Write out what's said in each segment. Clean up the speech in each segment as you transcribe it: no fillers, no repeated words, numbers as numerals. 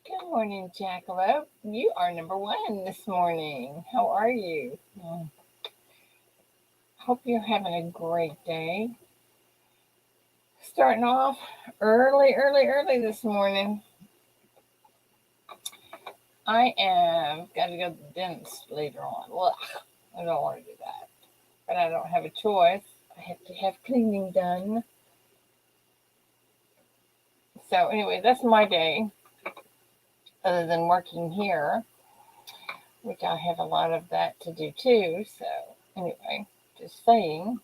Good morning, Jackalope. You are number one this morning. How are you? Hope you're having a great day. Starting off early this morning. I am got to go to the dentist later on. Ugh, I don't want to do that, but I don't have a choice. I have to have cleaning done. So anyway, that's my day. Other than working here, which I have a lot of that to do too. So anyway, just saying.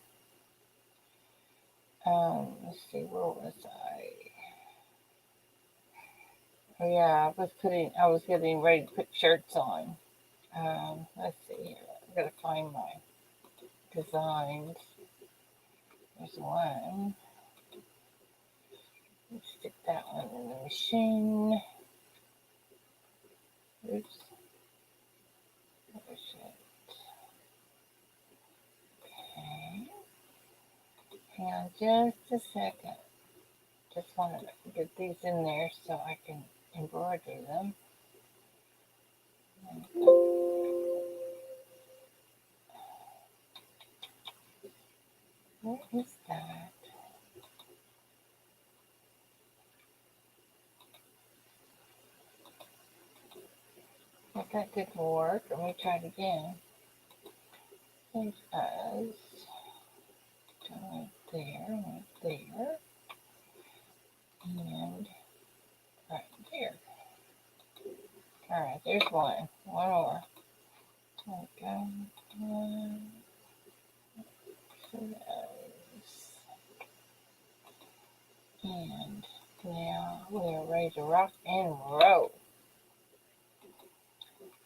Let's see, where was I? Oh yeah, I was getting ready to put shirts on. Let's see here. I've got to find my designs. There's one. Let's stick that one in the machine. Oops. Where's it? Okay. Hang on just a second. Just want to get these in there so I can embroider them. What is that? Well, that didn't work. Let me try it again. There's us. Right there, and right there. All right, there's one. One more. Okay. And now we're ready to rock and roll.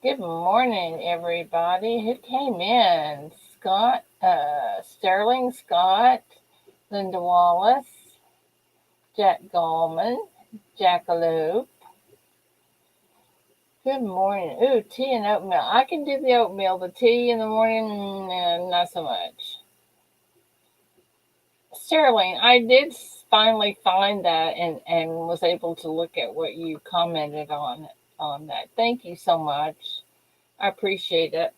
Good morning, everybody. Who came in? Scott, Sterling Scott, Linda Wallace, Jack Gallman, Jackalope. Good morning. Ooh, tea and oatmeal. I can do the oatmeal. The tea in the morning, not so much. Sterling, I did finally find that and was able to look at what you commented on that. Thank you so much. I appreciate it.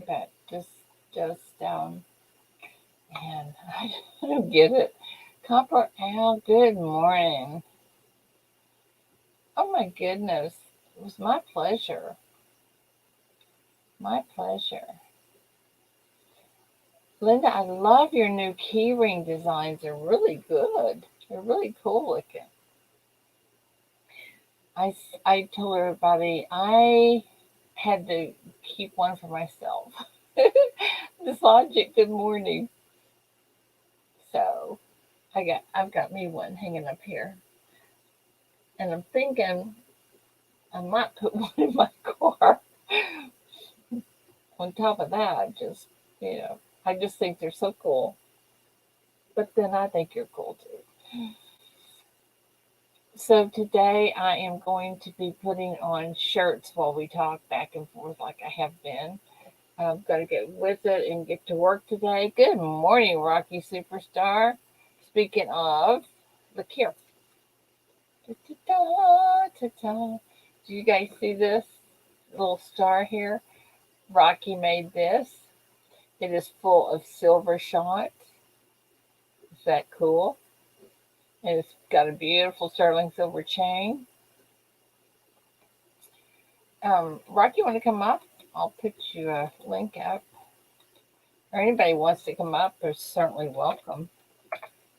But and I don't get it. Copper Al, good morning. Oh my goodness. It was my pleasure. My pleasure. Linda, I love your new keyring designs. They're really good. They're really cool looking. I told everybody I had to keep one for myself. This logic, good morning. So I've got me one hanging up here. And I'm thinking I might put one in my car. On top of that, I just think they're so cool. But then I think you're cool too. So today I am going to be putting on shirts while we talk back and forth like I have been. I've got to get with it and get to work today. Good morning, Rocky Superstar. Speaking of, look here. Do you guys see this little star here? Rocky made this. It is full of silver shot. Is that cool? And it's got a beautiful sterling silver chain. Rocky, want to come up? I'll put you a link up. Or anybody wants to come up, they're certainly welcome.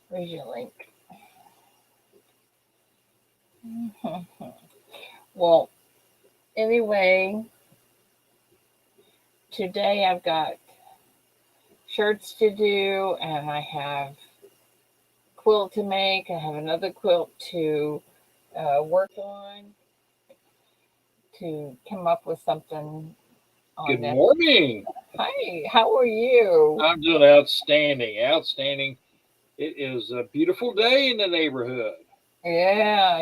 Where's your link? Well, anyway, today I've got shirts to do, and I have quilt to make. I have another quilt to work on to come up with something on Good that. morning. Hi, how are you? I'm doing outstanding. It is a beautiful day in the neighborhood. Yeah.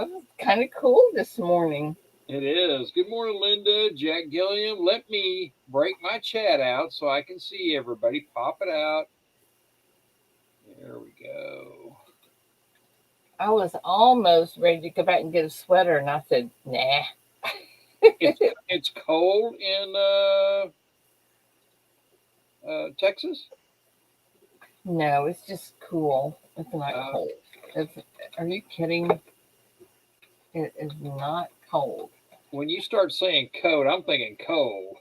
It was kind of cool this morning. It is. Good morning, Linda, Jack Gilliam. Let me break my chat out so I can see everybody. Pop it out. There we go. I was almost ready to go back and get a sweater, and I said, nah. It's cold in Texas. No, it's just cool. It's not Uh, cold. It's, are you kidding? It is not cold. when you start saying cold, I'm thinking cold.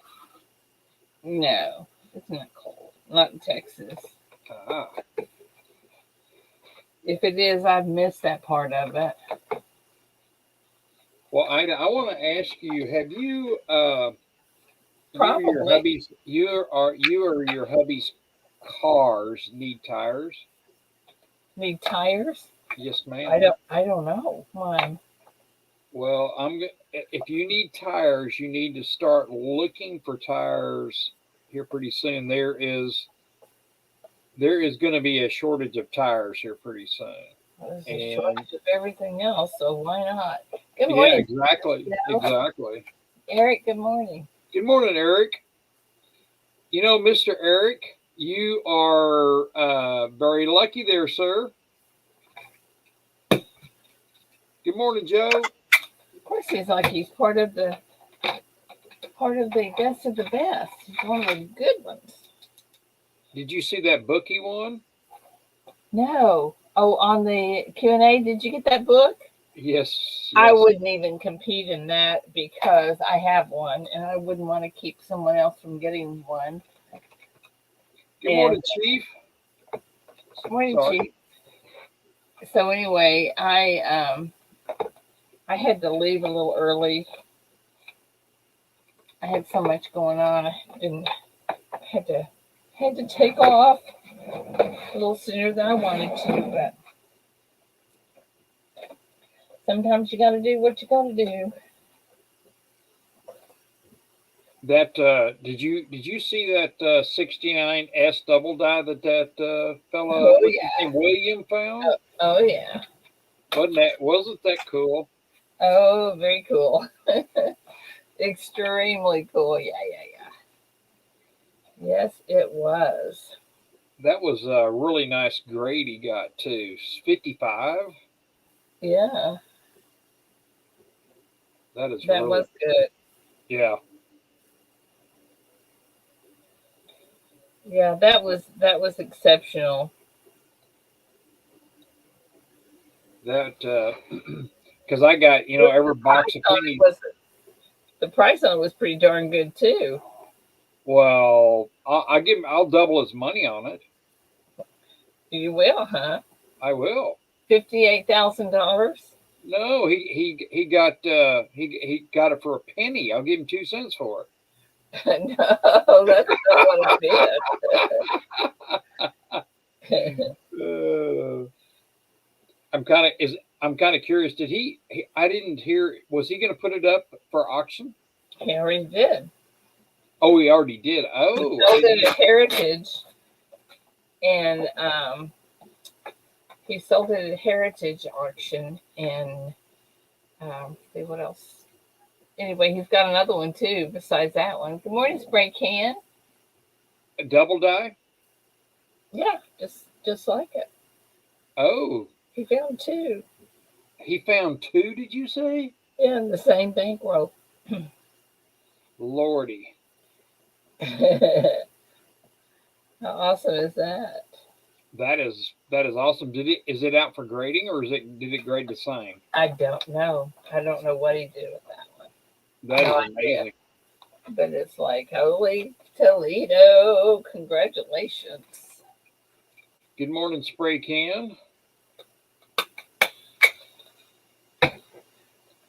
No, it's not cold. Not in Texas. Ah. If it is, I've missed that part of it. Well, Ida, I want to ask you: have you or your Probably hubby's you or your hubby's cars need tires? need tires. Yes, I ma'am. don't. I don't know. Mine. Well, if you need tires, you need to start looking for tires here pretty soon. There is going to be a shortage of tires here pretty soon. There's a And shortage of everything else, so why not? Good yeah, morning, exactly. Joe. Exactly. Eric. Good morning. Good morning, Eric. Mr. Eric, you are very lucky there, sir. Good morning, Joe. Of course, he's like he's part of the best of the best. He's one of the good ones. Did you see that book he won? No. Oh, on the Q&A, did you get that book? Yes, I yes. wouldn't even compete in that because I have one, and I wouldn't want to keep someone else from getting one. Good And morning, Chief. morning, Sorry. Chief. So anyway, I had to leave a little early. I had so much going on. I didn't had to had to take off a little sooner than I wanted to, but sometimes you got to do what you got to do. That did you see that 69S double die that fella, Oh what's his yeah. name, William found? Oh yeah. Wasn't that cool? Oh, very cool. Extremely cool. Yeah. Yes, it was. That was a really nice grade he got too. 55. Yeah, That is that really was good. yeah. Yeah, that was exceptional. That because I got The every box price of on it pennies. was the price on it was pretty darn good too. Well, I'll double his money on it. You will, huh? I will. $58,000. No, he got it for a penny. I'll give him 2 cents for No, that's not what I did. it. I'm kind of curious. Did I didn't hear. Was he going to put it up for auction? He already did. Oh, he already did. He Oh, I sold didn't it hear. at Heritage, and he sold it at Heritage auction, and see what else. Anyway, he's got another one too besides that one. Good morning, Spray Can. A double die. Yeah, just like it. Oh, He found two. he found two. Did you say? Yeah, in the same bankroll. Lordy, How awesome is that? that is awesome. Is it out for grading or did it grade the same? I don't know. I don't know what he did with that one. That No is idea. amazing. But it's like, holy Toledo, congratulations. Good morning, spray can.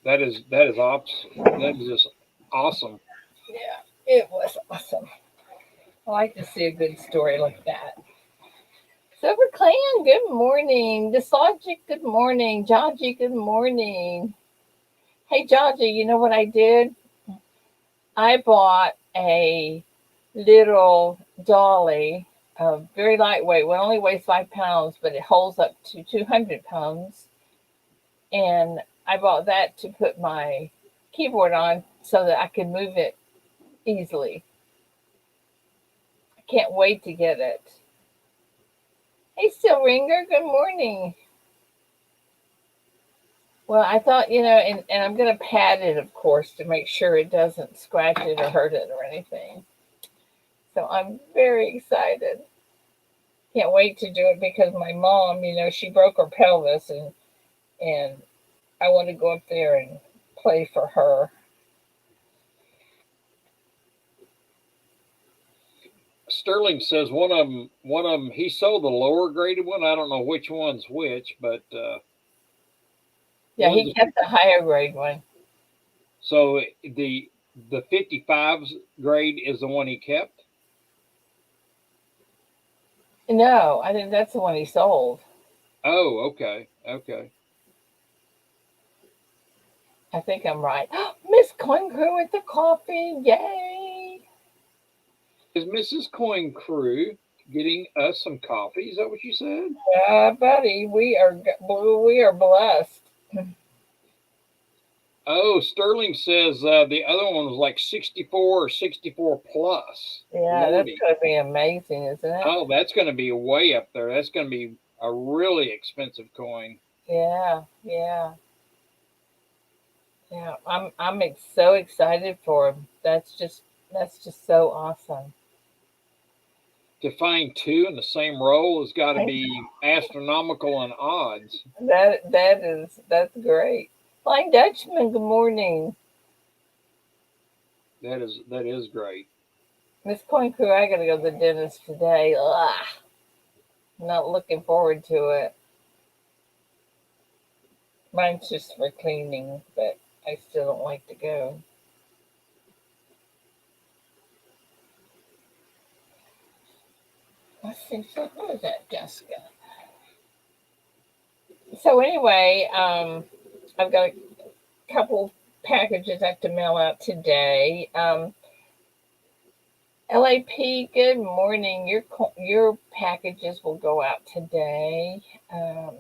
That is awesome. That is just awesome. Yeah, it was awesome. I like to see a good story like that. Silver Clan, good morning. Dislogic, good morning. Jaji, good morning. Hey, Jaji, you know what I did? I bought a little dolly very lightweight. It only weighs 5 pounds, but it holds up to 200 pounds. And I bought that to put my keyboard on so that I could move it easily. I can't wait to get it. Hey, Still Ringer, good morning. Well, I thought, and I'm going to pat it, of course, to make sure it doesn't scratch it or hurt it or anything. So I'm very excited. Can't wait to do it because my mom, she broke her pelvis, and I want to go up there and play for her. Sterling says one of them. He sold the lower graded one. I don't know which one's which, but Yeah, one's he kept the higher grade one. so the 55s grade is the one he kept. No, I think that's the one he sold. Oh, okay, okay. I think I'm right. Miss Coin Crew with the coffee. Yay. Is Mrs. Coin Crew getting us some coffee? Is that what you said? Yeah, buddy, we are blessed. Oh, Sterling says the other one was like 64 or 64 plus. Yeah, that's Lordy. going to be amazing, isn't it? Oh, that's going to be way up there. That's going to be a really expensive coin. Yeah, yeah, yeah. I'm so excited for him. That's just so awesome. To find two in the same roll has got to be astronomical in odds. That's great. Flying Dutchman, good morning. That is great. Miss Coin Crew, I gotta go to the dentist today. Ugh, not looking forward to it. Mine's just for cleaning, but I still don't like to go. Let's see, so who is that, Jessica? So anyway, I've got a couple packages I have to mail out today. LAP, good morning. Your packages will go out today. Um,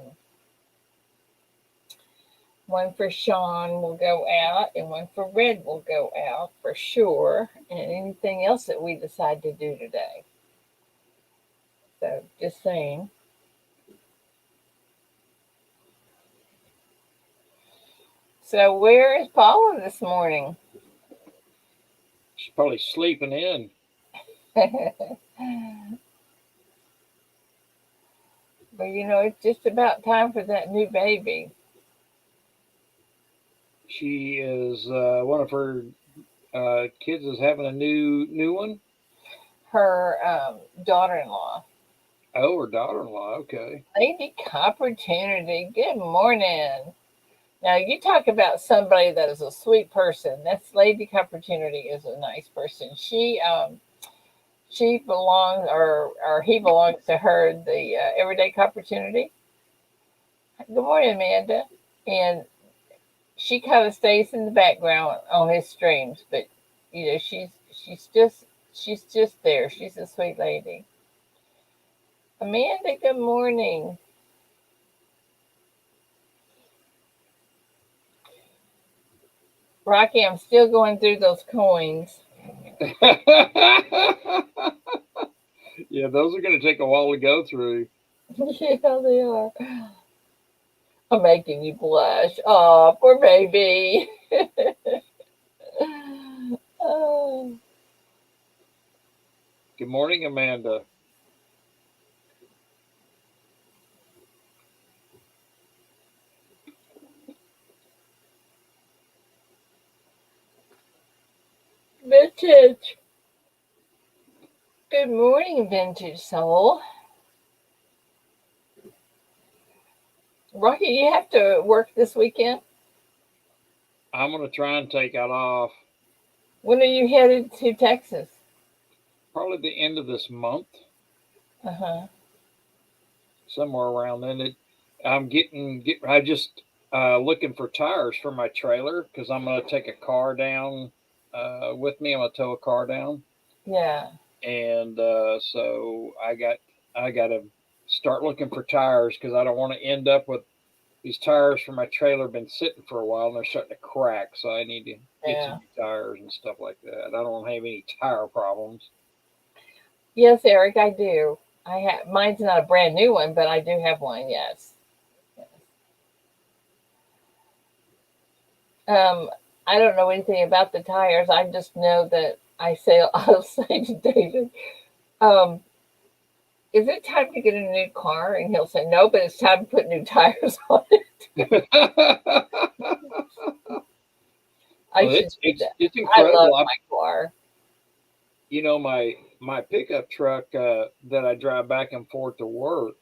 One for Sean will go out, and one for Red will go out for sure. And anything else that we decide to do today. So just saying. So where is Paula this morning? She's probably sleeping in. But it's just about time for that new baby. She is one of her kids is having a new one. Her daughter-in-law, Oh, her daughter-in-law. Okay. Lady Opportunity. Good morning. Now you talk about somebody that is a sweet person. That's Lady Opportunity is a nice person. She belongs or he belongs to her the Everyday Opportunity. Good morning, Amanda. And she kind of stays in the background on his streams, but she's just there. She's a sweet lady. Amanda, good morning. Rocky, I'm still going through those coins. Yeah, those are going to take a while to go through. Yeah, they are. I'm making you blush. Oh, poor baby. Oh, Good morning, Amanda. vintage. Good morning, vintage soul. Rocky, you have to work this weekend. I'm going to try and take that off. When are you headed to Texas? Probably the end of this month, Uh huh. somewhere around then. I'm I just looking for tires for my trailer because I'm going to take a car down with me. I'm going to tow a car down. Yeah. and so I got to start looking for tires because I don't want to end up with these tires for my trailer been sitting for a while and they're starting to crack. So I need to get some Yeah. new tires and stuff like that. I don't want to have any tire problems. Yes, Eric, I do. I have mine's not a brand new one, but I do have one. Yes. Yes. Um, I don't know anything about the tires. I just know that I say I'll say to David, um, "Is it time to get a new car?" And he'll say, "No, but it's time to put new tires on it." I Well, should it's do it's that. it's I love incredible. my car. My pickup truck that I drive back and forth to work,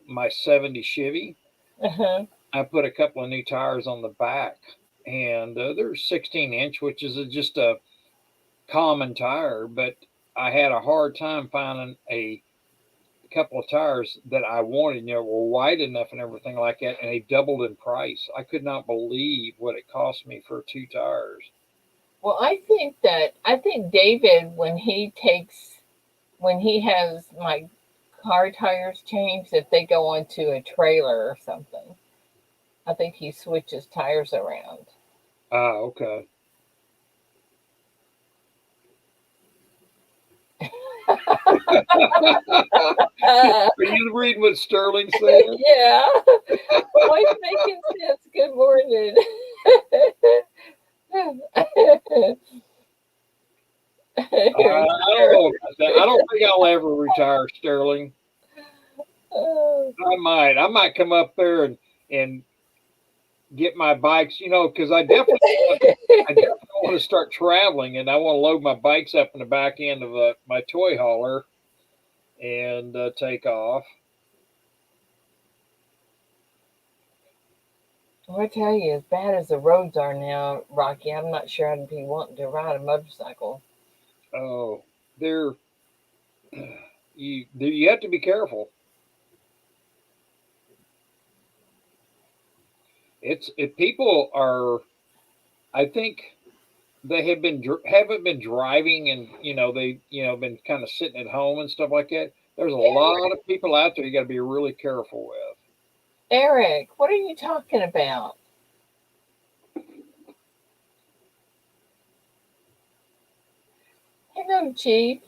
my '70 Chevy. Uh-huh. I put a couple of new tires on the back, and they're 16-inch, which is just a common tire. But I had a hard time finding a couple of tires that I wanted, were wide enough and everything like that, and they doubled in price. I could not believe what it cost me for two tires. Well, I think David when he has my car tires changed, if they go onto a trailer or something, I think he switches tires around. Ah, okay. Uh, Are you reading what Sterling said? yeah, why making sense? Good morning. Here's I don't Eric. know about that. I don't think I'll ever retire, Sterling. Oh, I might come up there and get my bikes, because I definitely want to start traveling, and I want to load my bikes up in the back end of my toy hauler and take off. I tell you, as bad as the roads are now, Rocky, I'm not sure I'd be wanting to ride a motorcycle. Oh, they're you have to be careful. It's if people are, I think they haven't been driving, and they been kind of sitting at home and stuff like that. There's a lot of people out there you got to be really careful with. Eric, what are you talking about? Hello, Chief.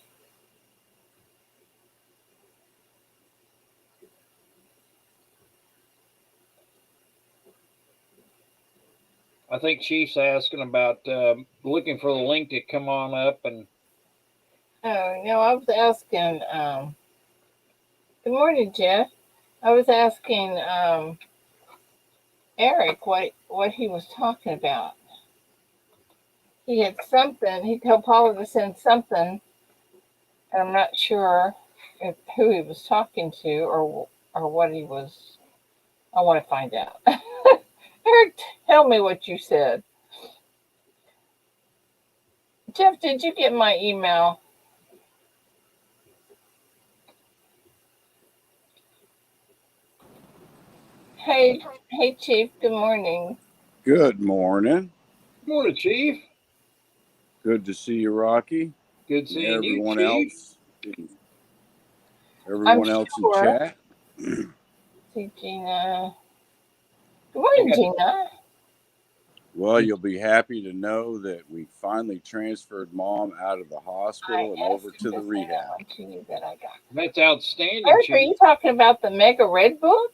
I think Chief's asking about looking for the link to come on up and Oh, no, I was asking, good morning, Jeff. I was asking Eric what he was talking about. He had something, he told Paula to send something, and I'm not sure who he was talking to or what he was. I want to find out. Eric, tell me what you said. Jeff, did you get my email? Hey, hey, Chief. Good morning. Good morning. good morning, Chief. Good to see you, Rocky, Good and seeing you, Chief. I'm everyone else in sure. chat. See, Gina. Good I morning, got Gina. Well, you'll be happy to know that we finally transferred Mom out of the I hospital and asked over him to to the send that rehab. one to you that I got. that's outstanding, Eric, are Chief. you talking about the Mega Red Book?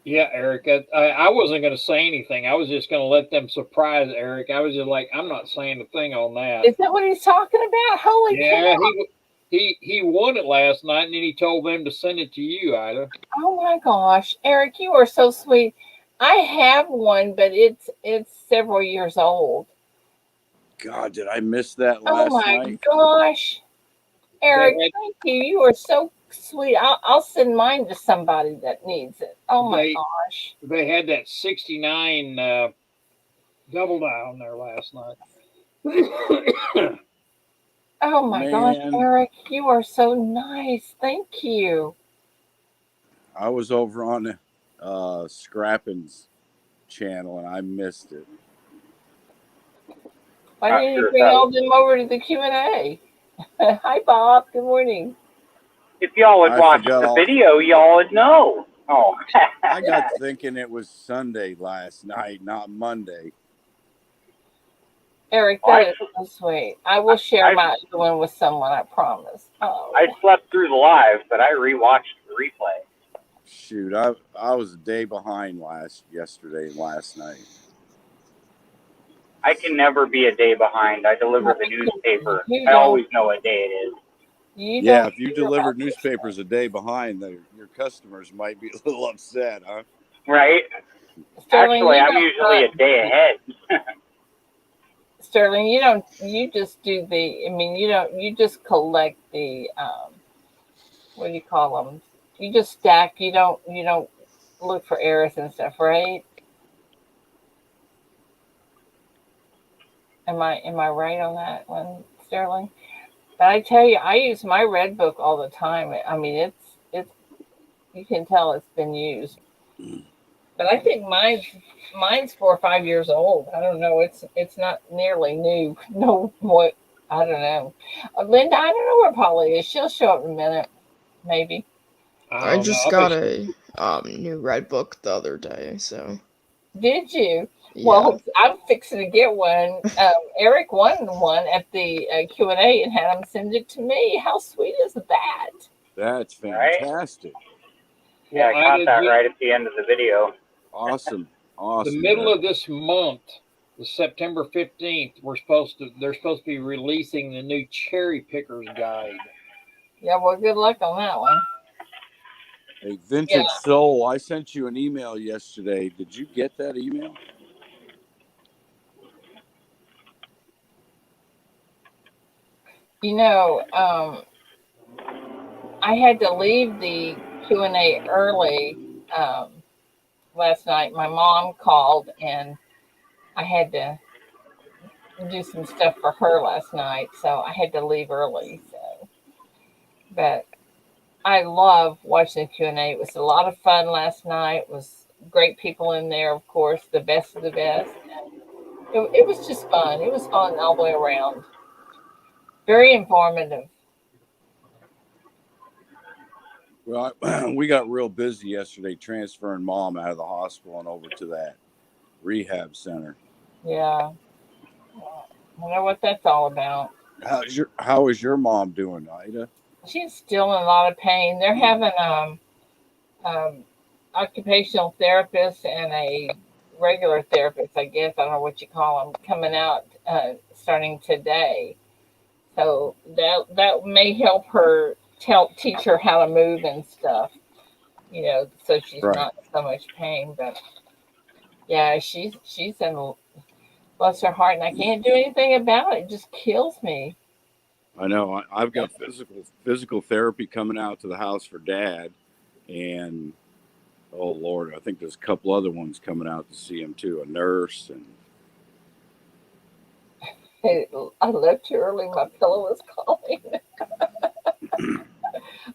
Yeah, Eric. I wasn't going to say anything. I was just going to let them surprise Eric. I was just like, I'm not saying a thing on that. Is that what he's talking about? Holy Yeah, cow! he won it last night, and then he told them to send it to you, Ida. Oh my gosh, Eric, you are so sweet. I have one, but it's several years old. God, did I miss that Oh last my night? gosh, They Eric, had thank you. You are so sweet. I'll send mine to somebody that needs it. Oh my they gosh. they had that 69 double down there last night. Oh my gosh, Man, Eric, you are so nice. Thank you. I was over on Scrappin's channel and I missed it. Why Not didn't you sure bring if that all them over to the Q&A? Hi, Bob. Good morning. If y'all had I watched forgot the all. video, y'all would know. Oh. I got thinking it was Sunday last night, not Monday. Eric, Well, that is so sweet. I will share my other one with someone, I promise. Oh. I slept through the live, but I rewatched the replay. Shoot, I was a day behind yesterday and last night. I can never be a day behind. I deliver the newspaper. I always know what day it is. Yeah, if you deliver newspapers a day behind, your customers might be a little upset, huh? Right? Sterling, Actually, I'm usually a day ahead. Sterling, you just do you just collect the, what do you call them? You just stack, you don't look for errors and stuff, right? Am I right on that one, Sterling? But I tell you, I use my red book all the time. I mean, it's you can tell it's been used. But I think mine's 4 or 5 years old. I don't know. It's not nearly new. No, what I don't know. Linda, I don't know where Polly is. She'll show up in a minute, maybe. I just got a new red book the other day, so. Did you? Yeah. Well, I'm fixing to get one. Eric won one at the Q&A and had him send it to me. How sweet is that? That's fantastic. Right? Yeah, I caught that right at the end of the video. Awesome. The middle of this month, the September 15th, they're supposed to be releasing the new Cherry Pickers Guide. Yeah, well, good luck on that one. Hey, Vintage Soul, I sent you an email yesterday. Did you get that email? I had to leave the Q&A early last night. My mom called and I had to do some stuff for her last night, so I had to leave early. But I love watching the Q&A. It was a lot of fun last night. It was great people in there, of course, the best of the best. It was just fun. It was fun all the way around. Very informative. Well, we got real busy yesterday transferring Mom out of the hospital and over to that rehab center. Yeah. I know what that's all about. How is your mom doing, Ida? She's still in a lot of pain. They're having occupational therapist and a regular therapist, I guess. I don't know what you call them, coming out starting today. So that may help her teach her how to move and stuff, so she's not in so much pain. But yeah, she's in, bless her heart, and I can't do anything about it. It just kills me. I know. I've got physical therapy coming out to the house for Dad, and oh Lord, I think there's a couple other ones coming out to see him too. A nurse and. Hey, I left you early. My pillow was calling.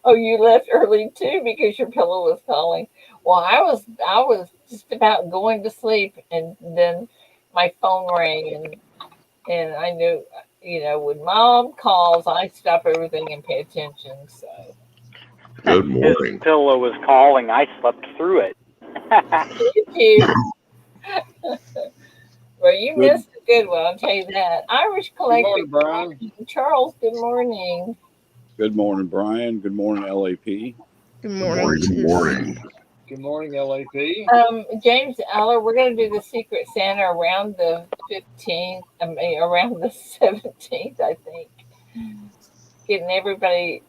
Oh, you left early too because your pillow was calling. Well, I was just about going to sleep, and then my phone rang, and I knew, when Mom calls, I stop everything and pay attention. So. Good morning. His pillow was calling. I slept through it. Did you? Well, you missed a good one, I'll tell you that. Irish Collector. Good morning, Brian. Charles, good morning. Good morning, Brian. Good morning, LAP. Good morning. Good morning. Good morning, LAP. James Eller, we're going to do the Secret Santa around the 15th, around the 17th, I think. Getting everybody,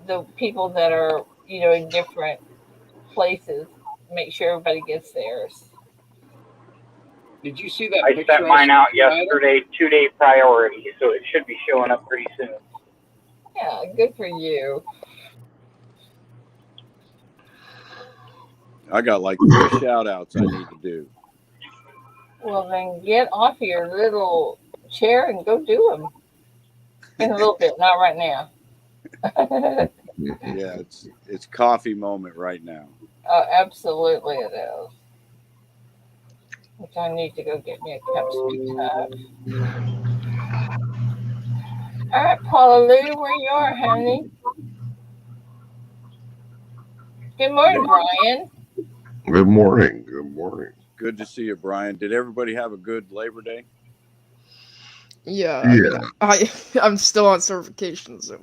the people that are, in different places, make sure everybody gets theirs. Did you see that I picture? sent mine out yesterday, 2-day priority, so it should be showing up pretty soon. Yeah, good for you. I got like 3 shout outs I need to do. Well, then get off your little chair and go do them. In a little bit, not right now. Yeah, it's coffee moment right now. Oh, absolutely it is. which I need to go get me a cup sweet tub. All right, Paula Lou, where you are, honey? Good morning, Brian. Good morning. Good morning. Good to see you, Brian. Did everybody have a good Labor Day? Yeah, Yeah. I'm still on certification, so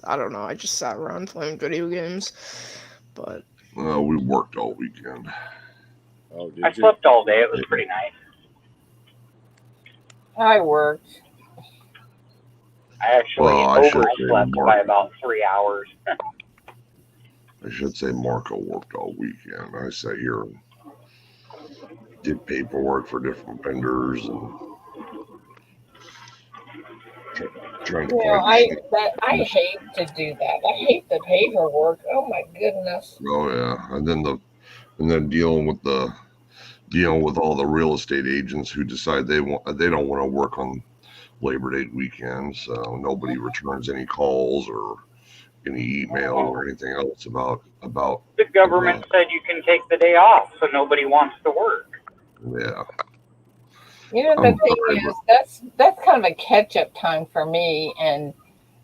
I don't know. I just sat around playing video games, but We worked all weekend. Oh, I did you? slept all day. It was pretty nice. I worked. I actually Well, I should say overslept by about 3 hours. I should say Marco worked all weekend. I sat here and did paperwork for different vendors and trying to You know, find. I hate to do that. I hate the paperwork. Oh my goodness. Oh yeah, and then dealing with all the real estate agents who decide they don't want to work on Labor Day weekend, so nobody returns any calls or any email or anything else about The government said you can take the day off, so nobody wants to work. yeah. You know, the thing is, that's kind of a catch-up time for me. And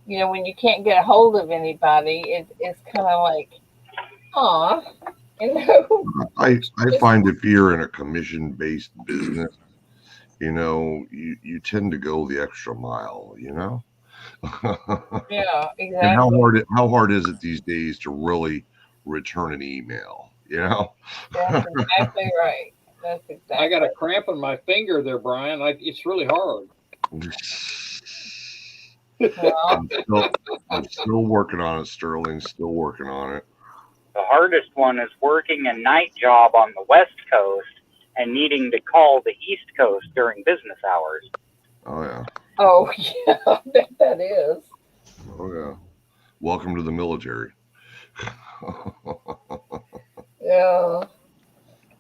you know, when you can't get a hold of anybody, it's kind of like, aw, you know. I find if you're in a commission-based business, you tend to go the extra mile, Yeah, And exactly. how hard is it these days to really return an email? That's exactly right. That's exactly. I got a cramp in my finger there, Brian. It's really hard. Well, I'm still working on it, Sterling. Still working on it. The hardest one is working a night job on the West Coast and needing to call the East Coast during business hours. Oh yeah. oh yeah, I bet that is. Oh yeah. Welcome to the military. Yeah.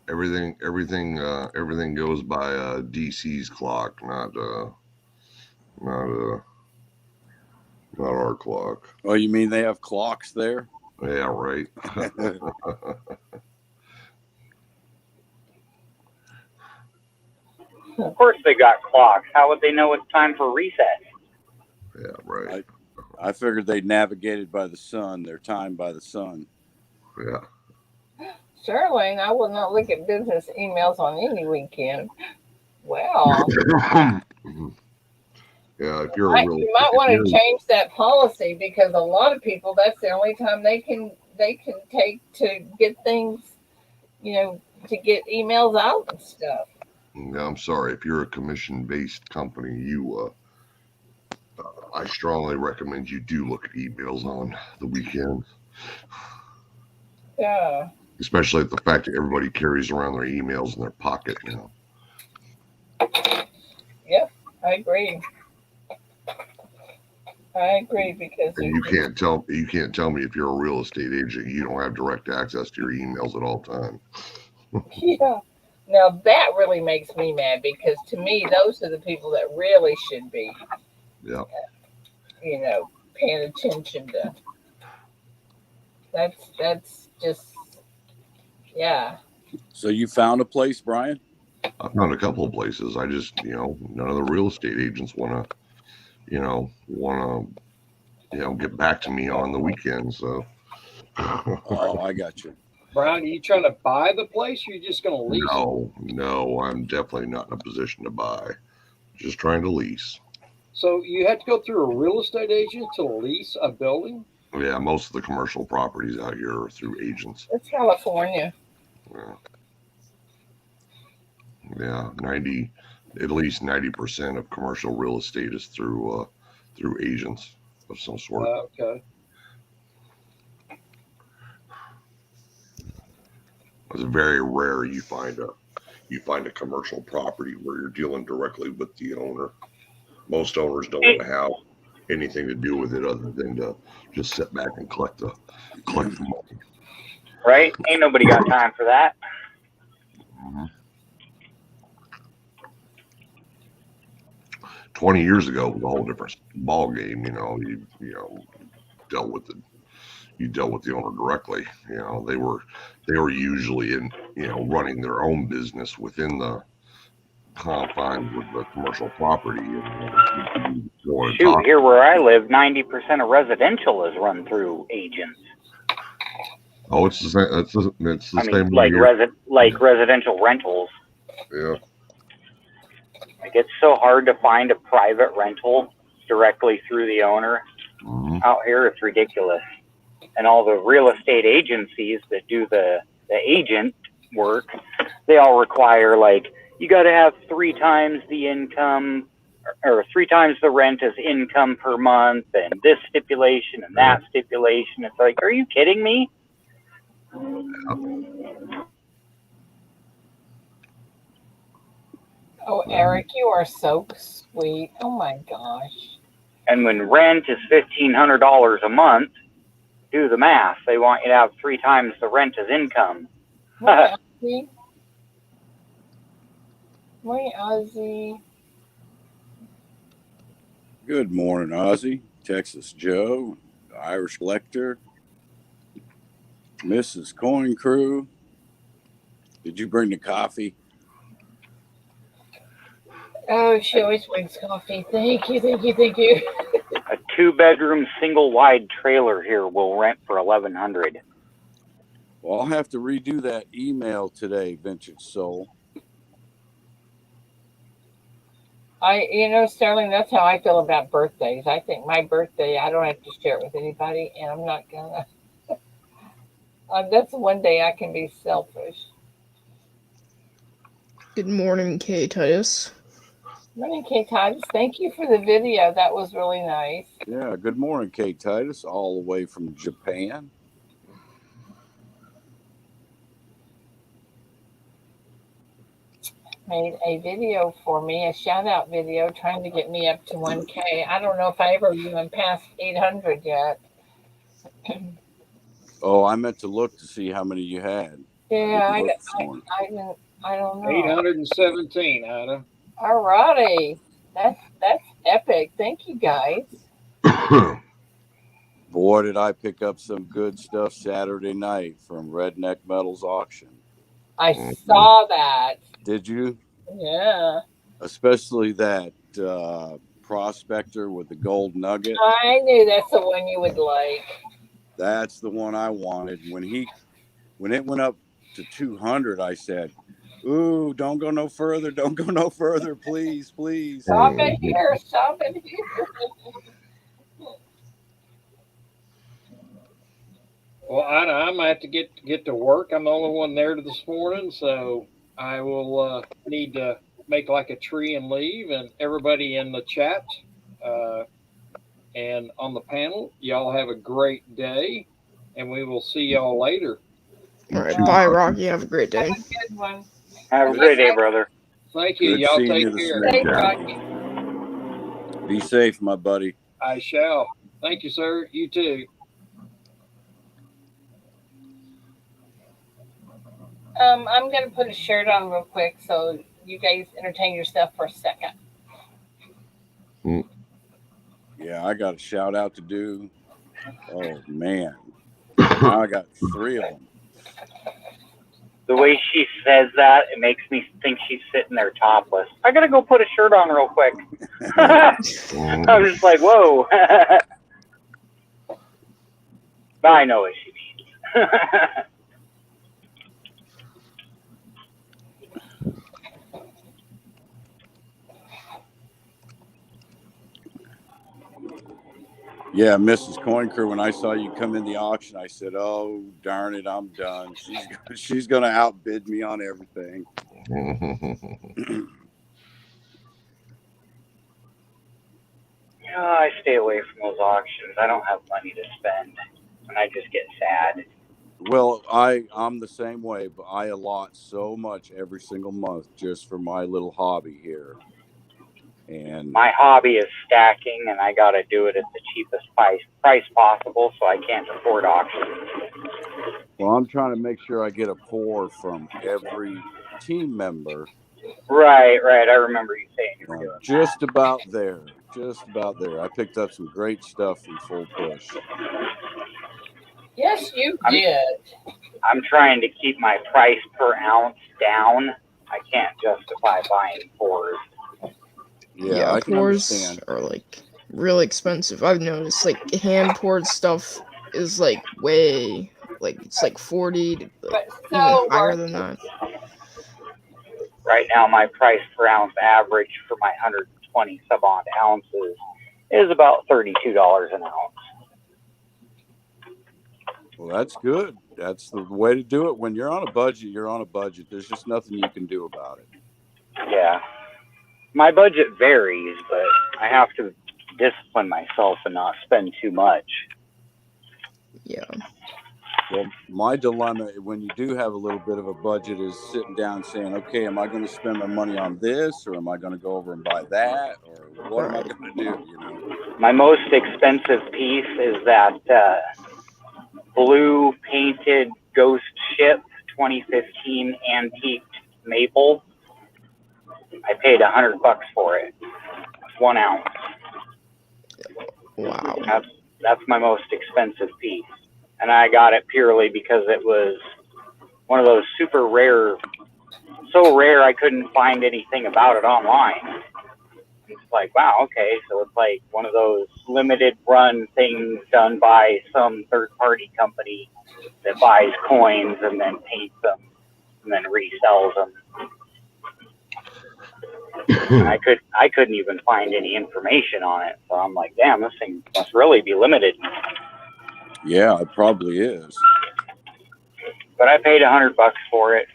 Everything goes by DC's clock, not our clock. Oh, you mean they have clocks there? Yeah, right. Of course they got clocks. How would they know it's time for reset? Yeah, right. I figured they navigated by the sun. They're timed by the sun. Yeah. Sterling, I will not look at business emails on any weekend. Well, Yeah, if you're a real, you might want to change that policy because a lot of people, that's the only time they can take to get things, to get emails out and stuff. I'm sorry, if you're a commission-based company, I strongly recommend you do look at emails on the weekends. Yeah. Especially the fact that everybody carries around their emails in their pocket now. Yep, I agree. Because And you can't tell me if you're a real estate agent you don't have direct access to your emails at all times. yeah. Now that really makes me mad because to me those are the people that really should be, Yeah. Paying attention to. That's just, yeah. So you found a place, Brian? I found a couple of places. I just, none of the real estate agents want to get back to me on the weekend. So. Oh, I got you. Brian, are you trying to buy the place or are you just going to lease it? No, I'm definitely not in a position to buy. Just trying to lease. So you have to go through a real estate agent to lease a building? Yeah, most of the commercial properties out here are through agents. It's California. Yeah, at least 90% of commercial real estate is through agents of some sort. Okay. It's very rare you find a commercial property where you're dealing directly with the owner. Most owners don't want to have anything to do with it other than to just sit back and collect the money. Right? Ain't nobody got time for that. Mm-hmm. 20 years ago it was a whole different ball game. You dealt with the owner directly. They were usually in running their own business within the confines of the commercial property. Shoot, here where I live, 90% of residential is run through agents. Oh, it's the same. It's the same way like here. residential rentals. Yeah. Like, it's so hard to find a private rental directly through the owner out here. It's ridiculous. And all the real estate agencies that do the agent work, they all require, like, you got to have 3 times the income or 3 times the rent as income per month, and this stipulation and that stipulation. It's like, are you kidding me? Oh, Eric, you are so sweet. Oh my gosh. And when rent is $1,500 a month, do the math. They want you to have 3 times the rent as income. Morning, Ozzy. Morning, Ozzy. Good morning, Ozzy. Texas Joe, Irish Lecter, Mrs. Coin Crew. Did you bring the coffee? Oh, she always brings coffee. Thank you, thank you, thank you. A 2-bedroom single wide trailer here will rent for $1,100. Well, I'll have to redo that email today, Vintage Soul. Sterling, that's how I feel about birthdays. I think my birthday, I don't have to share it with anybody, and I'm not gonna. That's one day I can be selfish. Good morning, K Titus. Morning, K Titus. Thank you for the video. That was really nice. Yeah, good morning, K Titus, all the way from Japan. Made a video for me, a shout out video, trying to get me up to 1K. I don't know if I ever even passed 800 yet. Oh, I meant to look to see how many you had. Yeah, I don't know. 817, Ida. Alrighty, that's epic. Thank you guys. Boy, did I pick up some good stuff Saturday night from Redneck Metals Auction. I saw that. Did you? Yeah. Especially that prospector with the gold nugget. I knew that's the one you would like. That's the one I wanted. When it went up to 200, I said, "Ooh, don't go no further. Don't go no further, please, please." Stop it here. Stop it here. Well, I'm gonna have to get to work. I'm the only one there this morning, so I will need to make like a tree and leave. And everybody in the chat and on the panel, y'all have a great day, and we will see y'all later. All right, bye, Rocky. Have a great day. Have a good one. Have a great day, brother. Thank you. Good Y'all seeing take you this care. Stay morning. Rocky. Be safe, my buddy. I shall. Thank you, sir. You too. I'm gonna put a shirt on real quick so you guys entertain yourself for a second. Yeah, I got a shout out to do. Oh man, now I got 3 of them. The way she says that, it makes me think she's sitting there topless. I gotta go put a shirt on real quick. I'm just like, whoa. But I know what she means. Yeah, Mrs. Coin Crew, when I saw you come in the auction, I said, "Oh, darn it, I'm done. She's going to outbid me on everything." I stay away from those auctions. I don't have money to spend, and I just get sad. Well, I'm the same way, but I allot so much every single month just for my little hobby here. And my hobby is stacking, and I got to do it at the cheapest price possible, so I can't afford auctions. Well, I'm trying to make sure I get a pour from every team member. Right. I remember you saying you were doing just that. About there. I picked up some great stuff from Full Push. Yes, you did. I'm trying to keep my price per ounce down I can't justify buying 4s. Yeah, I can cores understand. are like really expensive. I've noticed like hand poured stuff is like way like it's like 40 to like But even so higher worth than it. that. Right now, my price per ounce average for my 120 sub-odd ounces is about $32 an ounce. Well, that's good. That's the way to do it. When you're on a budget, you're on a budget. There's just nothing you can do about it. Yeah. My budget varies, but I have to discipline myself and not spend too much. Yeah. Well, my dilemma when you do have a little bit of a budget is sitting down saying, okay, am I going to spend my money on this, or am I going to go over and buy that, or what am I Right. going to do? You know? My most expensive piece is that blue painted Ghost Ship 2015 antique maple. I paid $100 for it. It's 1 ounce. Wow. That's my most expensive piece, and I got it purely because it was one of those super rare, so rare I couldn't find anything about it online. It's like, wow, okay, so it's like one of those limited run things done by some third party company that buys coins and then paints them and then resells them. And I couldn't even find any information on it, so I'm like, damn, this thing must really be limited. Yeah, it probably is. But I paid $100 for it.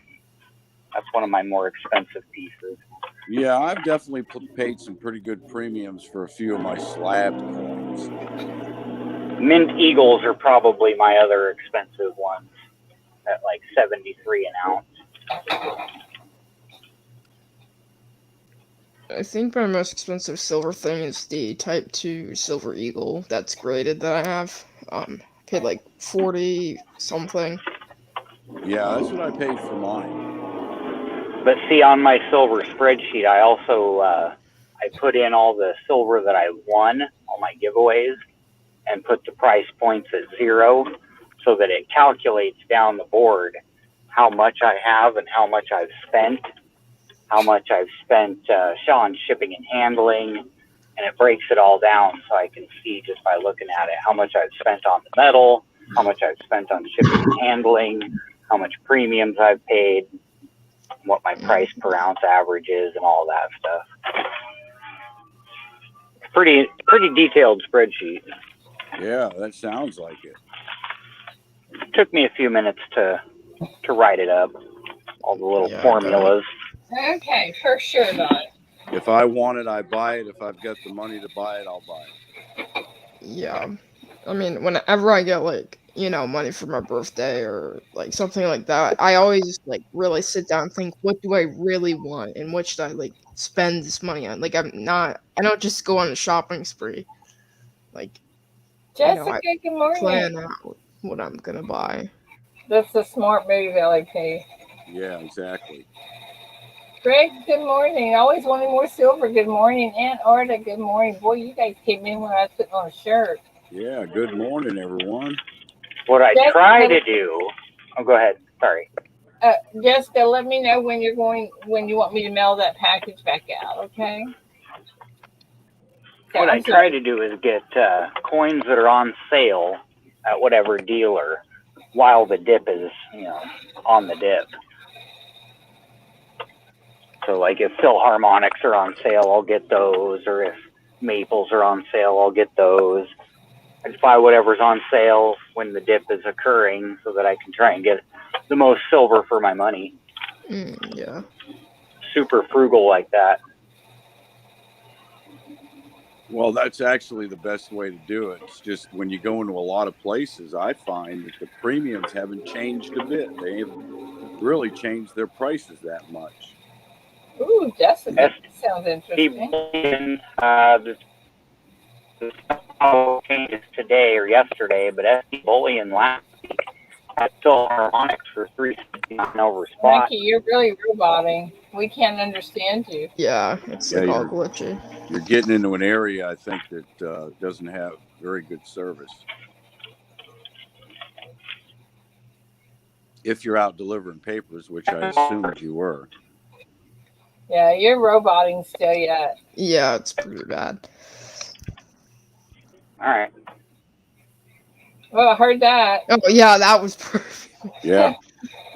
That's one of my more expensive pieces. Yeah, I've definitely paid some pretty good premiums for a few of my slabbed coins. Mint Eagles are probably my other expensive ones at like 73 an ounce. I think my most expensive silver thing is the Type 2 Silver Eagle that's graded that I have. Paid like 40 something. Yeah, that's what I paid for mine. But see, on my silver spreadsheet, I also I put in all the silver that I won, all my giveaways, and put the price points at 0 so that it calculates down the board how much I have and how much I've spent, on shipping and handling, and it breaks it all down so I can see just by looking at it how much I've spent on the metal, how much I've spent on shipping and handling, how much premiums I've paid, what my price per ounce average is, and all that stuff. Pretty detailed spreadsheet. Yeah, that sounds like it. It took me a few minutes to write it up, all the little formulas. Okay, for sure, Don. If I want it, I buy it. If I've got the money to buy it, I'll buy it. Yeah. I mean, whenever I get like, money for my birthday or like something like that, I always like really sit down and think, what do I really want and what should I like spend this money on? Like I don't just go on a shopping spree. Like, Jessica, I good morning. plan out what I'm gonna buy. That's a smart move, LAP. Yeah, exactly. Greg, good morning. Always wanting more silver. Good morning. Aunt Arda, good morning. Boy, you guys came in when I was putting on a shirt. Yeah, good morning, everyone. What I try to do. Oh, go ahead. Sorry. Jessica, let me know when you want me to mail that package back out, okay? What I try to do is get coins that are on sale at whatever dealer while the dip is, on the dip. So, like, if Philharmonics are on sale, I'll get those. Or if Maples are on sale, I'll get those. I just buy whatever's on sale when the dip is occurring so that I can try and get the most silver for my money. Yeah. Super frugal like that. Well, that's actually the best way to do it. It's just when you go into a lot of places, I find that the premiums haven't changed a bit. They haven't really changed their prices that much. Ooh, Jessica, sounds interesting. The changes today or yesterday, but SD Bullion last week had Philharmonics for $3.69 over spot. Mikey, you're really roboting. We can't understand you. Yeah, it's like all glitchy. You're getting into an area, I think, that doesn't have very good service. If you're out delivering papers, which I assumed you were. Yeah, you're roboting still yet. Yeah, it's pretty bad. All right. Well, I heard that. Oh yeah, that was perfect. Yeah.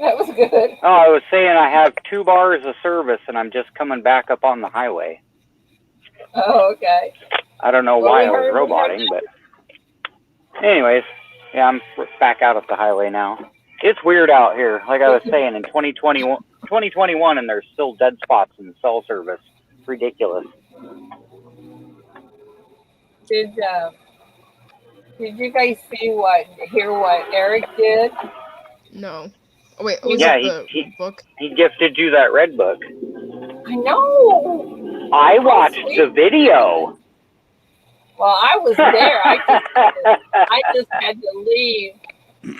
That was good. Oh, I was saying I have 2 bars of service, and I'm just coming back up on the highway. Oh, okay. I don't know Well, why we I was heard roboting, but anyways, yeah, I'm back out at the highway now. It's weird out here. Like I was saying, in 2021, and there's still dead spots in the cell service. It's ridiculous. Did you guys hear what Eric did? No. Oh wait, was Yeah, it the book? he gifted you that red book. I know. I watched the video. Well, I was there. I just had to leave.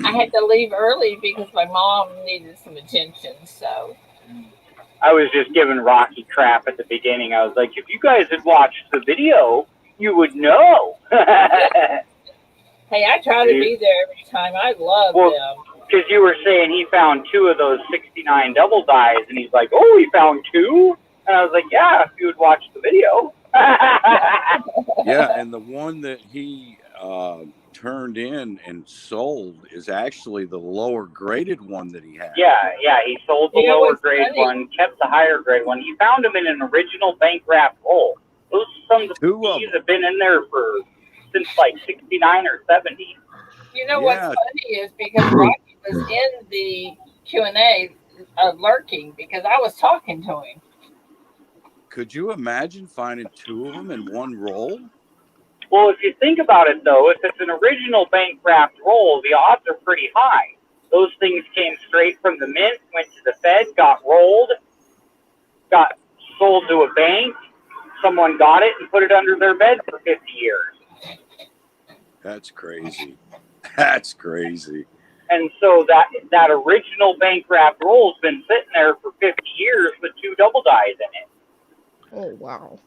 I had to leave early because my mom needed some attention. So I was just giving Rocky crap at the beginning. I was like, if you guys had watched the video, you would know. hey, I try to be there every time. I love them. Because you were saying he found 2 of those 69 double dies, and he's like, oh, he found 2? And I was like, yeah, if you would watch the video. Yeah, and the one that he turned in and sold is actually the lower graded one that he had. Yeah, he sold the lower grade one, kept the higher grade one. He found them in an original bank wrapped roll. Those sons of thieves have been in there since like 69 or 70. You know what's funny is because Rocky was in the Q&A lurking because I was talking to him. Could you imagine finding 2 of them in one roll? Well, if you think about it, though, if it's an original bank wrapped roll, the odds are pretty high. Those things came straight from the mint, went to the Fed, got rolled, got sold to a bank. Someone got it and put it under their bed for 50 years. That's crazy. That's crazy. And so that original bank wrapped roll's been sitting there for 50 years with 2 double dies in it. Oh wow.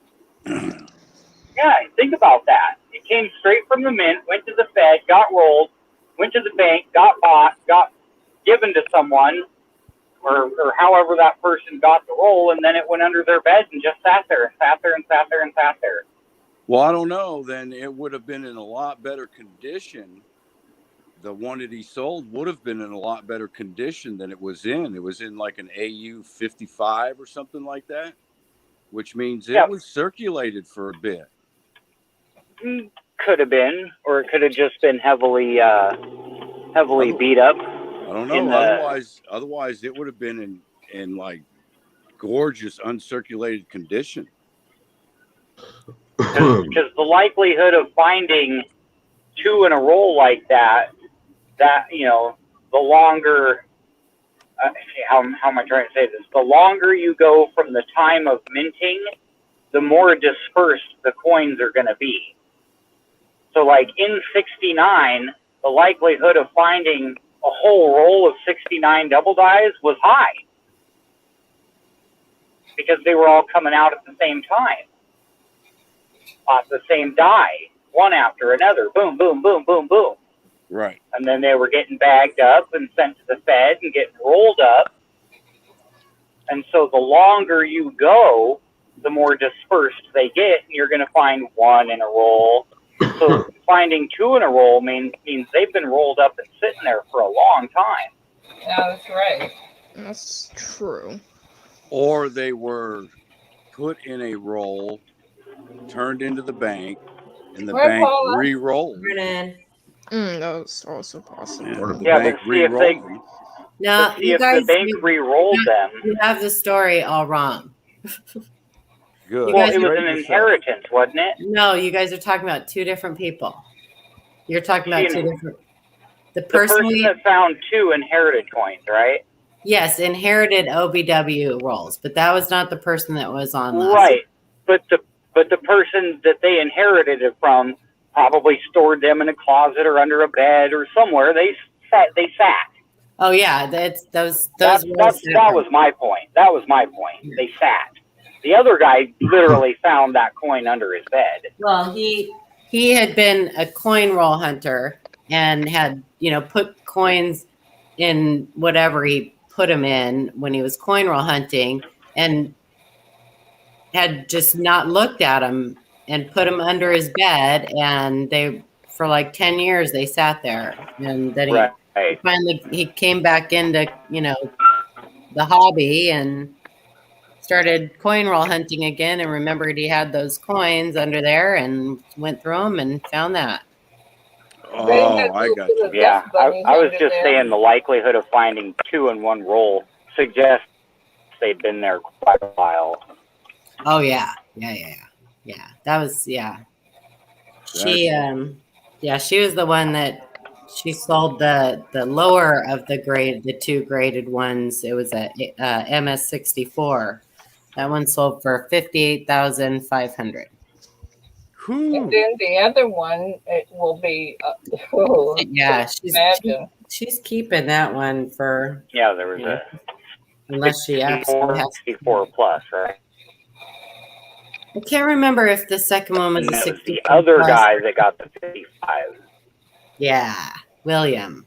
Yeah, think about that. It came straight from the mint, went to the Fed, got rolled, went to the bank, got bought, got given to someone, or however that person got the roll, and then it went under their bed and just sat there and sat there and sat there and sat there. Well, I don't know. Then it would have been in a lot better condition. The one that he sold would have been in a lot better condition than it was in. It was in like an AU 55 or something like that, which means it was circulated for a bit. Could have been, or it could have just been heavily beat up. I don't know. Otherwise, it would have been in like gorgeous uncirculated condition. Because the likelihood of finding 2 in a roll like that the longer, how am I trying to say this? The longer you go from the time of minting, the more dispersed the coins are going to be. So like in 69, the likelihood of finding a whole roll of 69 double dies was high because they were all coming out at the same time, off the same die, one after another, boom, boom, boom, boom, boom. Right. And then they were getting bagged up and sent to the Fed and getting rolled up. And so the longer you go, the more dispersed they get, and you're going to find 1 in a roll. So finding 2 in a roll means they've been rolled up and sitting there for a long time. Yeah, that's right. That's true. Or they were put in a roll, turned into the bank, and the bank re-rolled. That was also possible. Yeah, but see if the bank re-rolled them. You have the story all wrong. Good. Well, it was an inheritance, wasn't it? No, you guys are talking about 2 different people. You're talking about 2 different. The person that found 2 inherited coins, right? Yes, inherited OBW rolls, but that was not the person that was on last. Right, but the person that they inherited it from probably stored them in a closet or under a bed or somewhere. They sat. Oh yeah, that was my point. That was my point. They sat. The other guy literally found that coin under his bed. Well, he had been a coin roll hunter and had put coins in whatever he put them in when he was coin roll hunting, and had just not looked at them and put them under his bed, and they for like 10 years they sat there, and then he finally he came back into the hobby and started coin roll hunting again, and remembered he had those coins under there and went through them and found that. Oh, I got you. Yeah, I was just saying the likelihood of finding 2 in one roll suggests they've been there quite a while. Oh yeah. That was She she was the one that she sold the lower of the 2 graded ones. It was a MS-64. That one sold for $58,500. And then the other one, it will be. She's keeping that one for. Yeah, there was a. Unless she absolutely has 64 plus, right? I can't remember if the second one was a 64. The other guy that got the 55. Yeah, William.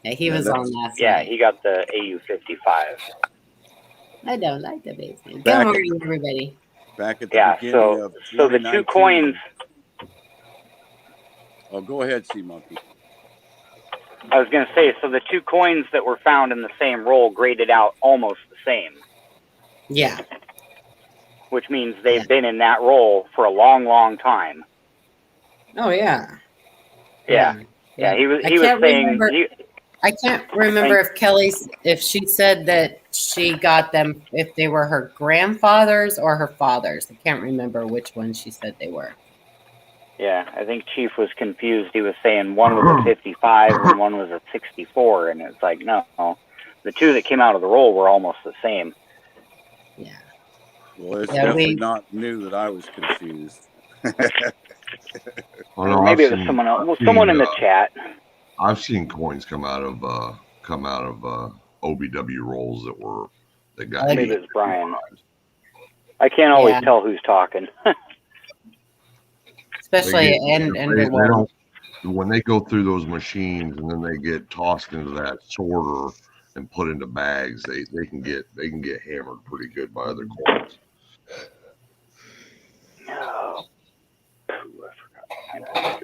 Yeah, he was on last night. He got the AU-55. I don't like the basement. Good morning, everybody. Back at the beginning of so the 2 coins. Oh, go ahead, Sea Monkey. I was going to say, so the 2 coins that were found in the same roll graded out almost the same. Yeah. Which means they've been in that roll for a long, long time. Oh yeah. Yeah. He was saying. I can't remember if she said that she got them if they were her grandfather's or her father's. I can't remember which one she said they were. Yeah, I think Chief was confused. He was saying one was a 55 and one was a 64, and it's like, no, the 2 that came out of the roll were almost the same. Yeah. Well, it's definitely not new that I was confused. Maybe it was someone else. Well, someone in the chat. I've seen coins come out of OBW rolls that got. Maybe it's Brian. I can't always tell who's talking. Especially when they go through those machines and then they get tossed into that sorter and put into bags, they can get hammered pretty good by other coins. No. I forgot.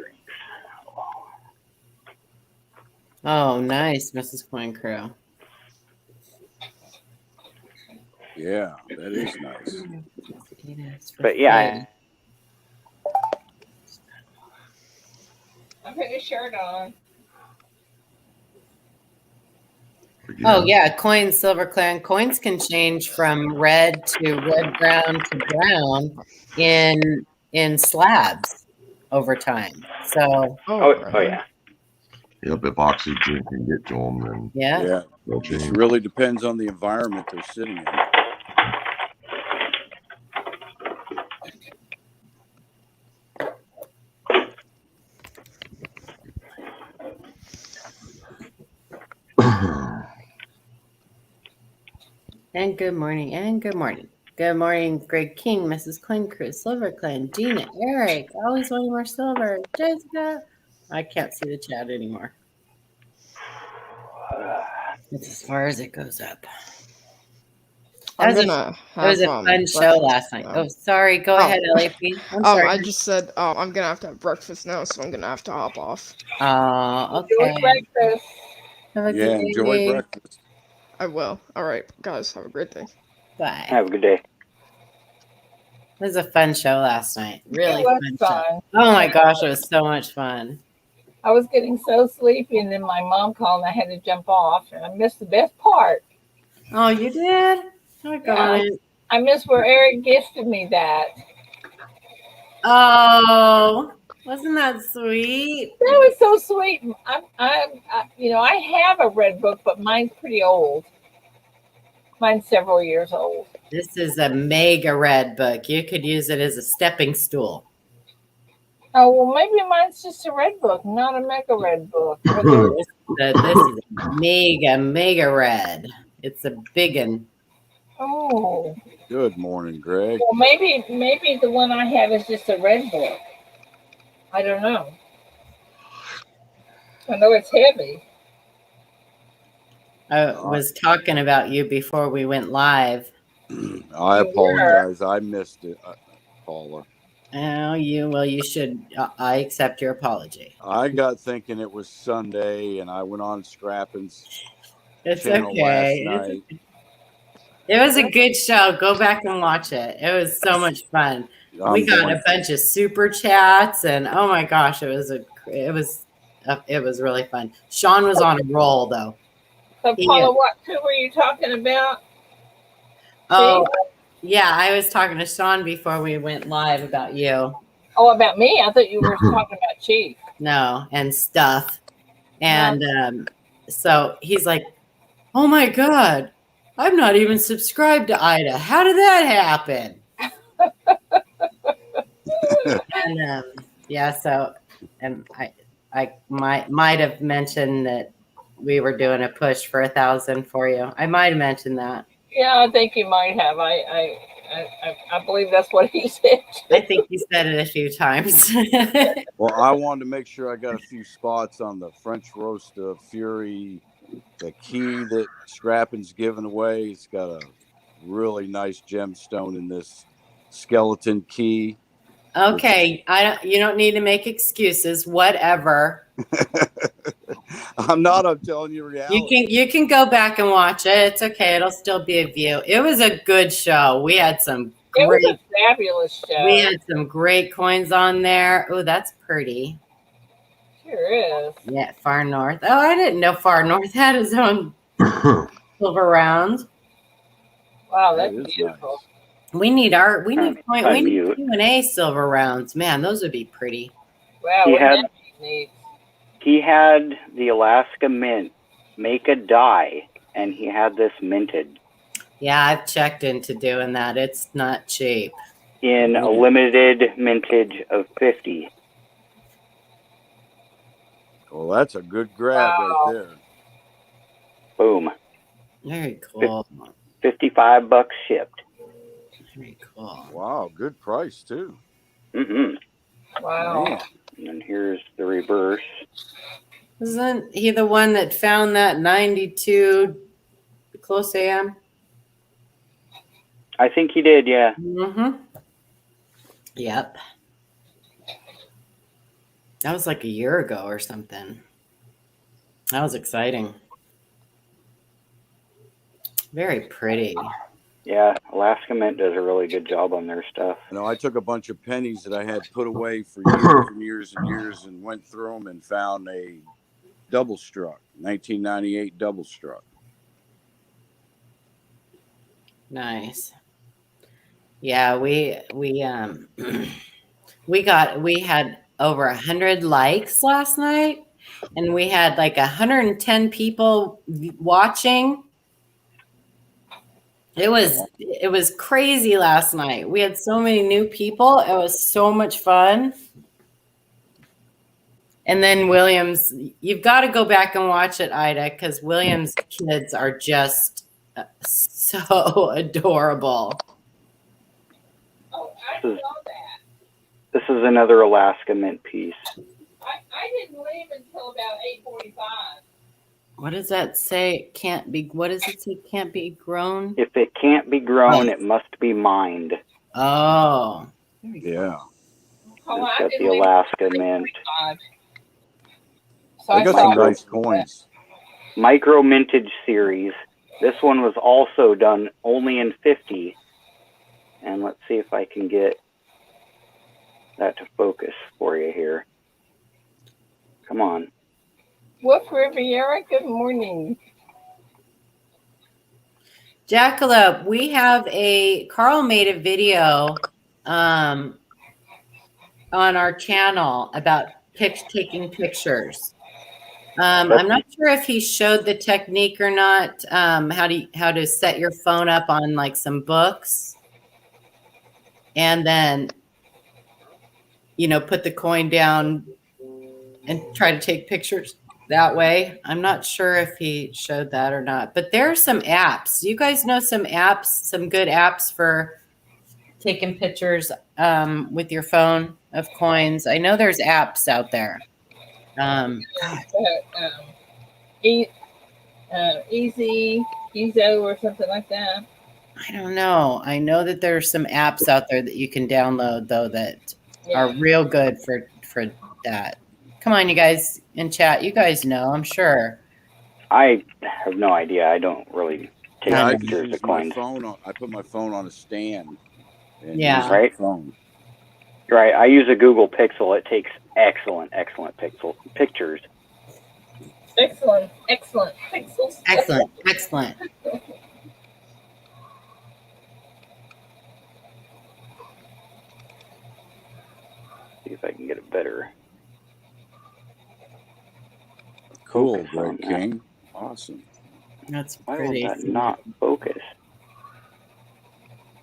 Oh, nice, Mrs. Coin Crew. Yeah, that is nice. But yeah. I'm putting a shirt on. Oh yeah, coins, Silver Clan coins can change from red to red brown to brown in slabs over time. So yeah. Yep, if oxygen can get to them, then yeah. It just really depends on the environment they're sitting in. And good morning, Good morning, Greg King, Mrs. Coin Crew, Silver Clan, Gina, Eric, always wanting more silver, Jessica. I can't see the chat anymore. It's as far as it goes up. It was a fun show last night. Oh, sorry. Go ahead, Ellie. I'm sorry. I just said I'm gonna have to have breakfast now, so I'm gonna have to hop off. Oh, okay. Enjoy breakfast. Have a good day. Enjoy breakfast. I will. All right, guys. Have a great day. Bye. Have a good day. It was a fun show last night. Really fun. Show. Oh my gosh, it was so much fun. I was getting so sleepy, and then my mom called, and I had to jump off, and I missed the best part. Oh, you did? Oh, God. I missed where Eric gifted me that. Oh, wasn't that sweet? That was so sweet. I have a red book, but mine's pretty old. Mine's several years old. This is a mega red book. You could use it as a stepping stool. Oh, well, maybe mine's just a red book, not a mega red book. This is mega red. It's a big one. Oh. Good morning, Greg. Well, maybe the one I have is just a red book. I don't know. I know it's heavy. I was talking about you before we went live. I apologize. I missed it, Paula. Oh, you should. I accept your apology. I got thinking it was Sunday, and I went on Scrappin's It's channel last okay. night. It was a good show. Go back and watch it. It was so much fun. We got a bunch of super chats, and oh my gosh, it was really fun. Sean was on a roll though. So, Paula, who were you talking about? Oh, yeah, I was talking to Sean before we went live about you. Oh, about me? I thought you were talking about Chief. No, and stuff. And so he's like, "Oh my God, I'm not even subscribed to Ida. How did that happen?" And yeah, so and I might have mentioned that we were doing a push for 1,000 for you. I might have mentioned that. Yeah, I think you might have. I believe that's what he said. I think you said it a few times. Well, I wanted to make sure I got a few spots on the French roast of Fury, the key that Scrappin's giving away. It's got a really nice gemstone in this skeleton key. Okay, you don't need to make excuses. Whatever. I'm telling you reality. You can go back and watch it. It's okay. It'll still be a view. It was a good show. We had some It was a fabulous show. We had some great coins on there. Oh, that's pretty. Sure is. Yeah, Far North. Oh, I didn't know Far North had his own silver round. Wow, that's beautiful. Nice. We need Q&A silver rounds. Man, those would be pretty. Wow, he had the Alaska Mint make a die, and he had this minted. Yeah, I've checked into doing that. It's not cheap. In a limited mintage of 50. Well, that's a good grab right there. Boom. Very cool. $55 shipped. Very cool. Wow, good price too. Mm-hmm. Wow. Man. And here's the reverse. Isn't he the one that found that 92 close AM? I think he did, yeah. Mm-hmm. Yep. That was like a year ago or something. That was exciting. Very pretty. Yeah, Alaska Mint does a really good job on their stuff. I took a bunch of pennies that I had put away for years and years and years and went through them and found a double struck, 1998 double struck. Nice. Yeah, we had over 100 likes last night, and we had like 110 people watching. It was crazy last night. We had so many new people. It was so much fun. And then Williams, you've got to go back and watch it, Ida, because Williams' kids are just so adorable. Oh, I saw that. This is another Alaska Mint piece. I didn't leave until about 8:45. What does that say? What does it say? Can't be grown? If it can't be grown, it must be mined. Oh. Yeah. Oh, it's got the Alaska Mint. So I got some nice coins. Micro Mintage series. This one was also done only in 50. And let's see if I can get that to focus for you here. Come on. Wolf Riviera, good morning. Jackalope, Carl made a video on our channel about taking pictures. I'm not sure if he showed the technique or not, how to set your phone up on like some books and then, put the coin down and try to take pictures that way. I'm not sure if he showed that or not, but there are some apps. You guys know some apps, some good apps for taking pictures with your phone of coins. I know there's apps out there. Easy or something like that. I don't know. I know that there's some apps out there that you can download though that are real good for that. Come on, you guys in chat. You guys know, I'm sure. I have no idea. I don't really take Yeah, I just pictures use of my coins. phone. I put my phone on a stand and Yeah. use my Right. phone. Right. I use a Google Pixel. It takes excellent pictures. Excellent pixels. Excellent. See if I can get it better. Cool, Focus on Greg that. King. Awesome. That's Why will pretty. that not focus?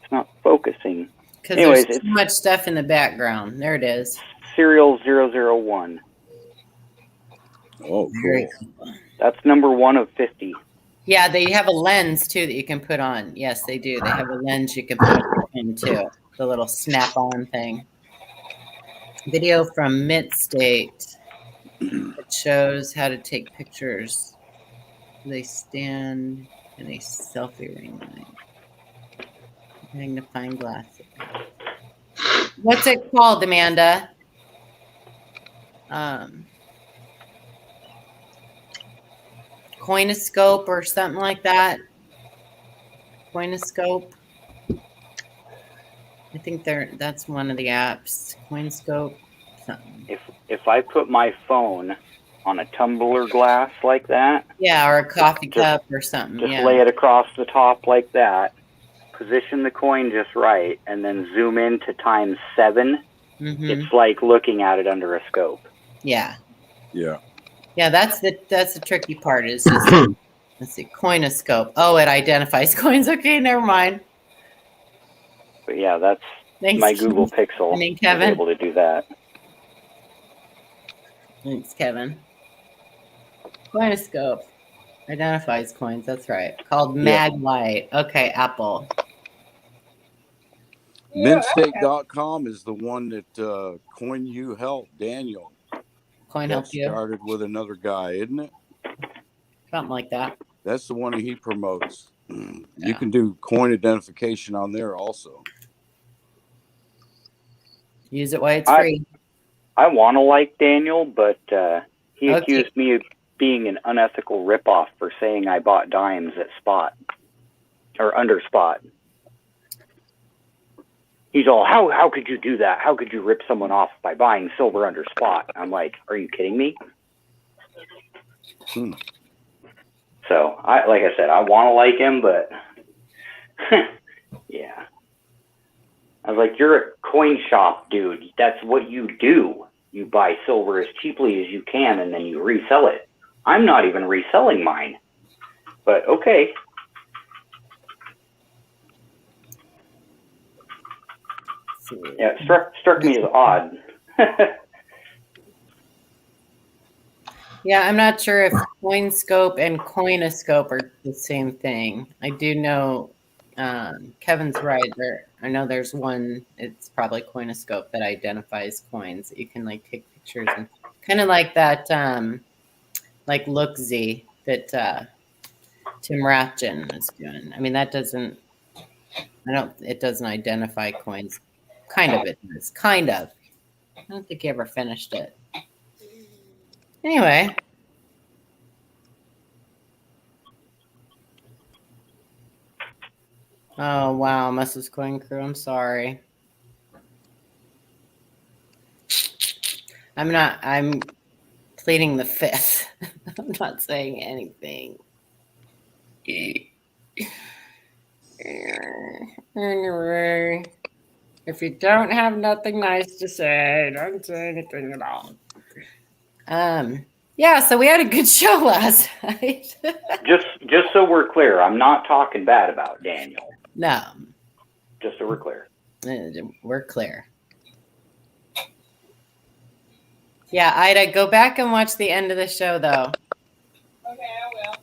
It's not focusing. Because Anyways, there's it's too much stuff in the background. There it is. serial 001. Oh, Very cool. cool. That's number 1 of 50. Yeah, they have a lens too that you can put on. Yes, they do. They have a lens you can put on your phone too. The little snap-on thing. Video from Mint State. It shows how to take pictures. They stand in a selfie ring light. Magnifying glass. What's it called, Amanda? Coinoscope or something like that. Coinoscope. I think that's one of the apps. Coinoscope. Something. If I put my phone on a tumbler glass like that, yeah, or a coffee cup or something. Just yeah. lay it across the top like that. Position the coin just right, and then zoom in to times 7. Mm-hmm. It's like looking at it under a scope. Yeah. Yeah. Yeah, that's the tricky part. Is just let's see, Coinoscope. Oh, it identifies coins. Okay, never mind. But yeah, that's Thanks, my Google Pixel. I mean, Kevin. Is able to do that. Thanks, Kevin. Coinoscope identifies coins. That's right. Called Maglite. Okay, Apple. Mintstate.com is the one that Coin You helped Daniel. Coin that Help You. started with another guy, isn't it? Something like that. That's the one that he promotes. You can do coin identification on there also. Use it while it's free. I want to like Daniel, but he accused me of being an unethical ripoff for saying I bought dimes at spot or under spot. He's all, how could you do that? How could you rip someone off by buying silver under spot? I'm like, are you kidding me? So, like I said, I want to like him, but yeah. I was like, you're a coin shop dude. That's what you do. You buy silver as cheaply as you can, and then you resell it. I'm not even reselling mine. But okay. Yeah, it struck me as odd. Yeah, I'm not sure if Coinscope and Coinoscope are the same thing. I do know Kevin's right there. I know there's one. It's probably Coinoscope that identifies coins. You can like take pictures and kind of like that, like Lookzy that Tim Rathjen is doing. I mean, that doesn't. It doesn't identify coins. Kind of it does. Kind of. I don't think he ever finished it. Anyway. Oh, wow. Mrs. Coin Crew, I'm sorry. I'm pleading the fifth. I'm not saying anything. Anyway, if you don't have nothing nice to say, don't say anything at all. Yeah, so we had a good show last night. just so we're clear, I'm not talking bad about Daniel. No. Just so we're clear. We're clear. Yeah, Ida, go back and watch the end of the show, though. Okay, I will.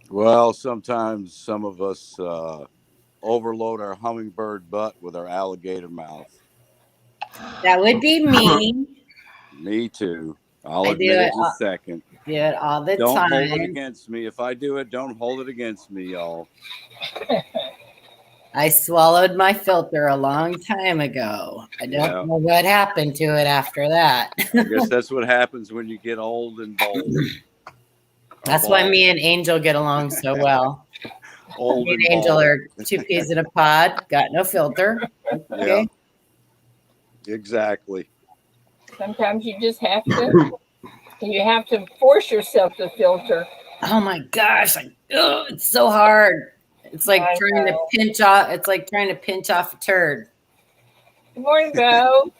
Well, sometimes some of us overload our hummingbird butt with our alligator mouth. That would be me. Me too. I'll I do admit it. it in a second. Do it all the Don't time. hold it against me. If I do it, don't hold it against me, y'all. I swallowed my filter a long time ago. I don't know what happened to it after that. I guess that's what happens when you get old and bold. That's why me and Angel get along so well. Old Me and and Angel bald. are two peas in a pod, got no filter. Okay. Yeah, exactly. Sometimes you just have to force yourself to filter. Oh my gosh, it's so hard. It's like trying to pinch off. It's like trying to pinch off a turd. Good morning, Bo.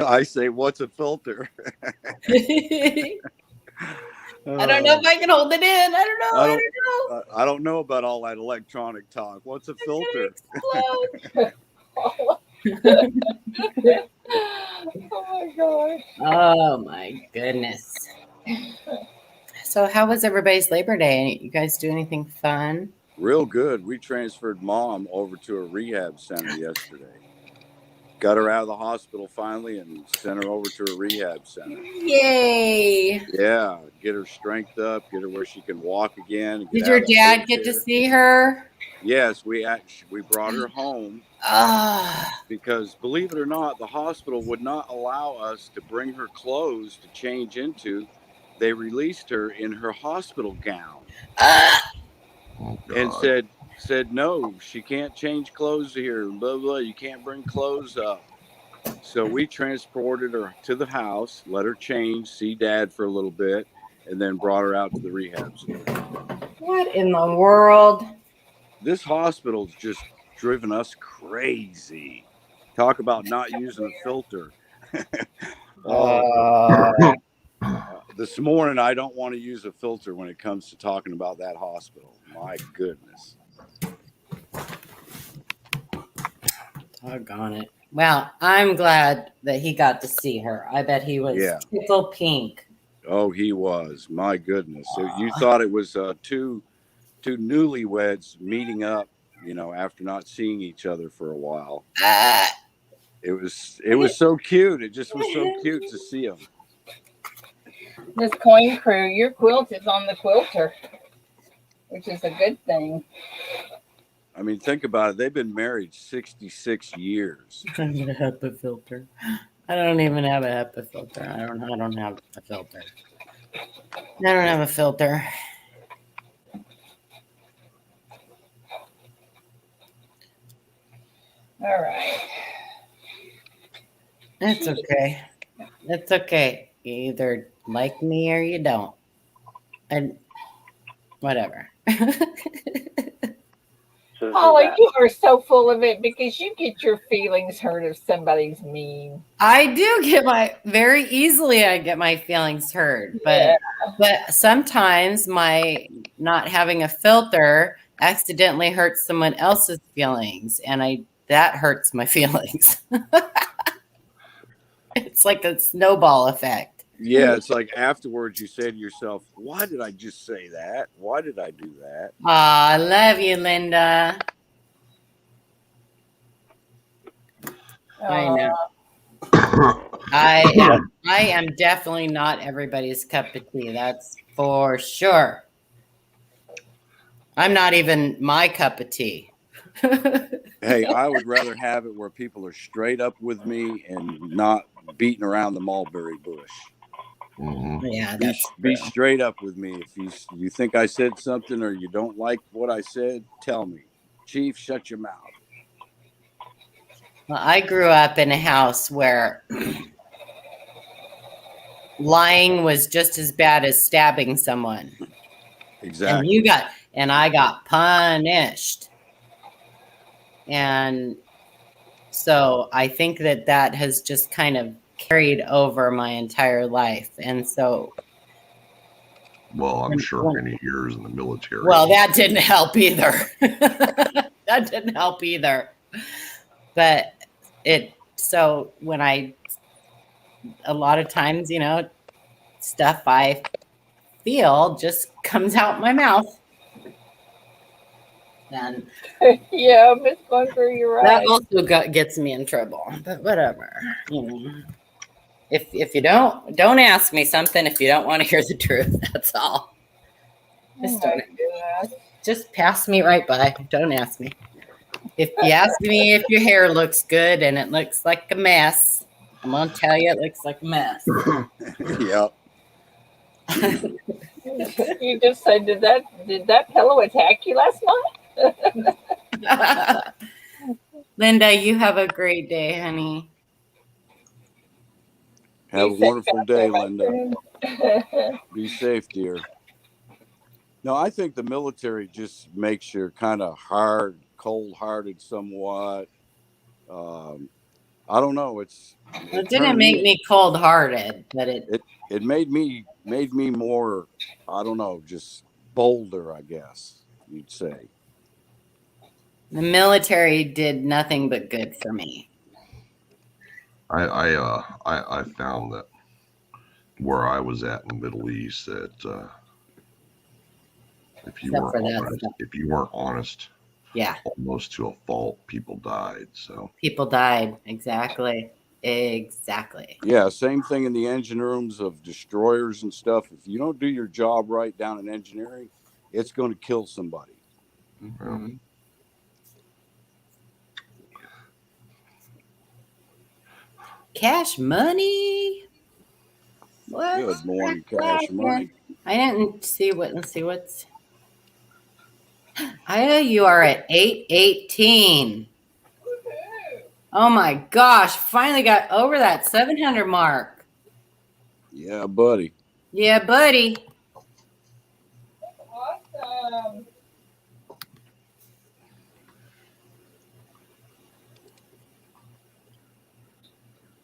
I say, what's a filter? I don't know if I can hold it in. I don't know. I don't know. I don't know about all that electronic talk. What's a filter? Oh my gosh. Oh my goodness. So how was everybody's Labor Day? You guys do anything fun? Real good. We transferred Mom over to a rehab center yesterday. Got her out of the hospital finally and sent her over to a rehab center. Yay! Yeah, get her strength up, get her where she can walk again. Did your dad get to see her? Yes, we brought her home because, believe it or not, the hospital would not allow us to bring her clothes to change into. They released her in her hospital gown and said no, she can't change clothes here. Blah blah. You can't bring clothes up. So we transported her to the house, let her change, see Dad for a little bit, and then brought her out to the rehab center. What in the world? This hospital's just driven us crazy. Talk about not using a filter. This morning, I don't want to use a filter when it comes to talking about that hospital. My goodness. Doggone it. Well, I'm glad that he got to see her. I bet he was tickle pink. Oh, he was. My goodness. You thought it was two newlyweds meeting up, after not seeing each other for a while. It was so cute. It just was so cute to see them. This coin crew, your quilt is on the quilter, which is a good thing. I mean, think about it. They've been married 66 years. I'm gonna have a filter. I don't even have a HEPA filter. I don't have a filter. I don't have a filter. All right. It's okay. It's okay. You either like me or you don't. And whatever. Holly, you are so full of it because you get your feelings hurt if somebody's mean. I do get I get my feelings hurt, but sometimes my not having a filter accidentally hurts someone else's feelings, and that hurts my feelings. It's like a snowball effect. Yeah, it's like afterwards you say to yourself, why did I just say that? Why did I do that? I love you, Linda. I know. I am definitely not everybody's cup of tea. That's for sure. I'm not even my cup of tea. Hey, I would rather have it where people are straight up with me and not beating around the mulberry bush. Mm-hmm. Yeah, be straight up with me. If you think I said something or you don't like what I said, tell me. Chief, shut your mouth. Well, I grew up in a house where lying was just as bad as stabbing someone. Exactly. And I got punished. And so I think that has just kind of carried over my entire life. And so, well, I'm sure many years in the military. Well, that didn't help either. That didn't help either. But so when a lot of times, stuff I feel just comes out my mouth. And yeah, Miss Bunker, you're right. That also gets me in trouble, but whatever. If you don't ask me something if you don't want to hear the truth. That's all. Oh my goodness. Just pass me right by. Don't ask me. If you ask me if your hair looks good and it looks like a mess, I'm gonna tell you it looks like a mess. Yep. You just said, did that pillow attack you last night? Linda, you have a great day, honey. Have a wonderful day, my Linda. friend. Be safe, dear. No, I think the military just makes you kind of hard, cold-hearted somewhat. I don't know. It didn't make me cold-hearted, but it made me more, I don't know, just bolder, I guess you'd say. the military did nothing but good for me. I found that where I was at in the Middle East that if you weren't honest, yeah, almost to a fault, people died. So people died. Exactly. Yeah, same thing in the engine rooms of destroyers and stuff. If you don't do your job right down in engineering, it's going to kill somebody. Mm-hmm. Cash Money. What? Good morning, Cash Money. I didn't see what. Let's see what's. You are at 818. Oh my gosh! Finally got over that 700 mark. Yeah, buddy. Yeah, buddy. Awesome.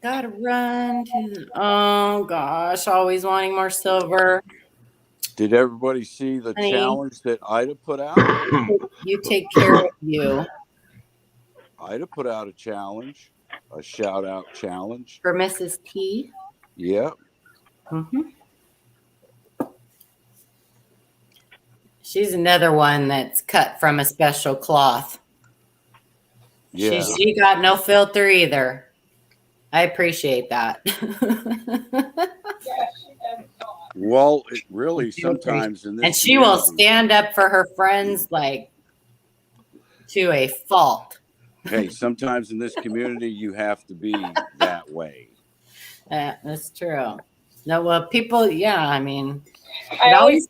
Gotta run to. Oh gosh! Always wanting more silver. Did everybody see the challenge that Ida put out? You take care of you. Ida put out a challenge, a shout out challenge for Mrs. T. Yep. Mm-hmm. She's another one that's cut from a special cloth. Yeah. She got no filter either. I appreciate that. Well, it really sometimes in this and she will stand up for her friends like to a fault. Hey, sometimes in this community you have to be that way. That's true. No, well, people, yeah, I mean, it always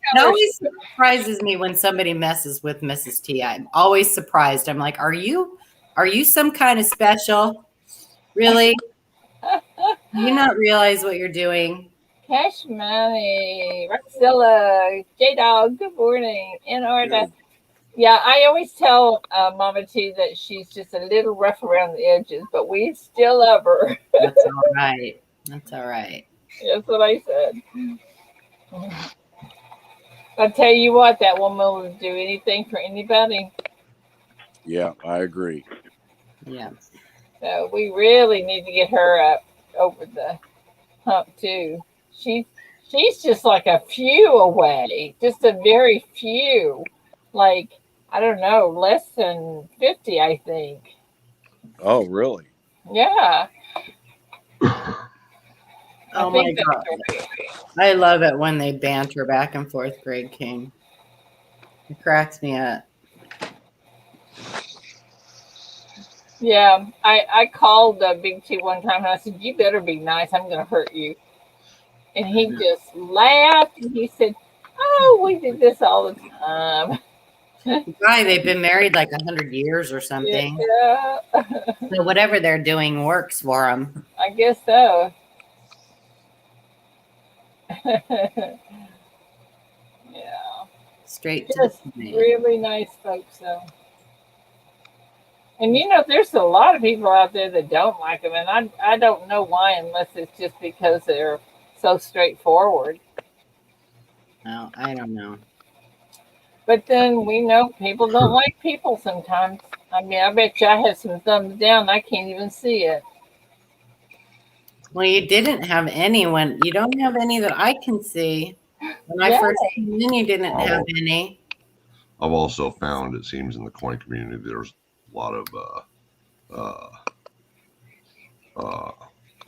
surprises me when somebody messes with Mrs. T. I'm always surprised. I'm like, are you some kind of special? Really? Do you not realize what you're doing? Cash Money, Roxilla, J-Dog, good morning. Antarctica. Yeah, I always tell Mama T that she's just a little rough around the edges, but we still love her. That's all right. That's all right. That's what I said. I'll tell you what, that woman will do anything for anybody. Yeah, I agree. Yeah. So we really need to get her up over the hump too. She's just like a few away, just a very few, like I don't know, less than 50, I think. Oh, really? Yeah. Oh my God. I love it when they banter back and forth, Greg King. It cracks me up. Yeah, I called Big T one time and I said, "You better be nice. I'm going to hurt you." And he just laughed and he said, "Oh, we did this all the time." Why? They've been married like 100 years or something. Yeah. So whatever they're doing works for them. I guess so. Yeah. Straight to just the really nice folks, though. And you know, there's a lot of people out there that don't like them, and I don't know why, unless it's just because they're so straightforward. No, I don't know. But then we know people don't like people sometimes. I mean, I bet you I have some thumbs down. I can't even see it. Well, you didn't have anyone. You don't have any that I can see. When I first came in, you didn't have any. I've also found, it seems, in the coin community, there's a lot of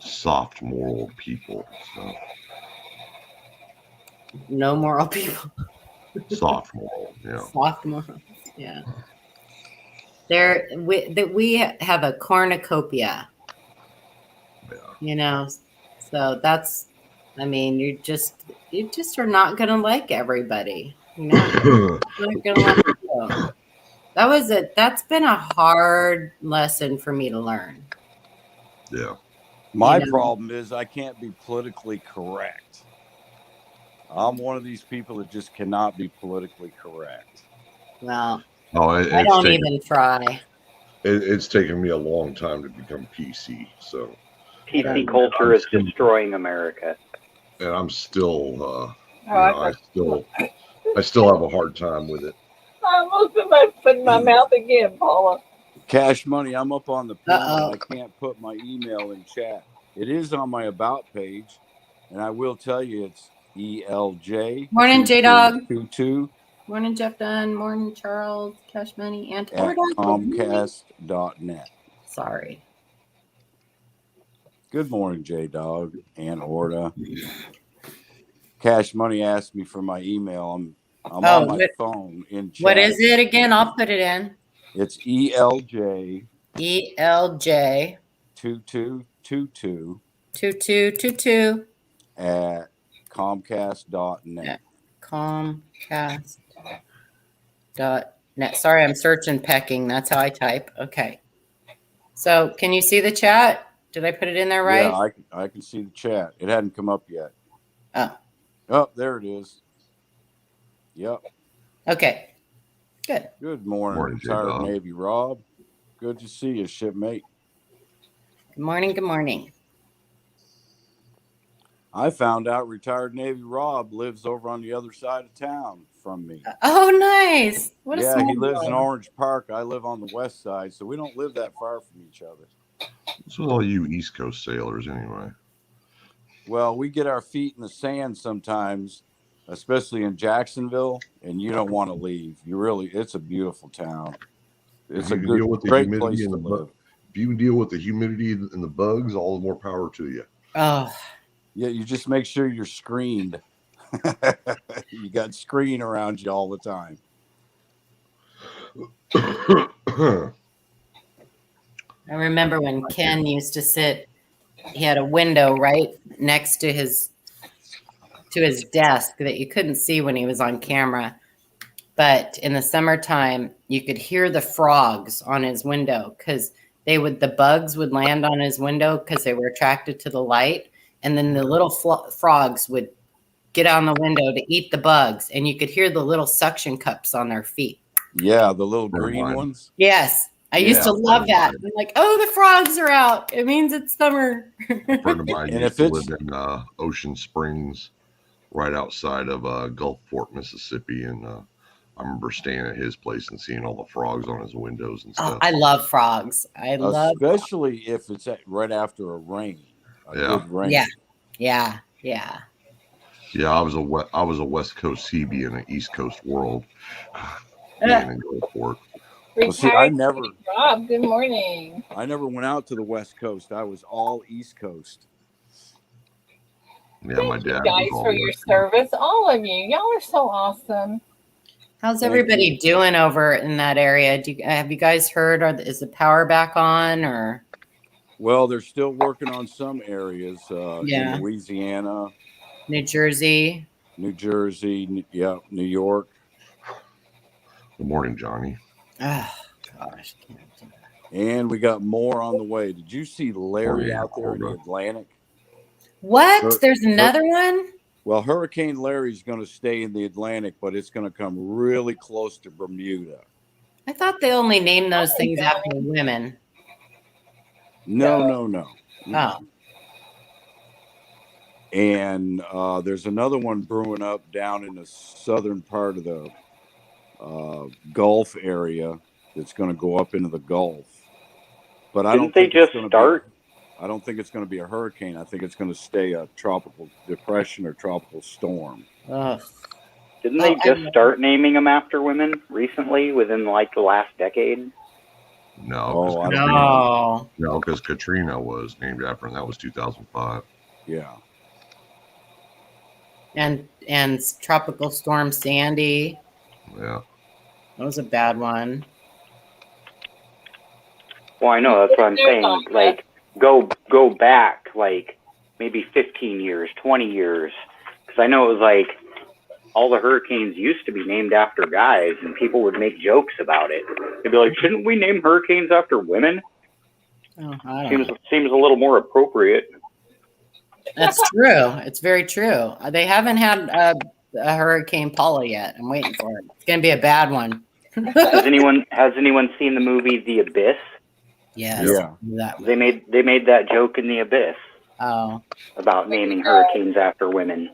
soft moral people. So No moral people. soft moral, yeah. Soft morals. Yeah. We have a cornucopia. Yeah. You know, so that's. I mean, you just are not gonna like everybody. You know, you're not gonna like you. That's been a hard lesson for me to learn. Yeah. My You know? problem is I can't be politically correct. I'm one of these people that just cannot be politically correct. Well, Oh, I don't even try. It's taken me a long time to become PC. So PC culture is destroying America. And I'm still, Oh, I still have a hard time with it. I almost put my foot in my mouth again, Paula. Cash Money, I'm up on the panel. I can't put my email in chat. It is on my about page, and I will tell you it's ELJ. Morning, J Dog. 22 Morning, Jeff Dunn. Morning, Charles. Cash Money and at Comcast.net. Sorry. Good morning, J Dog and Orda. Cash Money asked me for my email. I'm on my phone in chat. What is it again? I'll put it in. It's ELJ. ELJ 2222 2222 at Comcast.net. Comcast.net. Sorry, I'm searching pecking. That's how I type. Okay. So can you see the chat? Did I put it in there right? Yeah, I can see the chat. It hadn't come up yet. Oh, there it is. Yep. Okay. Good. Good morning, retired Navy Rob. Good to see you, shipmate. Good morning. Good morning. I found out retired Navy Rob lives over on the other side of town from me. Oh, nice. What a small he lives world. in Orange Park. I live on the west side, so we don't live that far from each other. So all you East Coast sailors, anyway. Well, we get our feet in the sand sometimes, especially in Jacksonville, and you don't want to leave. It's a beautiful town. It's a great place to live. If you can deal with the humidity and the bugs, all the more power to you. Oh. Yeah, you just make sure you're screened. You got screen around you all the time. I remember when Ken used to sit, he had a window right next to his desk that you couldn't see when he was on camera. But in the summertime, you could hear the frogs on his window because the bugs would land on his window because they were attracted to the light. And then the little frogs would get on the window to eat the bugs. And you could hear the little suction cups on their feet. Yeah, the little green ones. Yes. I used to love that. I'm like, oh, the frogs are out. It means it's summer. A friend of mine used to live in Ocean Springs, right outside of Gulfport, Mississippi. And I remember staying at his place and seeing all the frogs on his windows and stuff. I love frogs. Especially if it's right after a rain. Good rain. Yeah. Yeah, I was a West Coast CB in an East Coast world. Being in Gulfport. Rob, good morning. I never went out to the West Coast. I was all East Coast. Yeah, Thank you guys for your service. All of you. Y'all are so awesome. How's everybody doing over in that area? Have you guys heard, is the power back on? Or? Well, they're still working on some areas in Louisiana. New Jersey. New York. Good morning, Johnny. Oh, gosh. And we got more on the way. Did you see Larry out there in the Atlantic? What? There's another one? Well, Hurricane Larry's going to stay in the Atlantic, but it's going to come really close to Bermuda. I thought they only named those things after women. No. Oh. And there's another one brewing up down in the southern part of the Gulf area that's going to go up into the Gulf. But I don't think just start? I don't think it's going to be a hurricane. I think it's going to stay a tropical depression or tropical storm. Didn't they just start naming them after women recently, within like the last decade? No, I don't No. no, because Katrina was named after him. That was 2005. Yeah. And Tropical Storm Sandy. Yeah. That was a bad one. Well, I know, that's what I'm saying. Like, go back, like, maybe 15 years, 20 years. Because I know it was like, all the hurricanes used to be named after guys, and people would make jokes about it. They'd be like, shouldn't we name hurricanes after women? Oh, I don't know. Seems a little more appropriate. That's true. It's very true. They haven't had a Hurricane Paula yet. I'm waiting for it. It's going to be a bad one. Has anyone seen the movie The Abyss? Yes. Yeah. That one. They made that joke in The Abyss Oh. about naming hurricanes after women.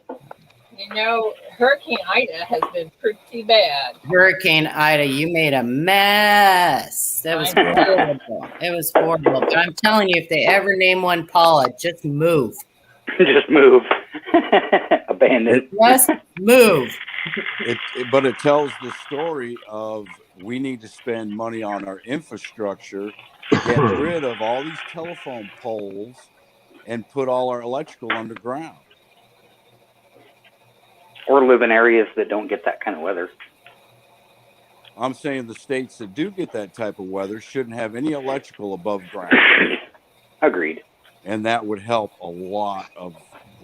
You know, Hurricane Ida has been pretty bad. Hurricane Ida, you made a mess. That was horrible. It was horrible. But I'm telling you, if they ever name one Paula, just move. Just move. Abandon. Just move. But it tells the story of we need to spend money on our infrastructure, get rid of all these telephone poles, and put all our electrical underground. Or live in areas that don't get that kind of weather. I'm saying the states that do get that type of weather shouldn't have any electrical above ground. Agreed. And that would help a lot of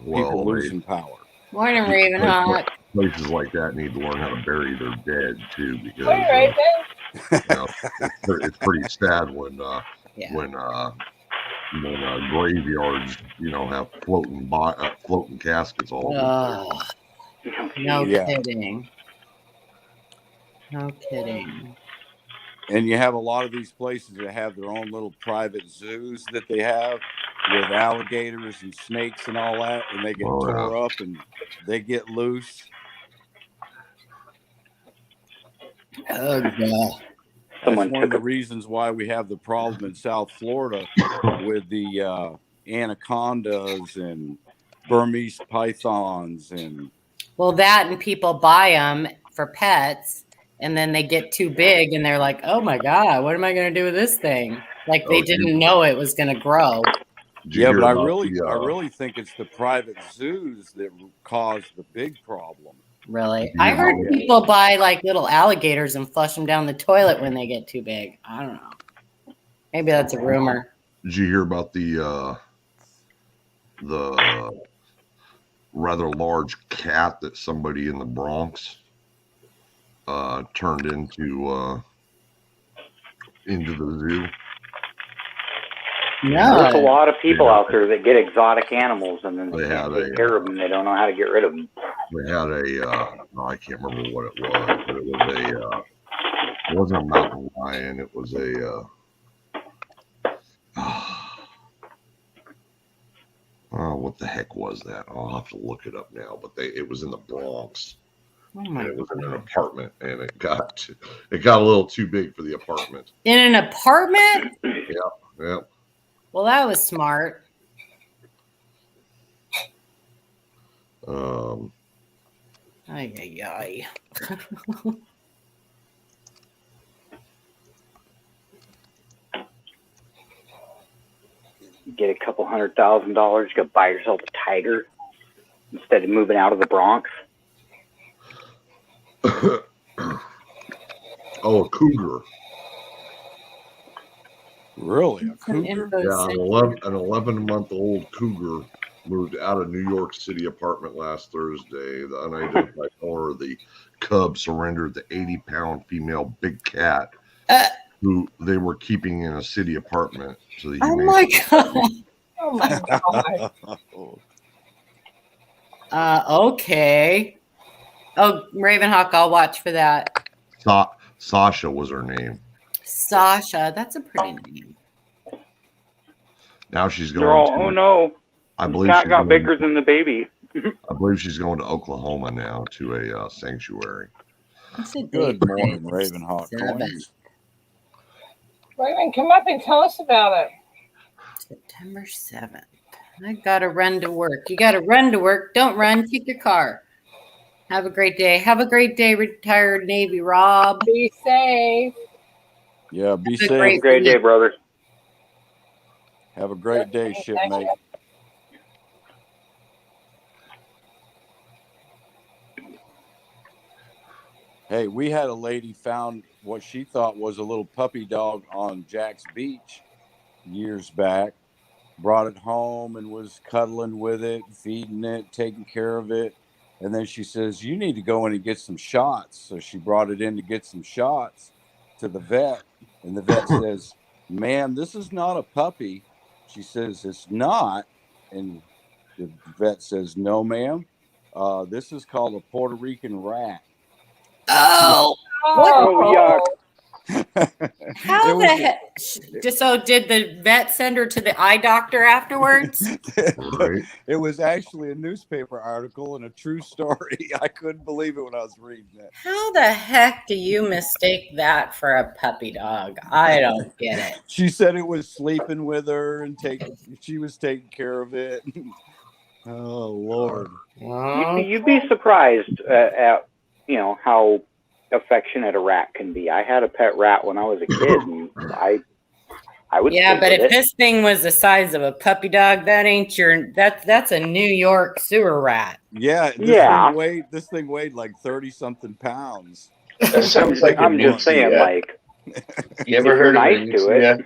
people losing power. Morning, Ravenhawk. Places like that need to learn how to bury their dead too, because it's pretty sad when graveyards, have floating caskets all over. No kidding. No kidding. And you have a lot of these places that have their own little private zoos that they have with alligators and snakes and all that, and they get tore up and they get loose. Oh, God. That's one of the reasons why we have the problem in South Florida with the anacondas and Burmese pythons. Well, that and people buy them for pets, and then they get too big, and they're like, oh, my God, what am I going to do with this thing? Like they didn't know it was going to grow. Yeah, but I really think it's the private zoos that cause the big problem. Really? I heard people buy like little alligators and flush them down the toilet when they get too big. I don't know. Maybe that's a rumor. Did you hear about the rather large cat that somebody in the Bronx turned into the zoo? No. There's a lot of people out there that get exotic animals and then they can't take care of them. They don't know how to get rid of them. They had I can't remember what it was, but it was it wasn't a mountain lion. It was what the heck was that? I'll have to look it up now. But it was in the Bronx. Oh my it was in an apartment, and it got a little too big for the apartment. In an apartment? Yeah. Well, that was smart. Ay. Get a couple $100,000, you go buy yourself a tiger instead of moving out of the Bronx. Oh, a cougar. Really? A cougar? Yeah, an 11-month-old cougar moved out of New York City apartment last Thursday. The unidentified owner of the cub surrendered the 80-pound female big cat who they were keeping in a city apartment. Oh my God. Oh my God. Okay. Oh, Ravenhawk, I'll watch for that. Sasha was her name. Sasha, that's a pretty name. Now she's going. Oh no! I believe cat got bigger than the baby. I believe she's going to Oklahoma now to a sanctuary. Good morning, Ravenhawk. Raven, come up and tell us about it. September 7th. I gotta run to work. You gotta run to work. Don't run. Take your car. Have a great day. Have a great day, retired Navy Rob. Be safe. Yeah, be Have a safe. great Great day, brother. Have a great day, shipmate. Hey, we had a lady found what she thought was a little puppy dog on Jack's Beach years back. Brought it home and was cuddling with it, feeding it, taking care of it. And then she says, "You need to go in and get some shots." So she brought it in to get some shots to the vet. And the vet says, "Ma'am, this is not a puppy." She says, "It's not." And the vet says, "No, ma'am. This is called a Puerto Rican rat." Oh, what? Oh, yuck. How It the was heck? So did the vet send her to the eye doctor afterwards? Right. it was actually a newspaper article and a true story. I couldn't believe it when I was reading it. How the heck do you mistake that for a puppy dog? I don't get it. She said it was sleeping with her and she was taking care of it. Oh Lord. You'd be surprised at how affectionate a rat can be. I had a pet rat when I was a kid, and I would Yeah, sleep but with if it. this thing was the size of a puppy dog, that ain't that's a New York sewer rat. Yeah, Yeah. this thing weighed like 30 something pounds. That sounds like a I'm just saying, nutria. like, You ever if you're heard of a nice to it. nutria?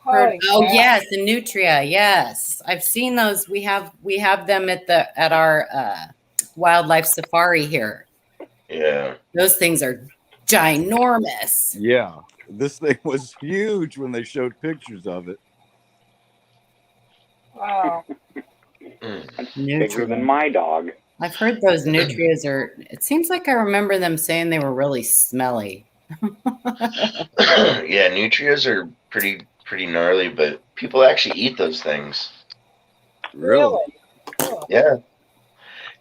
Holy Oh cow. yes, the nutria. Yes, I've seen those. We have them at our wildlife safari here. Yeah. Those things are ginormous. Yeah. This thing was huge when they showed pictures of it. Wow. That's bigger than Nutria. my dog. I've heard those nutrias are. It seems like I remember them saying they were really smelly. Yeah, nutrias are pretty gnarly, but people actually eat those things. Really? Oh. Yeah.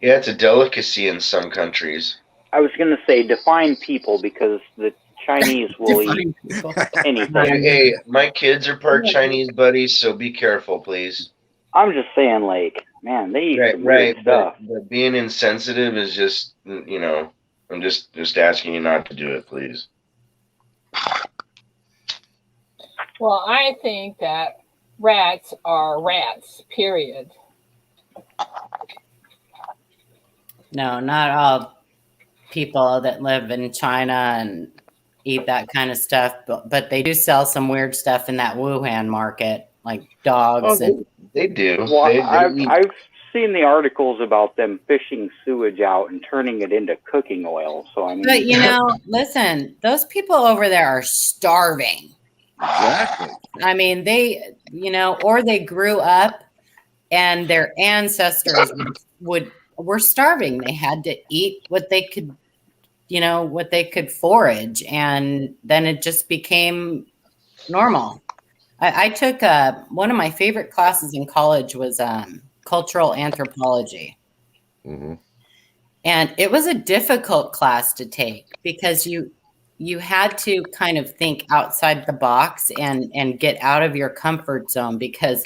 Yeah, it's a delicacy in some countries. I was going to say define people, because the Chinese will eat Define people. anything. Hey, my kids are part Chinese, buddies, so be careful, please. I'm just saying, like, man, they eat some Right, weird stuff. but being insensitive is just, I'm just asking you not to do it, please. Well, I think that rats are rats, period. No, not all people that live in China and eat that kind of stuff, but they do sell some weird stuff in that Wuhan market, like dogs. Oh, they do. Well, They eat. I've seen the articles about them fishing sewage out and turning it into cooking oil. So I mean, But listen, those people over there are starving. Exactly. I mean, they, or they grew up and their ancestors were starving. They had to eat what they could, what they could forage, and then it just became normal. I took one of my favorite classes in college was cultural anthropology. Mm-hmm. And it was a difficult class to take because you had to kind of think outside the box and get out of your comfort zone, because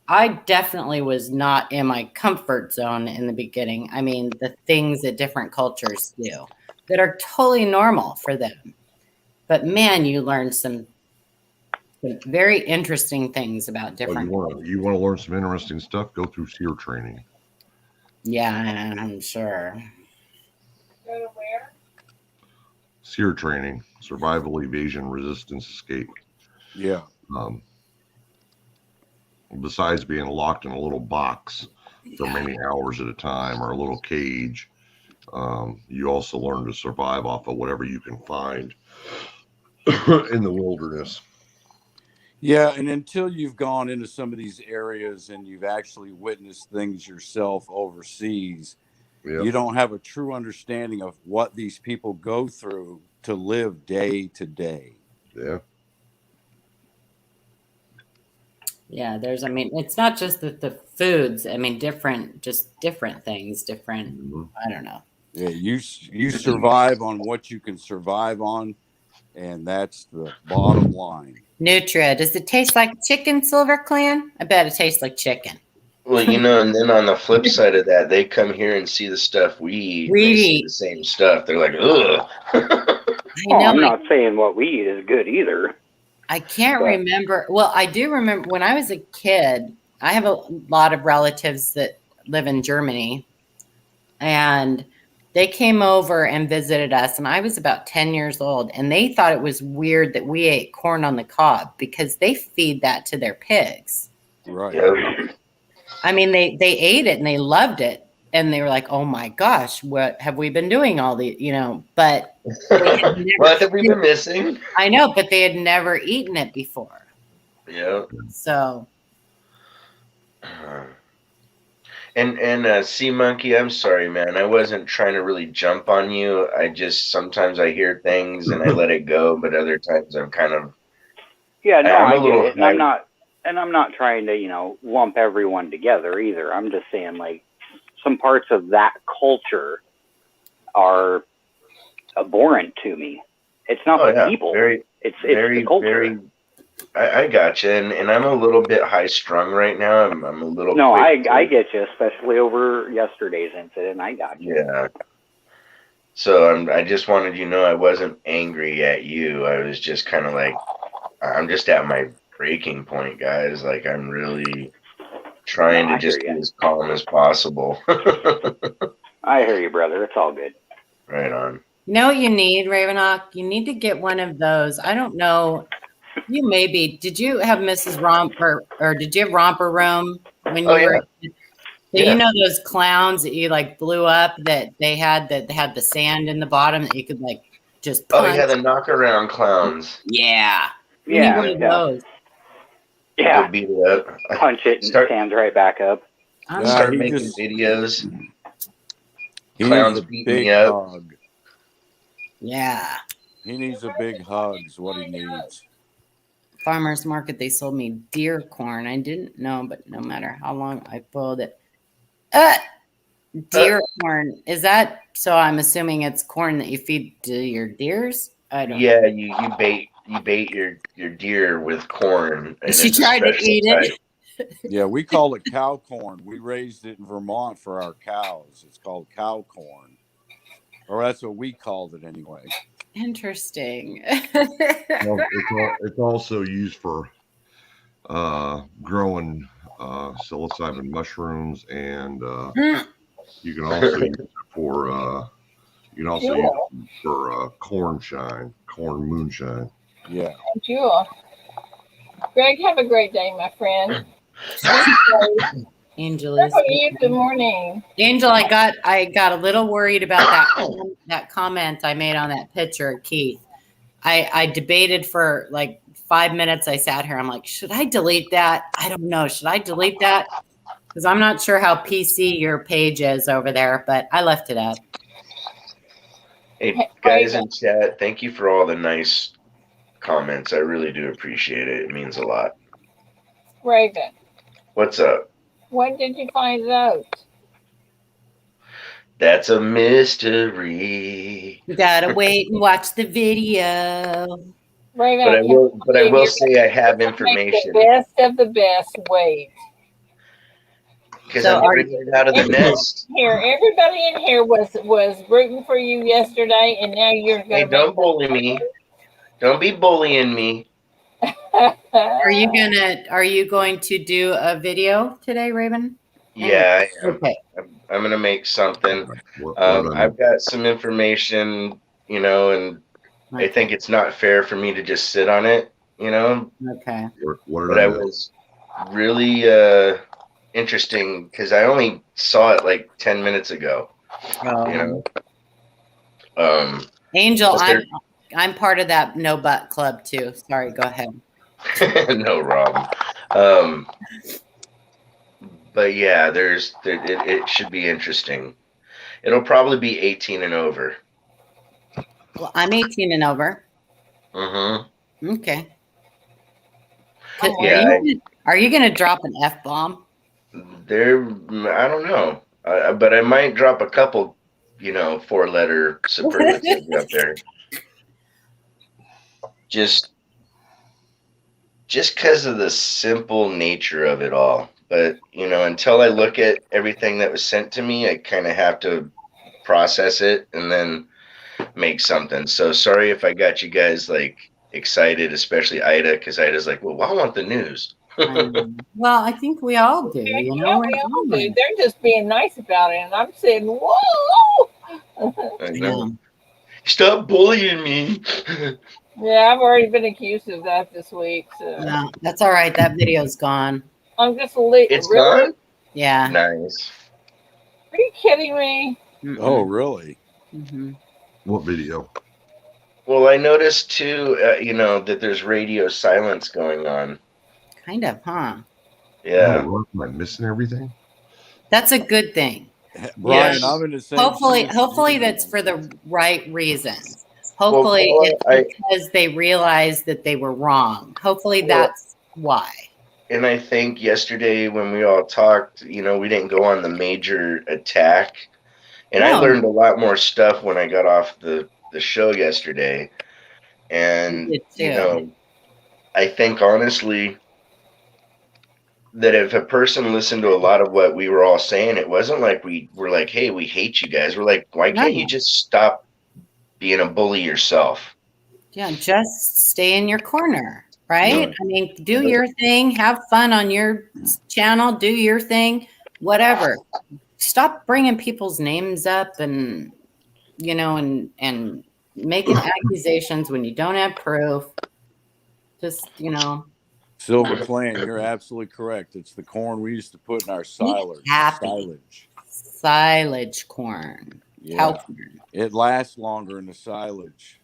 I definitely was not in my comfort zone in the beginning. I mean, the things that different cultures do that are totally normal for them. But man, you learn some very interesting things about different. You want to learn some interesting stuff? Go through SEER training. Yeah, I'm sure. Go to where? SEER training, survival, evasion, resistance, escape. Yeah. Besides being locked in a little box for many hours at a time, or a little cage, you also learn to survive off of whatever you can find in the wilderness. Yeah, and until you've gone into some of these areas and you've actually witnessed things yourself overseas, you don't have a true understanding of what these people go through to live day to day. Yeah. Yeah, it's not just the foods. I mean, different things, I don't know. Yeah, you survive on what you can survive on, and that's the bottom line. Nutria, does it taste like chicken, Silver Clan? I bet it tastes like chicken. Well, and then on the flip side of that, they come here and see the stuff we eat. They see the same stuff. They're like, ugh. know. I'm not saying what we eat is good either. I can't remember. Well, I do remember when I was a kid, I have a lot of relatives that live in Germany, and they came over and visited us, and I was about 10 years old, and they thought it was weird that we ate corn on the cob because they feed that to their pigs. Right. Yep. I mean, they ate it and they loved it. And they were like, oh my gosh, what have we been doing all the, but What have we been missing? I know, but they had never eaten it before. Yeah. So. And Sea Monkey, I'm sorry, man. I wasn't trying to really jump on you. I just sometimes I hear things and I let it go, but other times I'm kind of I get it. And I'm not trying to, lump everyone together either. I'm just saying, like, some parts of that culture are abhorrent to me. It's not the people. It's the culture. I gotcha, and I'm a little bit high strung right now. I'm a little. No, I get you, especially over yesterday's incident. I got you. Yeah. So I just wanted you to know I wasn't angry at you. I was just kind of like, I'm just at my breaking point, guys. Like, I'm really trying to just be as calm as possible. I hear you, brother. It's all good. Right on. You know what you need, Ravenhawk? You need to get one of those. I don't know. You maybe. Did you have Mrs. Romper, or did you have Romper Room when you were? So you know those clowns that you like blew up that had the sand in the bottom that you could like just punch? Oh yeah, the knockaround clowns. Yeah. You need one of those. Yeah. Go beat it up. Punch it and stand right back up. Start making videos. Clowns beating me up. Hug. Yeah. He needs a big hug is what he needs. Farmer's market, they sold me deer corn. I didn't know, but no matter how long I boiled it. Deer corn. Is that, so I'm assuming it's corn that you feed to your deers? I don't know. Yeah, you bait your deer with corn. And she tried to eat it. Yeah, we call it cow corn. We raised it in Vermont for our cows. It's called cow corn. Or that's what we called it anyway. Interesting. Well, it's also used for growing psilocybin mushrooms, and you can also use it for corn moonshine. Yeah. Thank you. Greg, have a great day, my friend. Angel, how are you? Good morning. Angel, I got a little worried about that comment I made on that picture of Keith. I debated for like 5 minutes. I sat here. I'm like, should I delete that? I don't know. Should I delete that? Because I'm not sure how PC your page is over there, but I left it up. Hey, guys in chat, thank you for all the nice comments. I really do appreciate it. It means a lot. Raven. What's up? When did you find out? That's a mystery. You gotta wait and watch the video. Raven, but I will say I have information. The best of the best. Wait. Because I'm bringing it out of the nest. Here, everybody in here was rooting for you yesterday, and now you're going to. Hey, don't bully me. Don't be bullying me. Are you going to do a video today, Raven? Yeah, I am. Okay. I'm gonna make something. I've got some information, and I think it's not fair for me to just sit on it, Okay. But I was really interesting because I only saw it like 10 minutes ago. Angel, I'm part of that no butt club too. Sorry, go ahead. No problem. But yeah, it should be interesting. It'll probably be 18 and over. Well, I'm 18 and over. Mm-hmm. Okay. Yeah. Are you gonna drop an F-bomb? I don't know. But I might drop a couple, 4-letter superlatives up there. Just because of the simple nature of it all. But, until I look at everything that was sent to me, I kind of have to process it. And then make something. So sorry if I got you guys like excited, especially Ida, because Ida's like, well, I want the news. Well, I think we all do. You know, Yeah, we all do. They're just being nice about it, and I'm saying, whoa. I know. Stop bullying me. Yeah, I've already been accused of that this week. So No, that's all right. That video's gone. I'm just It's really? gone? Yeah. Nice. Are you kidding me? Oh, really? Mm-hmm. What video? Well, I noticed too, that there's radio silence going on. Kind of, huh? Yeah. Oh, am I missing everything? That's a good thing. Brian, Yes. I'm in the same. Hopefully that's for the right reasons. Hopefully it's because they realized that they were wrong. Hopefully that's why. And I think yesterday when we all talked, we didn't go on the major attack. And I learned a lot more stuff when I got off the show yesterday. And, I think honestly that if a person listened to a lot of what we were all saying, it wasn't like we were like, hey, we hate you guys. We're like, why can't you just stop being a bully yourself? Yeah, just stay in your corner, right? I mean, do your thing, have fun on your channel, do your thing, whatever. Stop bringing people's names up and, and making accusations when you don't have proof. Just, Silver Clan, you're absolutely correct. It's the corn we used to put in our silage. Silage corn. Yeah. Cow corn. It lasts longer in the silage.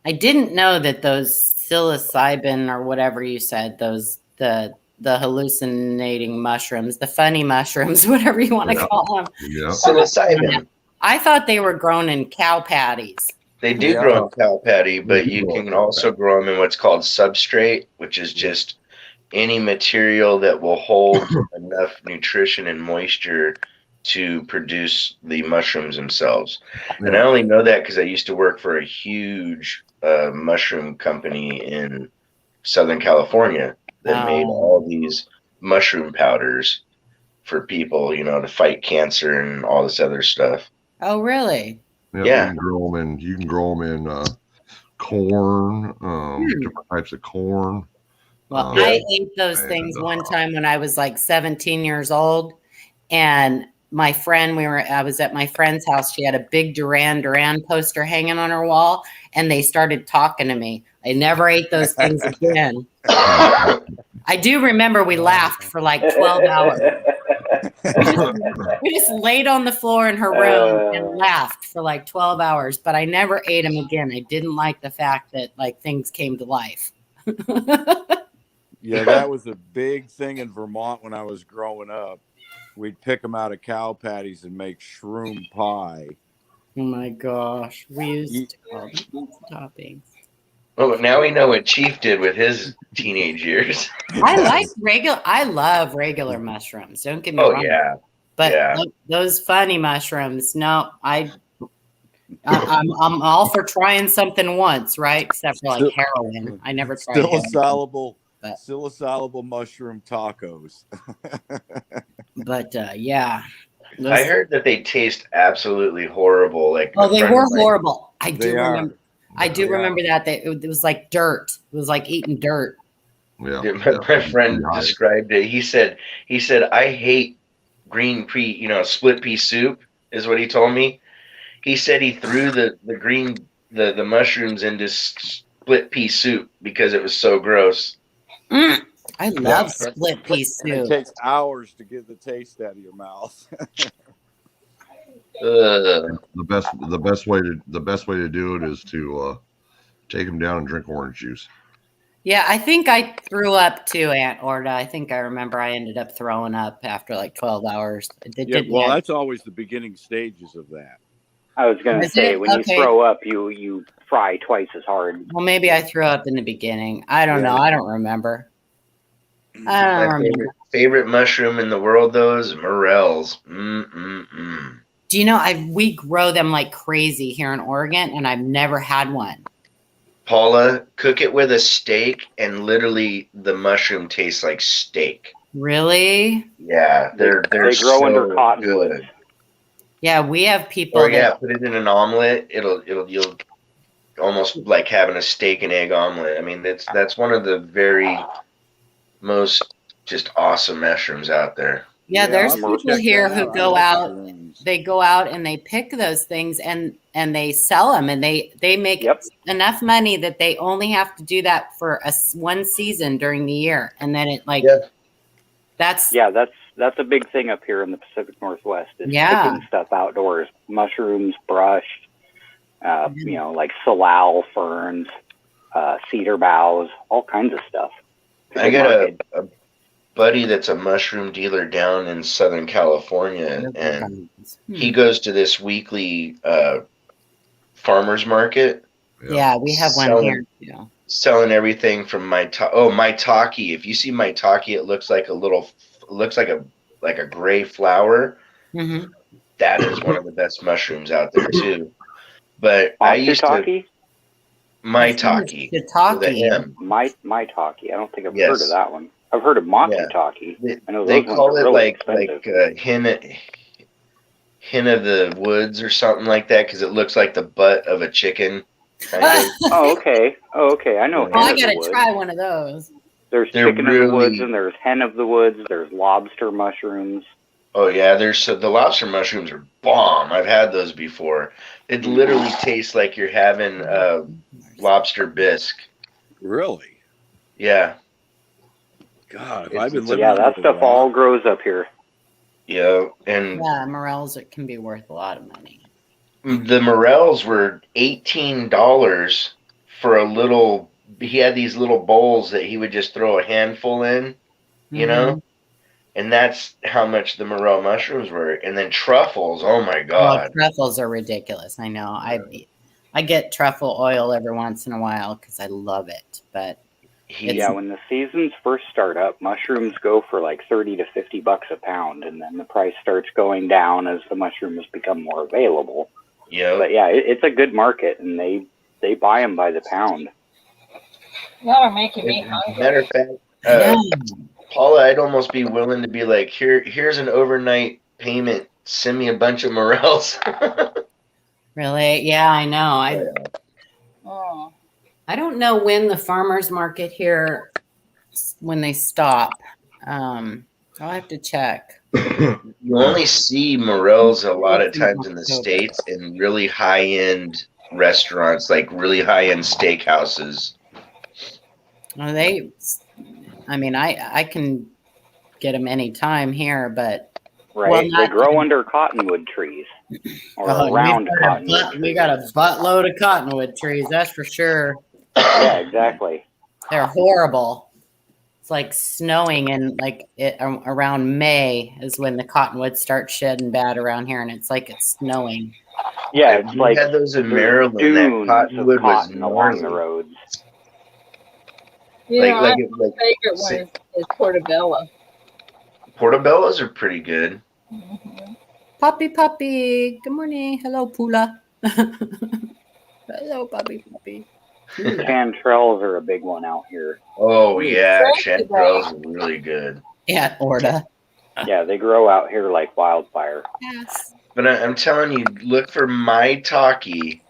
I didn't know that those psilocybin or whatever you said, the hallucinating mushrooms, the funny mushrooms, whatever you want to call them. Yeah. Psilocybin. I thought they were grown in cow patties. They do grow in cow patty, but you can also grow them in what's called substrate, which is just any material that will hold enough nutrition and moisture to produce the mushrooms themselves. Yeah. And I only know that because I used to work for a huge mushroom company in Southern California that made all these mushroom powders for people, to fight cancer and all this other stuff. Oh, really? Yeah. You can grow them in corn, different types of corn. Well, I ate those things one time when I was like 17 years old, and my friend, I was at my friend's house. She had a big Duran Duran poster hanging on her wall, and they started talking to me. I never ate those things again. I do remember we laughed for like 12 hours. We just laid on the floor in her room and laughed for like 12 hours, but I never ate them again. I didn't like the fact that like things came to life. Yeah, that was a big thing in Vermont when I was growing up. We'd pick them out of cow patties and make shroom pie. Oh my gosh. We used to call them toppings. Oh, now we know what Chief did with his teenage years. I love regular mushrooms. Don't get me wrong. Yeah. But those funny mushrooms, no, I'm all for trying something once, right? Except for like heroin. I never tried psilocybal mushroom tacos. But yeah. I heard that they taste absolutely horrible. Like they were horrible. I do remember. I do remember that it was like dirt. It was like eating dirt. Yeah. My friend described it. He said, I hate green pea, split pea soup is what he told me. He said he threw the mushrooms into split pea soup because it was so gross. I love split pea soup. It takes hours to get the taste out of your mouth. The best way to do it is to take them down and drink orange juice. Yeah, I think I threw up too, Aunt Orda. I think I remember I ended up throwing up after like 12 hours. That's always the beginning stages of that. I was going to say, when you throw up, you fry twice as hard. Well, maybe I threw up in the beginning. I don't know. I don't remember. My favorite mushroom in the world, though, is morels. Do you know, we grow them like crazy here in Oregon, and I've never had one. Paula, cook it with a steak, and literally the mushroom tastes like steak. Really? Yeah, they're they grow so under cottonwood. Yeah, we have people Or that put it in an omelet. You'll almost like having a steak and egg omelet. I mean, that's one of the very most just awesome mushrooms out there. Yeah, there's I'll have to people check here that who out. I go love out. shrooms. They go out and they pick those things and they sell them, and they make enough money that they only have to do that for one season during the year, and then it that's a big thing up here in the Pacific Northwest is picking stuff outdoors, mushrooms, brush, like salal ferns, cedar boughs, all kinds of stuff. I got a buddy that's a mushroom dealer down in Southern California, and he goes to this weekly farmers market. Yeah, we have one here too. Selling everything from maitake. If you see maitake, it looks like a gray flower. Mm-hmm. That is one of the best mushrooms out there too. But I used to maitake. Maitake. I don't think I've heard of that one. I've heard of maitake. I know they those call ones it really like hen of the woods or something like that because it looks like the butt of a chicken. Kind of. Oh, okay. I know. I gotta try one of those. There's chicken of the woods, and there's hen of the woods. There's lobster mushrooms. Oh yeah, the lobster mushrooms are bomb. I've had those before. It literally tastes like you're having lobster bisque. Really? Yeah. God, I've been living. Yeah, that stuff all grows up here. Yeah, and morels, it can be worth a lot of money. The morels were $18 for a little. He had these little bowls that he would just throw a handful in, you know, and that's how much the morel mushrooms were. And then truffles, oh my god! Well, truffles are ridiculous. I know. I get truffle oil every once in a while because I love it. But when the seasons first start up, mushrooms go for like $30 to $50 a pound, and then the price starts going down as the mushrooms become more available. Yeah, but it's a good market, and they buy them by the pound. Y'all are making me hungry. Matter of fact, Paula, I'd almost be willing to be like, here's an overnight payment. Send me a bunch of morels. Really? Yeah, I know. I don't know when the farmers market here, when they stop. I'll have to check. You only see morels a lot of times in the States in really high-end restaurants, like really high-end steakhouses. Well, I can get them anytime here, but they grow under cottonwood trees or around cottonwood. We got a buttload of cottonwood trees, that's for sure. Yeah, exactly. They're horrible. It's like snowing, and around May is when the cottonwoods start shedding bad around here, and it's like it's snowing. Yeah, it's like had those in Maryland. That cottonwood was along the roads. Yeah, my favorite one is portobello. Portobellos are pretty good. Mm-hmm. Puppy, good morning. Hello, Pula. Hello, puppy. Chanterelles are a big one out here. Oh yeah, chanterelles are really good. Yeah, Orda. Yeah, they grow out here like wildfire. Yes. But I'm telling you, look for maitake,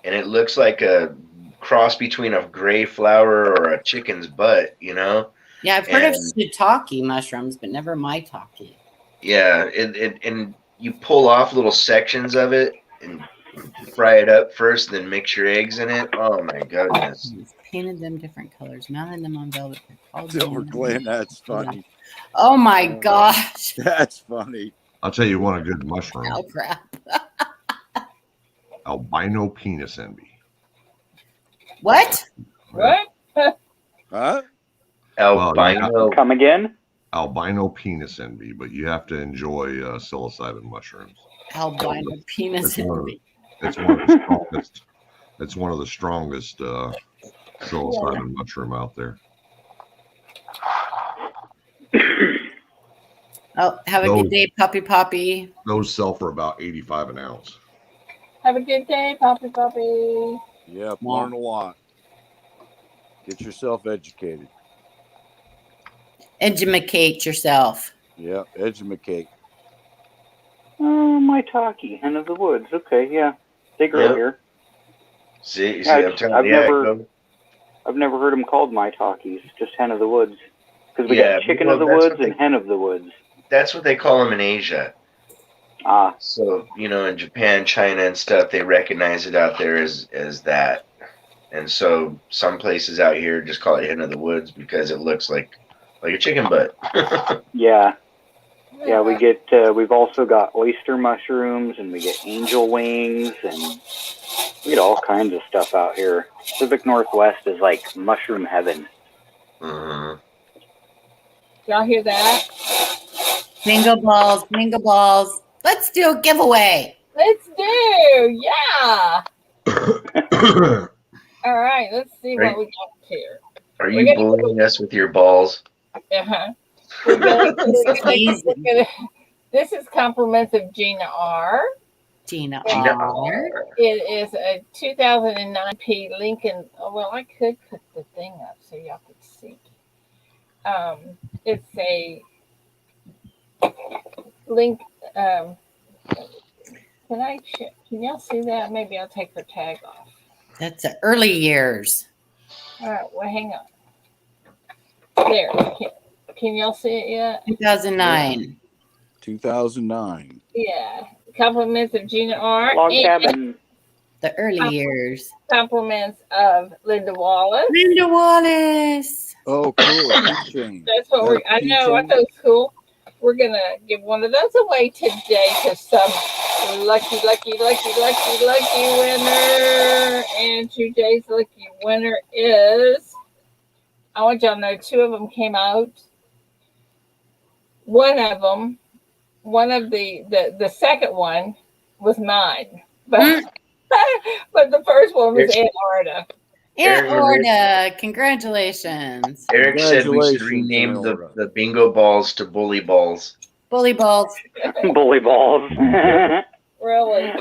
and it looks like a cross between a gray flower or a chicken's butt, you know? Yeah, I've heard of shiitake mushrooms, but never maitake. Yeah, and you pull off little sections of it and fry it up first, then mix your eggs in it. Oh my goodness! Painted them different colors, mounted them on velvet. Silver Glen, that's funny. Oh my gosh, that's funny. I'll tell you one a good mushroom. Oh crap! Albino penis envy. What? What? Huh? Albino. Come again? Albino penis envy, but you have to enjoy psilocybin mushrooms. Albino penis envy. It's one of the strongest. It's one of the strongest psilocybin mushroom out there. Oh, have a good day, Poppy. Those sell for about $85 an ounce. Have a good day, Poppy. Yeah, learn a lot. Get yourself educated. Educate yourself. Yeah, educate. Maitake, Hen of the Woods. Okay, yeah, they grow Yep. here. See, Yeah, I'm telling you, I've never heard them called Maitakes, just Hen of the Woods. Because we yeah, got Chicken well, of the Woods and Hen of the Woods. that's what they call them in Asia. Ah, So, in Japan, China, and stuff, they recognize it out there as that. And so some places out here just call it Hen of the Woods because it looks like a chicken butt. yeah. Yeah, we've also got oyster mushrooms, and we get angel wings, and we get all kinds of stuff out here. Pacific Northwest is like mushroom heaven. Y'all hear that? Bingo balls, bingo balls. Let's do a giveaway. Let's do, yeah. All right, let's see what we got here. Are you bullying us with your balls? Uh-huh. This is compliments of Gina R. Gina R. It is a 2009 P Lincoln. Oh, well, I could put the thing up so y'all could see. It's a link. Can y'all see that? Maybe I'll take her tag off. That's the early years. All right, well, hang on. There. Can y'all see it yet? 2009. 2009. Yeah. Compliments of Gina R. Log cabin. The early years. Compliments of Linda Wallace. Linda Wallace. Oh, cool. That's what I know. I thought it was cool. We're going to give one of those away today to some lucky winner. And today's lucky winner is, I want y'all to know 2 of them came out. One of the second one was mine. But the first one was Antarctica. Antarctica, congratulations. Eric said we should rename the bingo balls to bully balls. Bully balls. Bully balls. Really?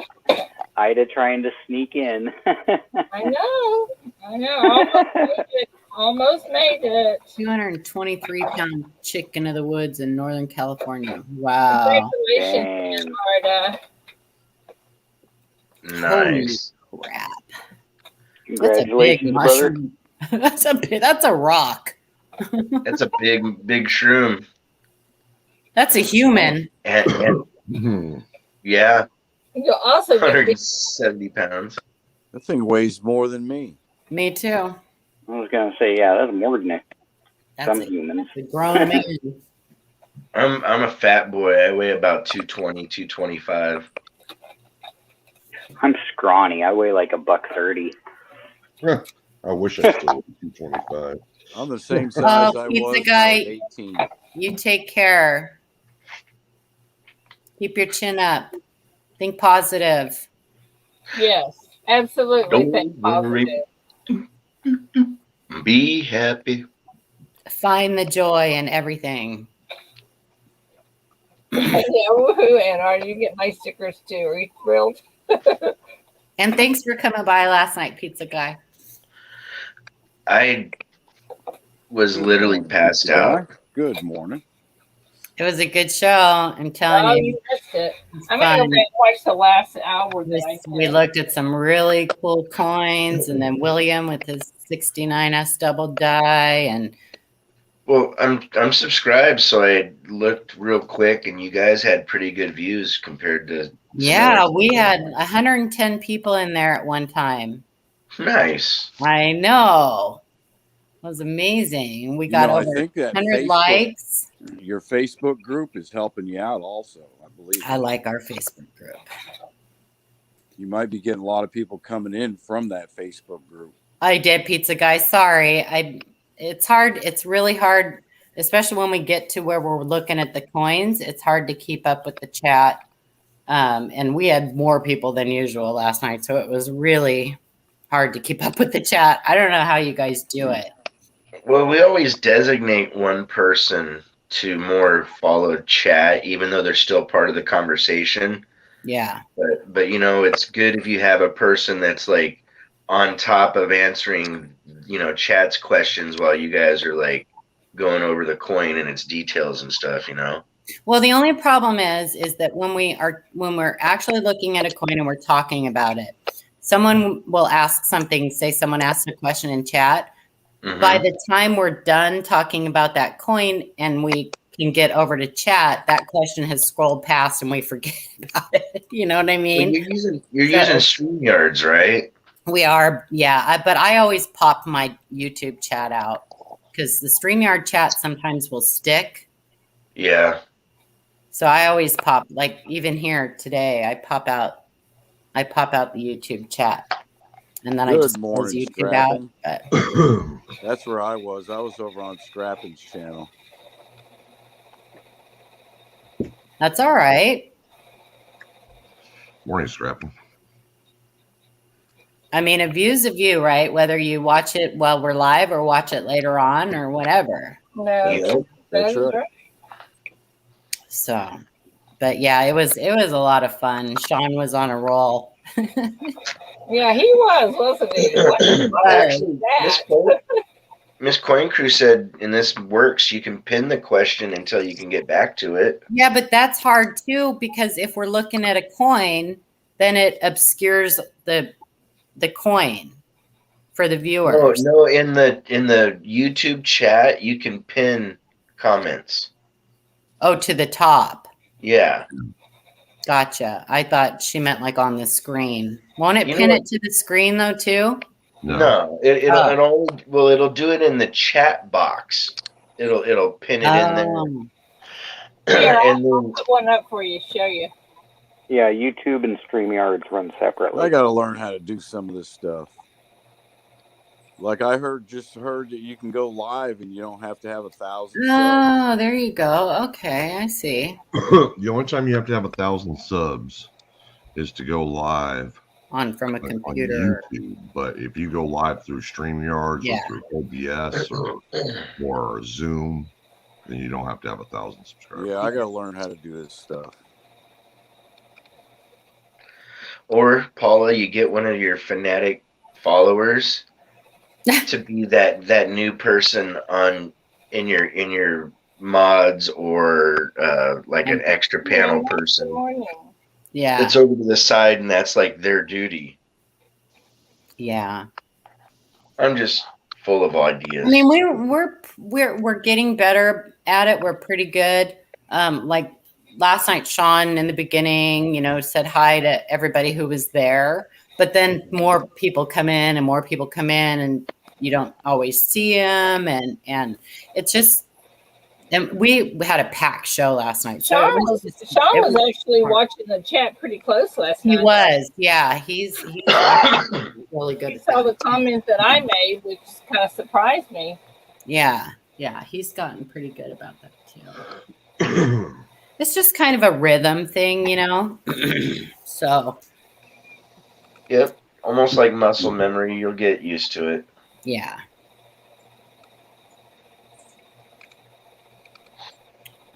Ida trying to sneak in. I know. Almost made it. 223-pound chicken of the woods in Northern California. Wow. Congratulations, Antarctica. Nice. Holy crap. Congratulations, brother. That's a rock. That's a big shroom. That's a human. And yeah. You'll also 170 pounds. That thing weighs more than me. Me too. I was gonna say, yeah, that's more than it. Some humans. A grown man. I'm a fat boy. I weigh about 220, 225. I'm scrawny. I weigh like $130. I wish I still was 225. I'm the same size I pizza was guy, 18. You take care. Keep your chin up. Think positive. Yes, absolutely. Don't Think worry. positive. Be happy. Find the joy in everything. Yeah, woohoo, Antarctica. You get my stickers too. Are you thrilled? And thanks for coming by last night, pizza guy. I was literally passed out. Good morning. It was a good show. I'm telling you. You missed it. I'm going to go back and watch the last hour. We looked at some really cool coins, and then William with his 69S double die, and well, I'm subscribed, so I looked real quick, and you guys had pretty good views compared to. Yeah, we had 110 people in there at one time. Nice. I know. It was amazing. We got over 100 likes. Your Facebook group is helping you out also, I believe. I like our Facebook group. You might be getting a lot of people coming in from that Facebook group. I did, pizza guy. Sorry. It's hard. It's really hard, especially when we get to where we're looking at the coins. It's hard to keep up with the chat. And we had more people than usual last night, so it was really hard to keep up with the chat. I don't know how you guys do it. Well, we always designate one person to more follow chat, even though they're still part of the conversation. Yeah. But it's good if you have a person that's like on top of answering, chat's questions while you guys are like going over the coin and its details and stuff, Well, the only problem is that when we're actually looking at a coin and we're talking about it, someone will ask something. Say someone asks a question in chat. Mm-hmm. By the time we're done talking about that coin and we can get over to chat, that question has scrolled past and we forget about it. You know what I mean? Well, you're using StreamYards, right? We are, yeah. But I always pop my YouTube chat out because the StreamYard chat sometimes will stick. Yeah. So I always pop, like even here today, I pop out the YouTube chat, and then I Good just close morning, YouTube out. Strapping. But That's where I was. I was over on Strapping's channel. that's all right. Morning, Strapping. I mean, a view's a view, right? Whether you watch it while we're live or watch it later on or whatever. No, Yeah. That's that is right. So, but yeah, it was a lot of fun. Sean was on a roll. Yeah, he was, wasn't he? Actually, Miss Coin Crew said in this works you can pin the question until you can get back to it. Yeah, but that's hard too because if we're looking at a coin, then it obscures the coin for the viewers. No, in the YouTube chat you can pin comments. Oh, to the top. Yeah. Gotcha. I thought she meant like on the screen. Won't it You pin know it to the screen though too? No, it'll do it in the chat box. It'll pin it in there. Here, And I'll then put one up for you, show you. Yeah, YouTube and StreamYards run separately. I got to learn how to do some of this stuff. Like I just heard that you can go live and you don't have to have 1,000 subs. Oh, there you go. Okay, I see. The only time you have to have 1,000 subs is to go live From a on computer. YouTube. But if you go live through StreamYards Yeah. or through OBS or Zoom, then you don't have to have 1,000 subscribers. Yeah, I got to learn how to do this stuff. or Paula, you get one of your fanatic followers to be that new person in your mods or like an extra panel person. Yeah. That's over to the side, and that's like their duty. Yeah. I'm just full of ideas. I mean, we're getting better at it. We're pretty good. Like last night, Sean in the beginning, said hi to everybody who was there. But then more people come in, and you don't always see them, and it's just. And we had a packed show last night. So Sean was actually watching the chat pretty close last night. He was, yeah. He's really good. He saw the comment that I made, which kind of surprised me. Yeah, he's gotten pretty good about that too. It's just kind of a rhythm thing, So. Yep, almost like muscle memory. You'll get used to it. Yeah.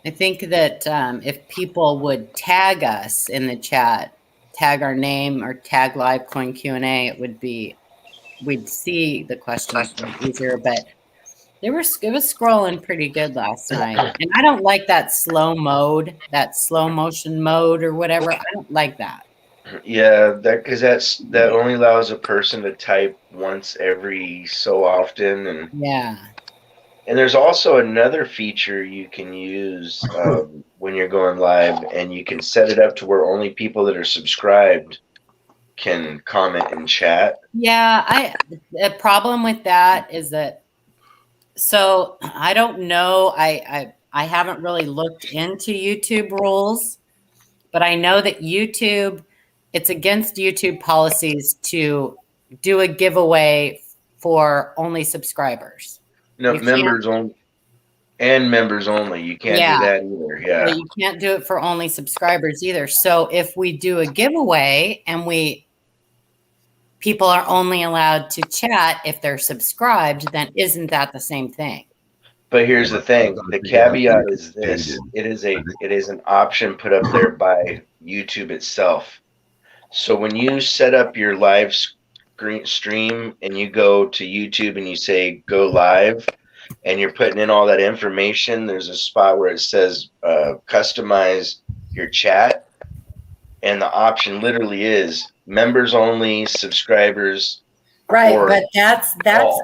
I think that if people would tag us in the chat, tag our name or tag live coin Q&A, we'd see the questions easier. But it was scrolling pretty good last night, and I don't like that slow motion mode or whatever. I don't like that. Yeah, because that only allows a person to type once every so often, and yeah. And there's also another feature you can use when you're going live, and you can set it up to where only people that are subscribed can comment and chat. Yeah, the problem with that is that, so I don't know, I haven't really looked into YouTube rules, but I know that it's against YouTube policies to do a giveaway for only subscribers. No, members only. And members only. You can't do that either. Yeah. Well, you can't do it for only subscribers either. So if we do a giveaway and people are only allowed to chat if they're subscribed, then isn't that the same thing? But here's the thing. The caveat is this. It is an option put up there by YouTube itself. So when you set up your live stream and you go to YouTube and you say go live, and you're putting in all that information, there's a spot where it says customize your chat, and the option literally is members only, subscribers, Right, or but that's all.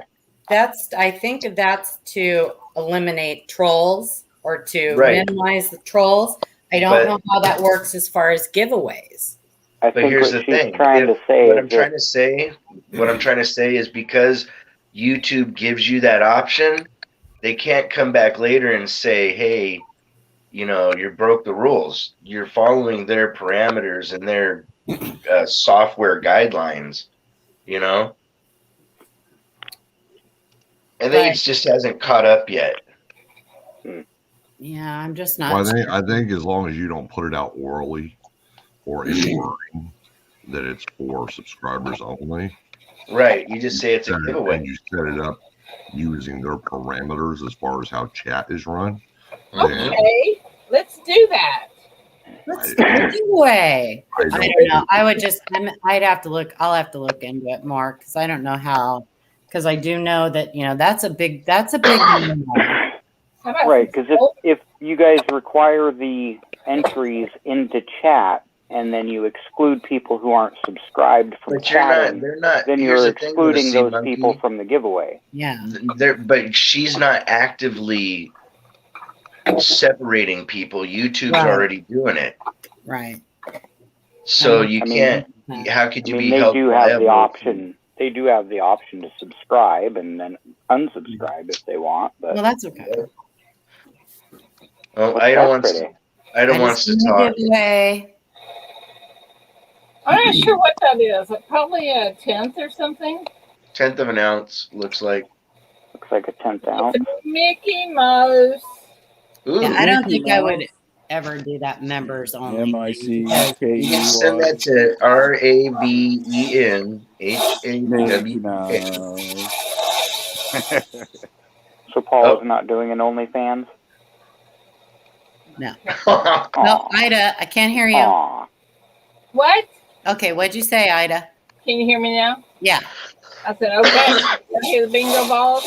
I think that's to eliminate trolls or to Right. minimize the trolls. I don't know how that works as far as giveaways. I But think here's what the she's thing. trying to say What is I'm trying to say, is because YouTube gives you that option, they can't come back later and say, hey, you know, you broke the rules. You're following their parameters and their software guidelines, you know? I think it just hasn't caught up yet. Yeah, I'm just not. Well, I think as long as you don't put it out orally or in wording that it's for subscribers only. Right. You just say it's a giveaway. And you set it up using their parameters as far as how chat is run. Okay, let's do that. Let's do a giveaway. I don't know. I'd have to look. I'll have to look into it more because I don't know how. Because I do know that that's a big. Right, because if you guys require the entries into chat and then you exclude people who aren't subscribed from chatting, then you're excluding those people from the giveaway. Yeah. But she's not actively separating people. YouTube's already doing it. Right. So you can't. How could you be held liable? They do have the option to subscribe and then unsubscribe if they want. But well, that's okay. Well, I don't want to talk. Giveaway. I'm not sure what that is. Probably a 10th or something. 1/10 of an ounce looks like. Looks like a 10th ounce. Mickey Mouse. Ooh, yeah, I don't think I would ever do that members only. MICKEY. Send that to RAVENHAWK. So Paul is not doing an OnlyFans? No. No, Ida, I can't hear you. Aww. What? Okay, what'd you say, Ida? Can you hear me now? Yeah. I said, okay. Here's the bingo balls.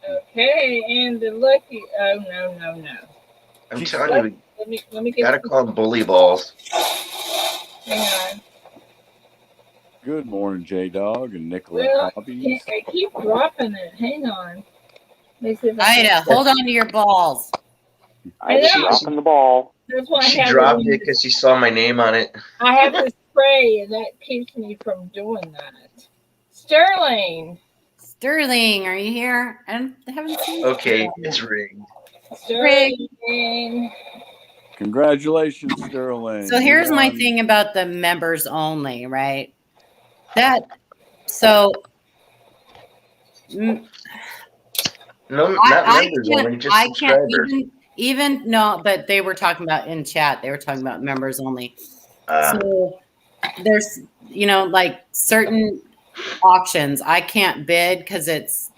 Okay, and the lucky. Oh, no. I'm telling you, let me get gotta call them bully balls. Hang on. Good morning, J-Dog and Nicolette Well, Hobbies. I keep dropping it. Hang on. Ida, hold on to your balls. I'm dropping the ball. That's why She dropped it because she saw my name on it. I have to spray, and that keeps me from doing that. Sterling, are you here? I haven't seen you. Okay, it's rigged. Sterling. Congratulations, Sterling. So here's my thing about the members only, right? But they were talking about in chat. They were talking about members only. So there's, like certain auctions I can't bid because it's,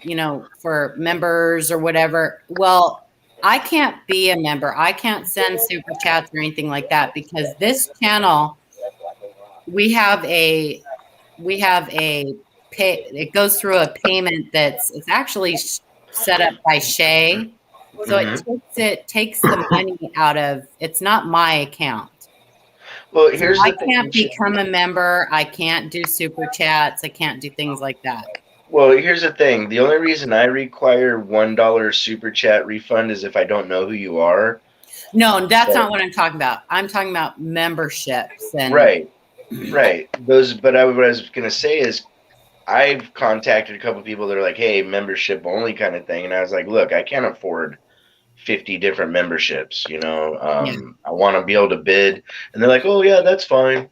for members or whatever. Well, I can't be a member. I can't send super chats or anything like that because this channel, we have a pay. It goes through a payment it's actually set up by Shay. So it takes the money out of. It's not my account. Well, here's I can't become a member. I can't do super chats. I can't do things like that. Well, here's the thing. The only reason I require $1 super chat refund is if I don't know who you are. No, that's not what I'm talking about. I'm talking about memberships and right. Those, but what I was gonna say is, I've contacted a couple of people that are like, "Hey, membership only kind of thing," and I was like, "Look, I can't afford 50 different memberships. I want to be able to bid," and they're like, "Oh yeah, that's fine."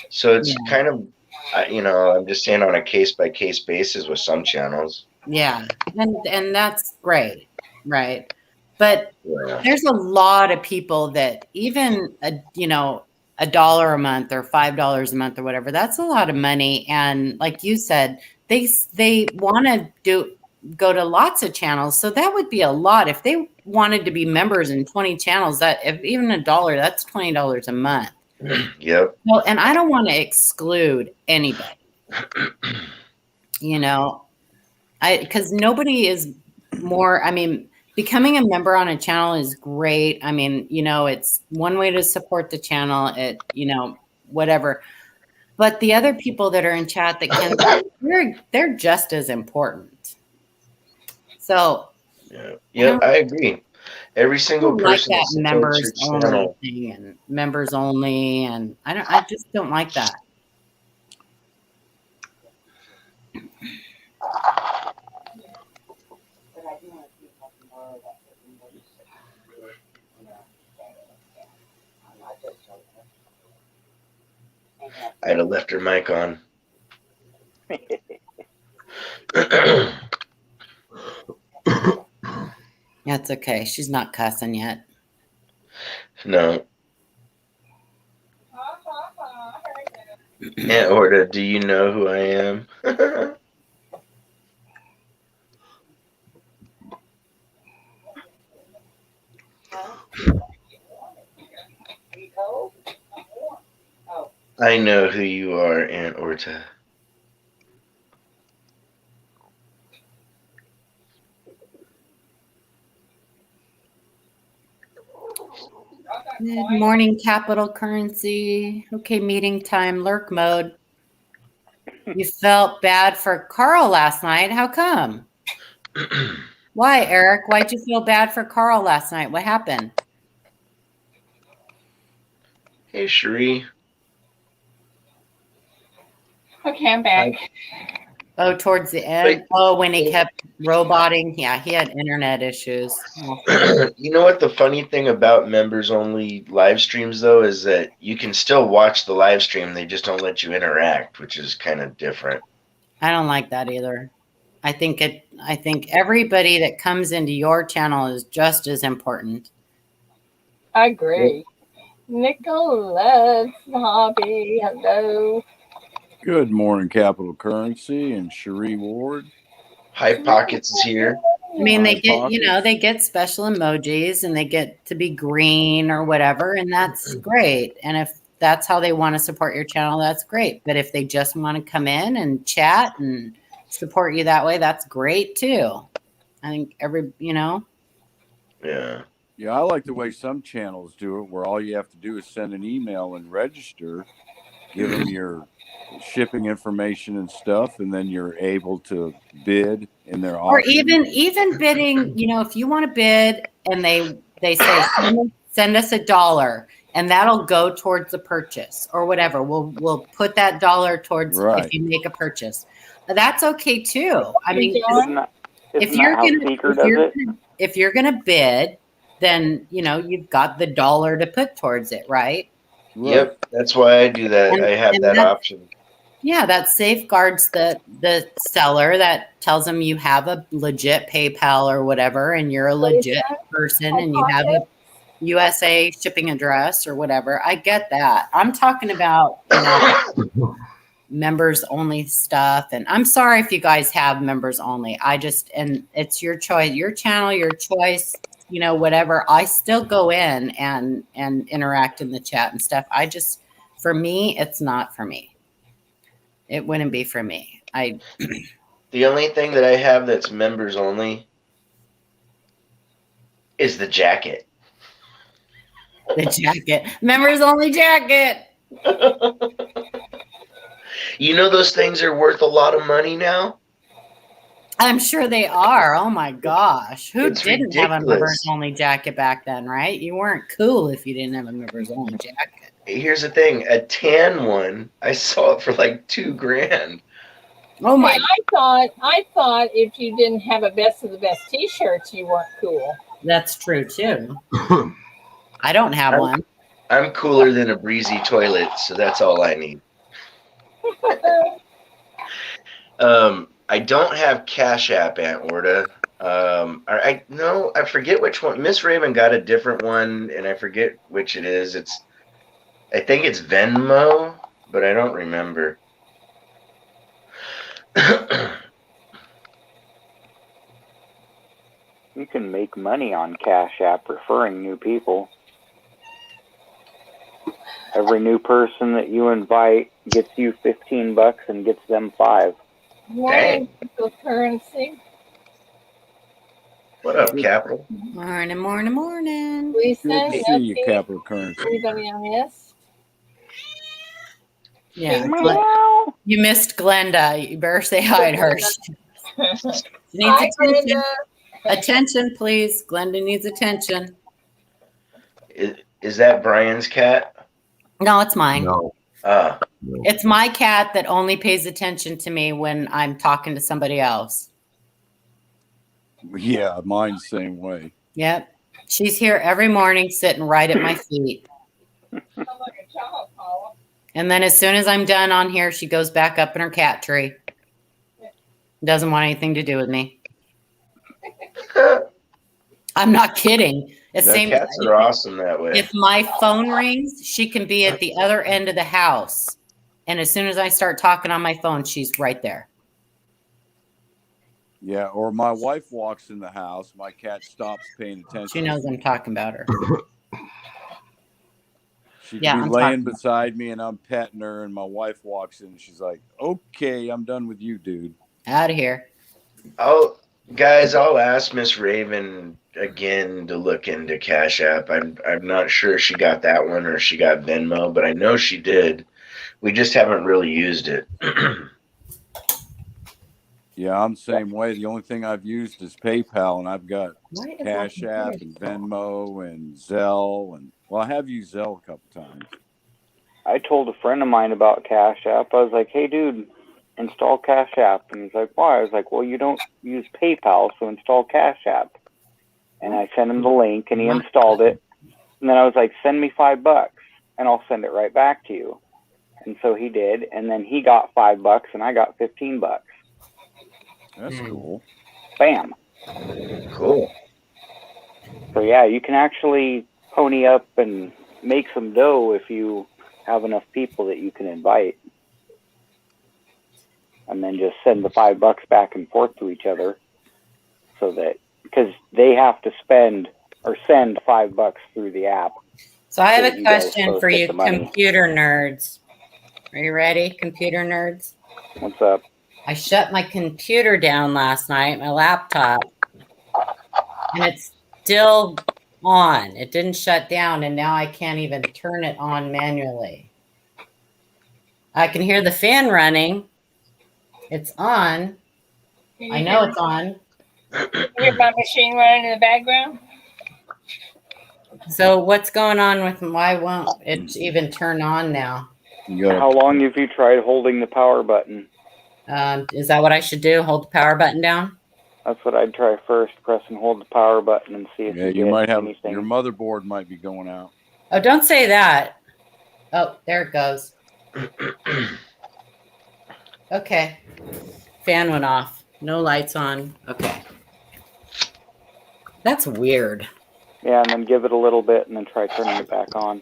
So it's kind of. I'm just saying on a case-by-case basis with some channels. Yeah, and that's great, right? But there's a lot of people that even $1 a month or $5 a month or whatever, that's a lot of money. And like you said, they want to go to lots of channels, so that would be a lot if they wanted to be members in 20 channels. That if even $1, that's $20 a month. Yep. Well, and I don't want to exclude anybody. because nobody is more, I mean, becoming a member on a channel is great. I mean, it's one way to support the channel, whatever. But the other people that are in chat that can, they're just as important. So yeah, I agree. Every single like person that that supports your members only channel. thing and members only, and I just don't like that. I'd have left her mic on. That's okay. She's not cussing yet. No. Aunt Orta, do you know who I am? I know who you are, Aunt Orta. Good morning, Capital Currency. Okay, meeting time, lurk mode. You felt bad for Carl last night. How come? Why, Eric? Why'd you feel bad for Carl last night? What happened? Hey, Cherie. Okay, I'm back. Oh, towards the end? Oh, when he kept roboting? Yeah, he had internet issues. You know what the funny thing about members only live streams though is that you can still watch the live stream, they just don't let you interact, which is kind of different. I don't like that either. I think everybody that comes into your channel is just as important. I agree. Nicholas Hobby, hello. Good morning, Capital Currency and Cherie Ward. High Pockets is here. I mean, they get, they get special emojis and they get to be green or whatever, and that's great. And if that's how they want to support your channel, that's great. But if they just want to come in and chat and support you that way, that's great too. I think Yeah. Yeah, I like the way some channels do it, where all you have to do is send an email and register, give them your shipping information and stuff, and then you're able to bid in their or auction. even bidding. If you want to bid and they say send us $1 and that'll go towards the purchase or whatever. We'll put that $1 towards if you make a purchase. That's okay too. I mean, if you're gonna bid, then you've got the $1 to put towards it, right? Yep, that's why I do that. I have that option. Yeah, that safeguards the seller. That tells them you have a legit PayPal or whatever, and you're a legit person, and you have a USA shipping address or whatever. I get that. I'm talking about members only stuff, and I'm sorry if you guys have members only. And it's your choice, your channel, your choice. Whatever. I still go in and interact in the chat and stuff. For me, it's not for me. It wouldn't be for me. The only thing that I have that's members only is the jacket. The jacket. Members only jacket. Those things are worth a lot of money now? I'm sure they are. Oh my gosh. Who didn't have a ridiculous. members only jacket back then, right? You weren't cool if you didn't have a members only jacket. Here's the thing, a tan one, I saw it for like $2,000. Oh my! I thought if you didn't have a best of the best T-shirts, you weren't cool. That's true too. I don't have one. I'm cooler than a breezy toilet, so that's all I need. I don't have Cash App, Aunt Orta. I forget which one. Miss Raven got a different one, and I forget which it is. I think it's Venmo, but I don't remember. You can make money on Cash App referring new people. Every new person that you invite gets you $15 and gets them $5. Morning, cryptocurrency. What up, Capital? Morning, morning, morning. Lisa, Good to see you, Milky, Capital Currency. anybody I missed? Yeah, Meow. you missed Glenda. You better say hi to her. She needs Hi, attention. Brenda. Attention, please. Glenda needs attention. Is that Brian's cat? No, it's mine. No. Ah, It's my cat that only pays attention to me when I'm talking to somebody else. Yeah, mine's the same way. Yep. She's here every morning sitting right at my feet. Sounds like a child, Paula. And then as soon as I'm done on here, she goes back up in her cat tree. Doesn't want anything to do with me. I'm not kidding. It's the same. cats are awesome that way. If my phone rings, she can be at the other end of the house. And as soon as I start talking on my phone, she's right there. Yeah, or my wife walks in the house, my cat stops paying attention. She knows I'm talking about her. She Yeah, can I'm be laying talking- beside me and I'm petting her, and my wife walks in and she's like, "Okay, I'm done with you, dude." Out of here. I'll ask Miss Raven again to look into Cash App. I'm not sure she got that one or she got Venmo, but I know she did. We just haven't really used it. Yeah, I'm the same way. The only thing I've used is PayPal, and I've got Why is Cash that App and Venmo and Zelle, and well, I have used Zelle a couple times. I told a friend of mine about Cash App. I was like, hey, dude, install Cash App. And he's like, why? I was like, well, you don't use PayPal, so install Cash App. And I sent him the link, and he installed it. And then I was like, send me $5, and I'll send it right back to you. And so he did, and then he got $5, and I got $15. That's cool. Bam. Cool. So yeah, you can actually pony up and make some dough if you have enough people that you can invite. And then just send the $5 back and forth to each other, so that, because they have to spend or send $5 through the app. So I have So a you guys question both for get you the money. computer nerds. Are you ready, computer nerds? What's up? I shut my computer down last night, my laptop, and it's still on. It didn't shut down, and now I can't even turn it on manually. I can hear the fan running. It's on. I know it's on. Hear my machine running in the background? So what's going on with why won't it even turn on now? How long have you tried holding the power button? Is that what I should do? Hold the power button down? That's what I'd try first. Press and hold the power button and see if Yeah, you you get might have anything. your motherboard might be going out. Oh, don't say that. Oh, there it goes. Okay. Fan went off. No lights on. Okay. That's weird. Yeah, and then give it a little bit and then try turning it back on.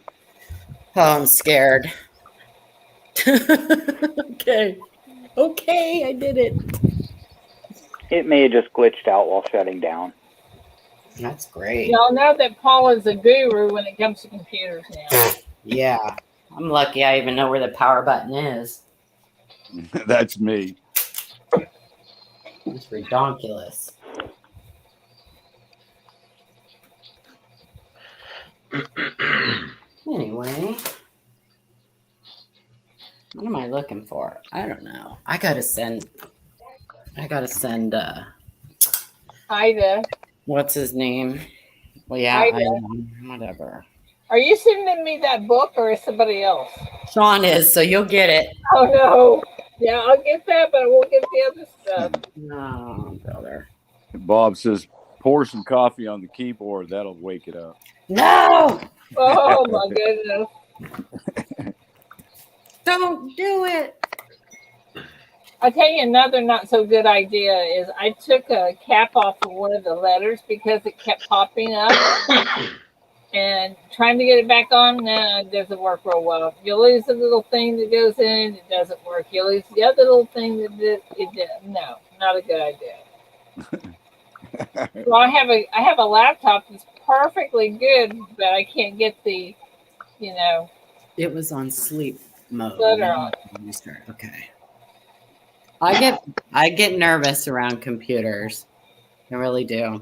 Oh, I'm scared. Okay. Okay, I did it. It may have just glitched out while shutting down. That's great. Y'all know that Paula's a guru when it comes to computers now. Yeah. I'm lucky I even know where the power button is. That's me. It's redonkulous. Anyway. What am I looking for? I don't know. I gotta send Ida, what's his name? Well, yeah, Ida. whatever. Are you sending me that book or is somebody else? Sean is, so you'll get it. Oh no. Yeah, I'll get that, but I won't get the other stuff. No, brother. Bob says, pour some coffee on the keyboard. That'll wake it up. No! Oh my goodness. Don't do it. I'll tell you another not so good idea is I took a cap off of one of the letters because it kept popping up. And trying to get it back on, no, it doesn't work real well. You lose the little thing that goes in, it doesn't work. You lose the other little thing that did. No, not a good idea. So I have a laptop that's perfectly good, but I can't get the, It was on sleep mode. Flutter on. Restart. Okay. I get nervous around computers. I really do.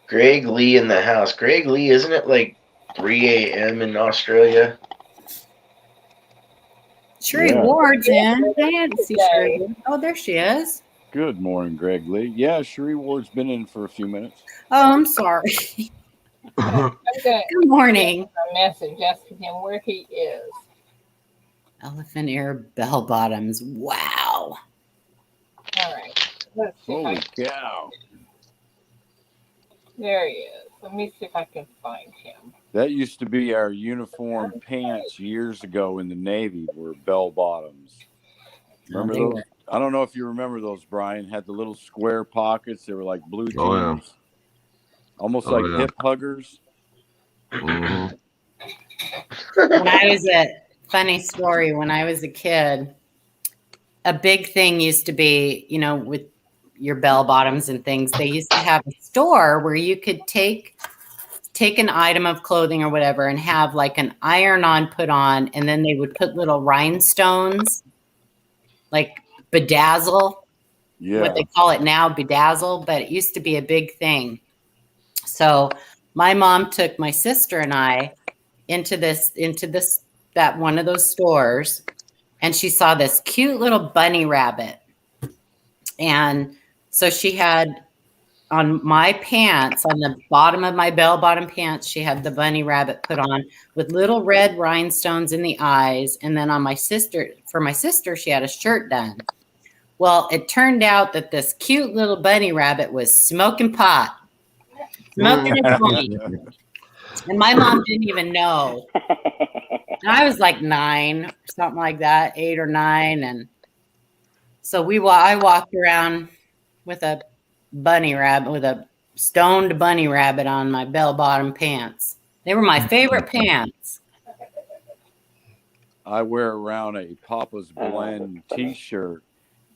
Greg Lee in the house. Greg Lee, isn't it like 3 a.m. in Australia? Sherry Yeah. Ward's in. I didn't see Sherry Ward. Oh, there she is. Good morning, Greg Lee. Yeah, Sheree Ward's been in for a few minutes. Oh, I'm sorry. I'm gonna Good morning. a message asking him where he is. Elephant ear bell bottoms. Wow. All right. Let's see Holy if I cow. there he is. Let me see if I can find him. That used to be our uniform pants years ago in the Navy, were bell bottoms. Remember they those? were. I don't know if you remember those, Brian. Had the little square pockets. They were like blue jeans. Oh, yeah. Almost Oh, like yeah. hip huggers. Mhm. When I was funny story, when I was a kid, a big thing used to be, with your bell bottoms and things, they used to have a store where you could take an item of clothing or whatever and have like an iron-on put on, and then they would put little rhinestones, like bedazzle, Yeah. what they call it now, bedazzle, but it used to be a big thing. So my mom took my sister and I into that one of those stores, and she saw this cute little bunny rabbit. And so she had on my pants, on the bottom of my bell bottom pants, she had the bunny rabbit put on with little red rhinestones in the eyes. And then on for my sister, she had a shirt done. Well, it turned out that this cute little bunny rabbit was smoking pot, smoking a joint. And my mom didn't even know. And I was like 9, something like that, 8 or 9. And so I walked around with a stoned bunny rabbit on my bell bottom pants. They were my favorite pants. I wear around a Papa's Blend t-shirt,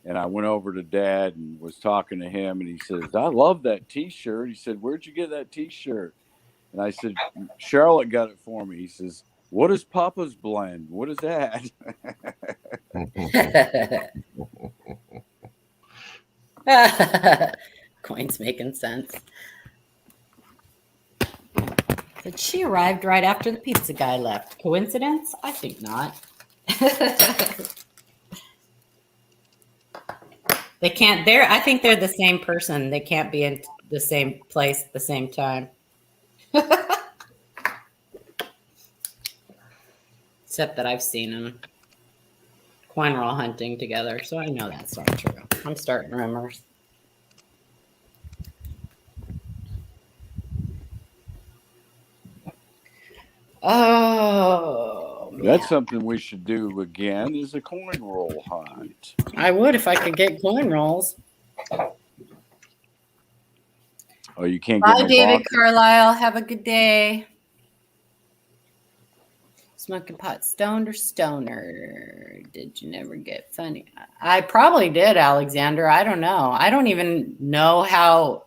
and I went over to Dad and was talking to him, and he says, I love that t-shirt. He said, where'd you get that t-shirt? And I said, Charlotte got it for me. He says, what is Papa's Blend? What is that? Coin's making sense. But she arrived right after the pizza guy left. Coincidence? I think not. They can't. I think they're the same person. They can't be in the same place at the same time. Except that I've seen them coin roll hunting together, so I know that's not true. I'm starting rumors. Oh, man. That's something we should do again, is a coin roll hunt. I would if I could get coin rolls. Oh, you can't get Bye, no David boxes? Carlisle. Have a good day. Smoking pot, stoned or stoner? Did you never get funny? I probably did, Alexander. I don't know. I don't even know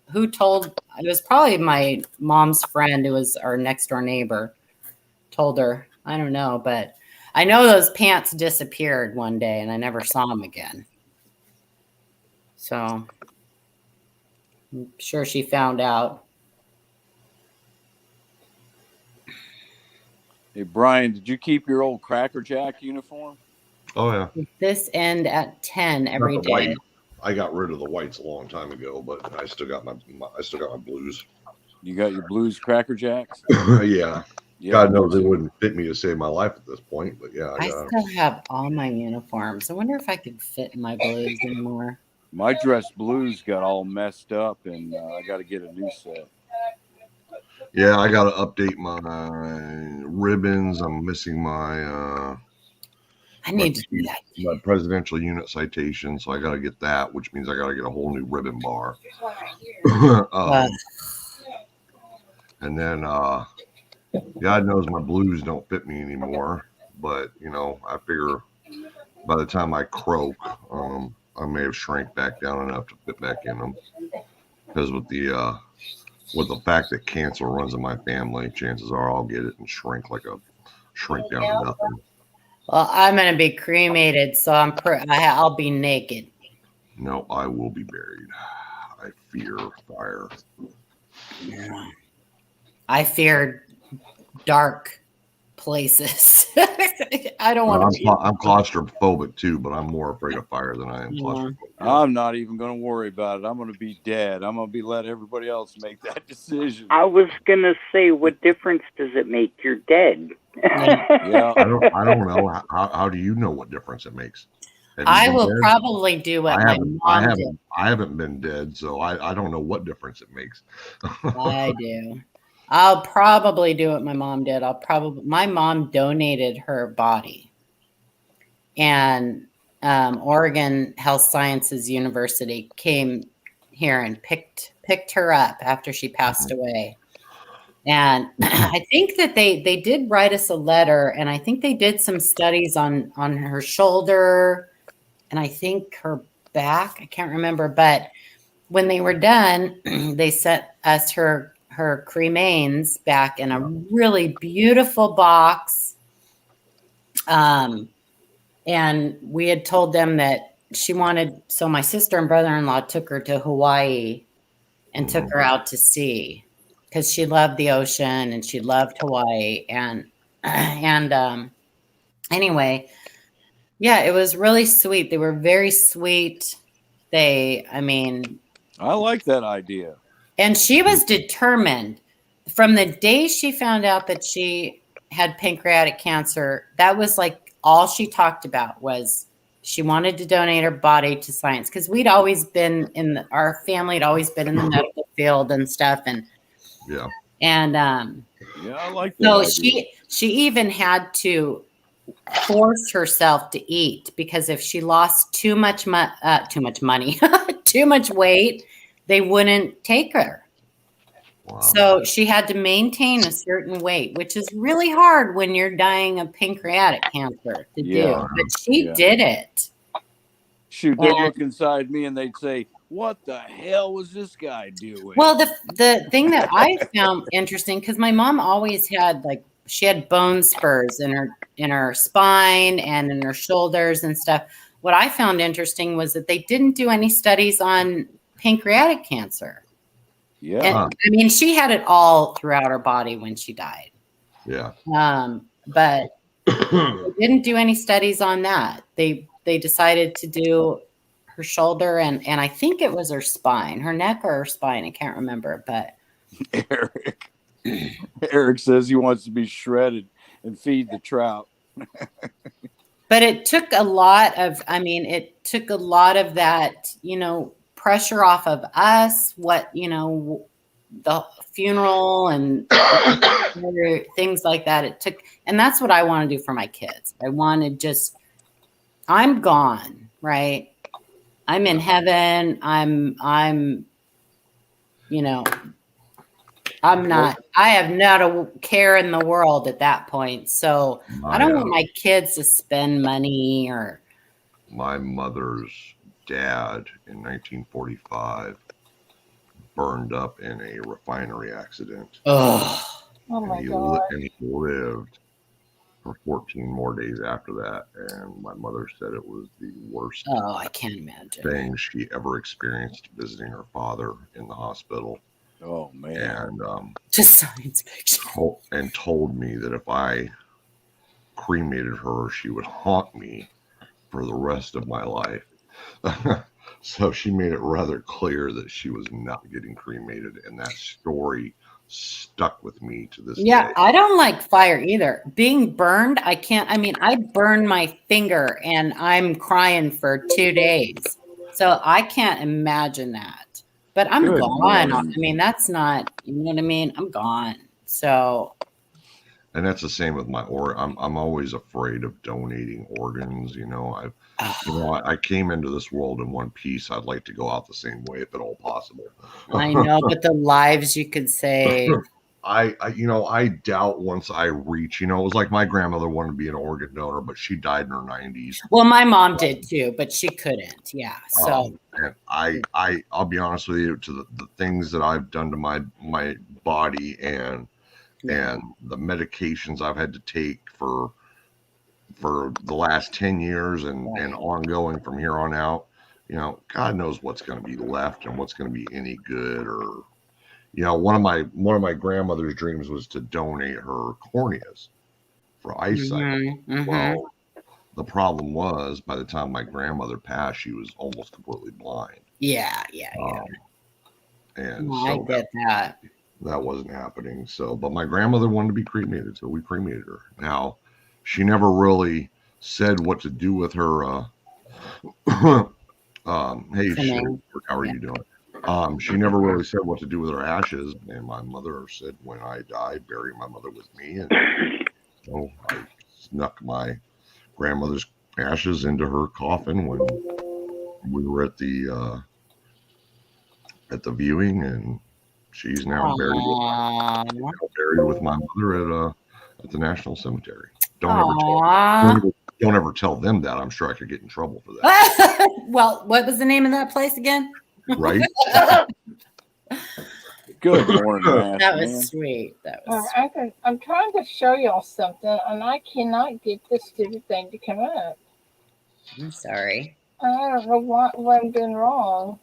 who told. It was probably my mom's friend, who was our next door neighbor, told her. I don't know, but I know those pants disappeared one day and I never saw them again. So I'm sure she found out. Hey, Brian, did you keep your old Cracker Jack uniform? Oh, yeah. This end at 10 every Not the day. white. I got rid of the whites a long time ago, but I still got my blues. You got your blues Cracker Jacks? Yeah. God knows it wouldn't fit me to save my life at this point, but yeah. I still have all my uniforms. I wonder if I could fit in my blues anymore. My dress blues got all messed up, and I got to get a new set. Yeah, I got to update my ribbons. I'm missing my I need to do that. My presidential unit citation, so I got to get that, which means I got to get a whole new ribbon bar. And then God knows my blues don't fit me anymore, but I figure by the time I croak, I may have shrank back down enough to fit back in them. Because with the fact that cancer runs in my family, chances are I'll get it and shrink down to nothing. Well, I'm going to be cremated, so I'll be naked. No, I will be buried. I fear fire. Yeah. I fear dark places. I don't want to be. I'm claustrophobic too, but I'm more afraid of fire than I am claustrophobic. I'm not even going to worry about it. I'm going to be dead. I'm going to let everybody else make that decision. I was gonna say, what difference does it make? You're dead. Yeah. I don't know. How do you know what difference it makes? I will probably do what my mom did. I haven't been dead, so I don't know what difference it makes. I do. I'll probably do what my mom did. My mom donated her body, and Oregon Health Sciences University came here and picked her up after she passed away. And I think that they did write us a letter, and I think they did some studies on her shoulder, and I think her back. I can't remember, but when they were done, they sent us her cremains back in a really beautiful box. And we had told them that she wanted, so my sister and brother-in-law took her to Hawaii and took her out to sea because she loved the ocean and she loved Hawaii. And anyway, yeah, it was really sweet. They were very sweet. I like that idea. And she was determined from the day she found out that she had pancreatic cancer. That was like all she talked about was she wanted to donate her body to science, because we'd always been our family had always been in the medical field and stuff. And yeah, I like that. So idea. she even had to force herself to eat, because if she lost too much money, too much weight, they wouldn't take her. Wow. So she had to maintain a certain weight, which is really hard when you're dying of pancreatic cancer to do. But she did it. Shoot, they'd look inside me and they'd say, "What the hell was this guy doing?" Well, the thing that I found interesting, because my mom always had she had bone spurs in her spine and in her shoulders and stuff. What I found interesting was that they didn't do any studies on pancreatic cancer. Yeah. And, she had it all throughout her body when she died. Yeah. But they didn't do any studies on that. They decided to do her shoulder and I think it was her spine, her neck or her spine. I can't remember, but Eric says he wants to be shredded and feed the trout. But it took a lot of that, pressure off of us, the funeral and things like that. It took, and that's what I want to do for my kids. I want to I'm gone, right? I'm in heaven. I have not a care in the world at that point. So I don't want my kids to spend money or. My mother's dad in 1945 burned up in a refinery accident. Oh my God. And he lived for 14 more days after that. And my mother said it was the worst I can't imagine thing she ever experienced visiting her father in the hospital. Oh man. And just science fiction. And told me that if I cremated her, she would haunt me for the rest of my life. So she made it rather clear that she was not getting cremated, and that story stuck with me to this day. I don't like fire either. Being burned, I can't. I burned my finger and I'm crying for 2 days. So I can't imagine that. But I'm gone. That's not, you know what I mean? I'm gone. So. And that's the same with my I'm always afraid of donating organs. I came into this world in one piece. I'd like to go out the same way if at all possible. I know, but the lives you could save. I doubt once I reach, it was like my grandmother wanted to be an organ donor, but she died in her 90s. Well, my mom did too, but she couldn't. Yeah. So and I'll be honest with you, to the things that I've done to my body and the medications I've had to take for for the last 10 years and ongoing from here on out, God knows what's going to be left and what's going to be any good. Or, one of my grandmother's dreams was to donate her corneas for eyesight. Well, the problem was, by the time my grandmother passed, she was almost completely blind. Yeah. And I get that. That wasn't happening. So, but my grandmother wanted to be cremated, so we cremated her. Now, she never really said what to do with her. Hey, Sherry, how are you doing? She never really said what to do with her ashes. And my mother said, when I die, bury my mother with me. And so I snuck my grandmother's ashes into her coffin when we were at the viewing, and she's now buried with my mother at the National Cemetery. Don't ever tell them that. I'm sure I could get in trouble for that. Well, what was the name of that place again? Right. Good morning. That was sweet. That was. I'm trying to show y'all something, and I cannot get this stupid thing to come up. I'm sorry. I don't know what I'm doing wrong.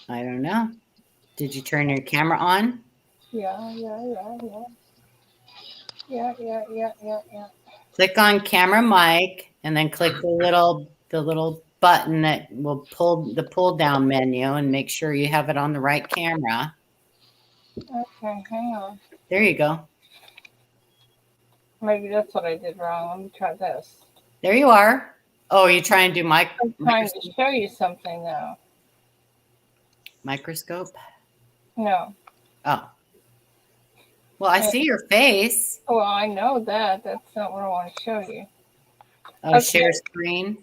I don't know. Did you turn your camera on? Yeah. Click on camera mic and then click the little button that will pull the pull down menu and make sure you have it on the right camera. Okay, hang on. There you go. Maybe that's what I did wrong. Let me try this. There you are. Oh, you're trying to do I'm trying to show you something now. Microscope? No. Oh. Well, I see your face. Well, I know that. That's not what I want to show you. Oh, okay. Share screen.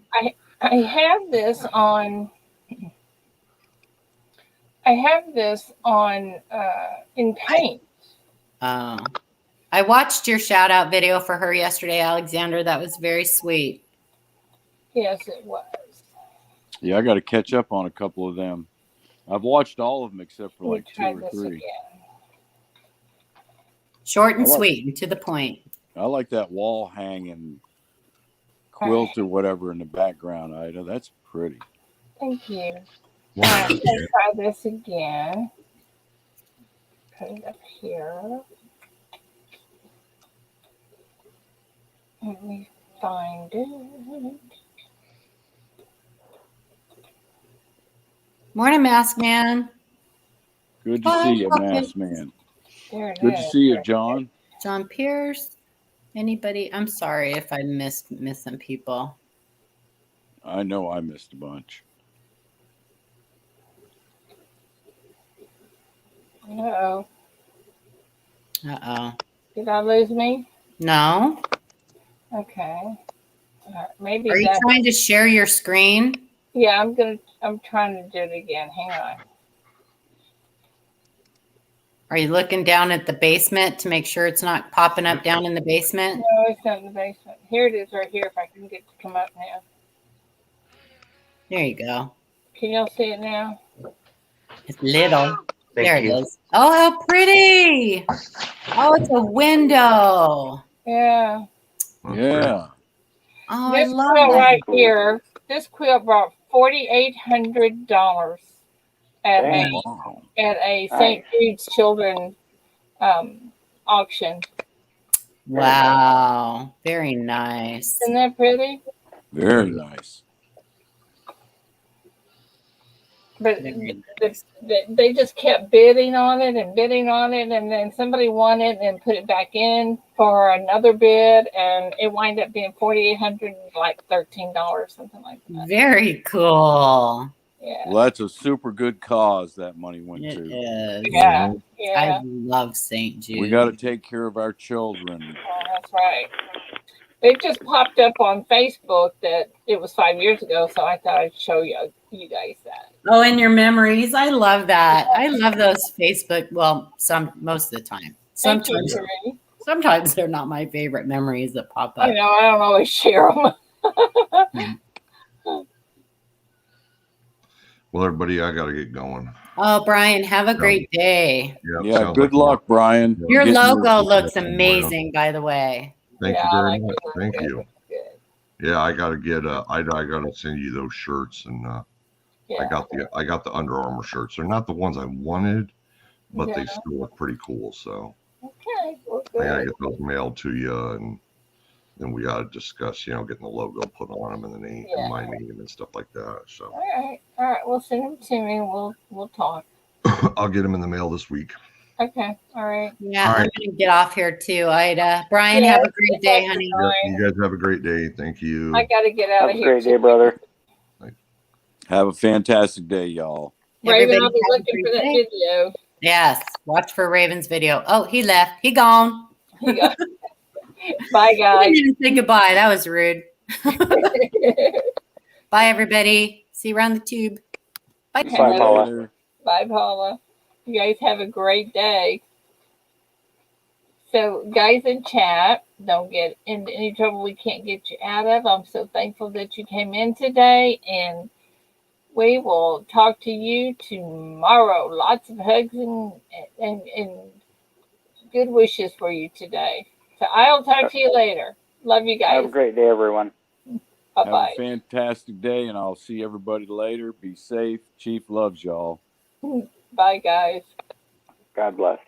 I have this on. In Paint. Oh. I watched your shout out video for her yesterday, Alexander. That was very sweet. Yes, it was. Yeah, I got to catch up on a couple of them. I've watched all of them except for like 2 or 3. Again. Short and sweet and to the point. I like that wall hanging quilt or whatever in the background, Ida. That's pretty. Thank you. Let's try this again. Put it up here. Let me find it. Morning, Mask Man. Good to see you, Mask Man. Good to see you, John. John Pierce. Anybody? I'm sorry if I missed some people. I know I missed a bunch. Uh-oh. Uh-oh. Did I lose me? No. Okay. Maybe. Are you trying to share your screen? Yeah, I'm trying to do it again. Hang on. Are you looking down at the basement to make sure it's not popping up down in the basement? No, it's not in the basement. Here it is right here if I can get it to come up now. There you go. Can y'all see it now? It's little. There it is. Oh, how pretty. Oh, it's a window. Yeah. Yeah. Oh, this I love quilt that. right here. This quilt brought $4,800 at a St. Jude's Children's auction. Wow. Very nice. Isn't that pretty? Very nice. But they just kept bidding on it, and then somebody won it and put it back in for another bid, and it wound up being $4,800, like $13, something like that. Very cool. Yeah. Well, that's a super good cause that money went to. It is. Yeah. I love St. Jude. We got to take care of our children. That's right. It just popped up on Facebook that it was 5 years ago, so I thought I'd show you guys that. Oh, and your memories. I love that. I love those Facebook. Well, most of the time. Sometimes they're not my favorite memories that pop up. I know. I don't always share them. Well, everybody, I got to get going. Oh, Brian, have a great day. Yeah, good luck, Brian. Your logo looks amazing, by the way. Thank Yeah, you I very like much. it. Thank Good. you. Good. Yeah, I gotta get. I gotta send you those shirts, and I Yeah. got the Under Armour shirts. They're not the ones I wanted, but Yeah. they still look pretty cool. So Okay. Well, I gotta good. get those mailed to you, and then we gotta discuss, getting the logo put on them and the name and Yeah. my name and stuff like that. So All right. All right. Well, send them to me. We'll talk. I'll get them in the mail this week. Okay. All right. Yeah, All I'm right. gonna get off here too, Ida. Brian, Yeah, have a great day, honey. Yeah, fine. you guys have a great day. Thank you. I gotta get out Have of a here. great day, brother. Have a fantastic day, y'all. Raven, Everybody I'll be have a looking great for that day. video. Yes, watch for Raven's video. Oh, he left. He gone. He goes, bye, He guys. didn't even say goodbye. That was rude. Bye, everybody. See you around the tube. Bye. See Bye, you Paula. later. Bye, Paula. You guys have a great day. So, guys in chat, don't get into any trouble we can't get you out of. I'm so thankful that you came in today, and we will talk to you tomorrow. Lots of hugs and good wishes for you today. So, I'll talk to you later. Love you Have a guys. great day, everyone. Bye Have a bye. fantastic day, and I'll see everybody later. Be safe. Chief loves y'all. Bye, guys. God bless.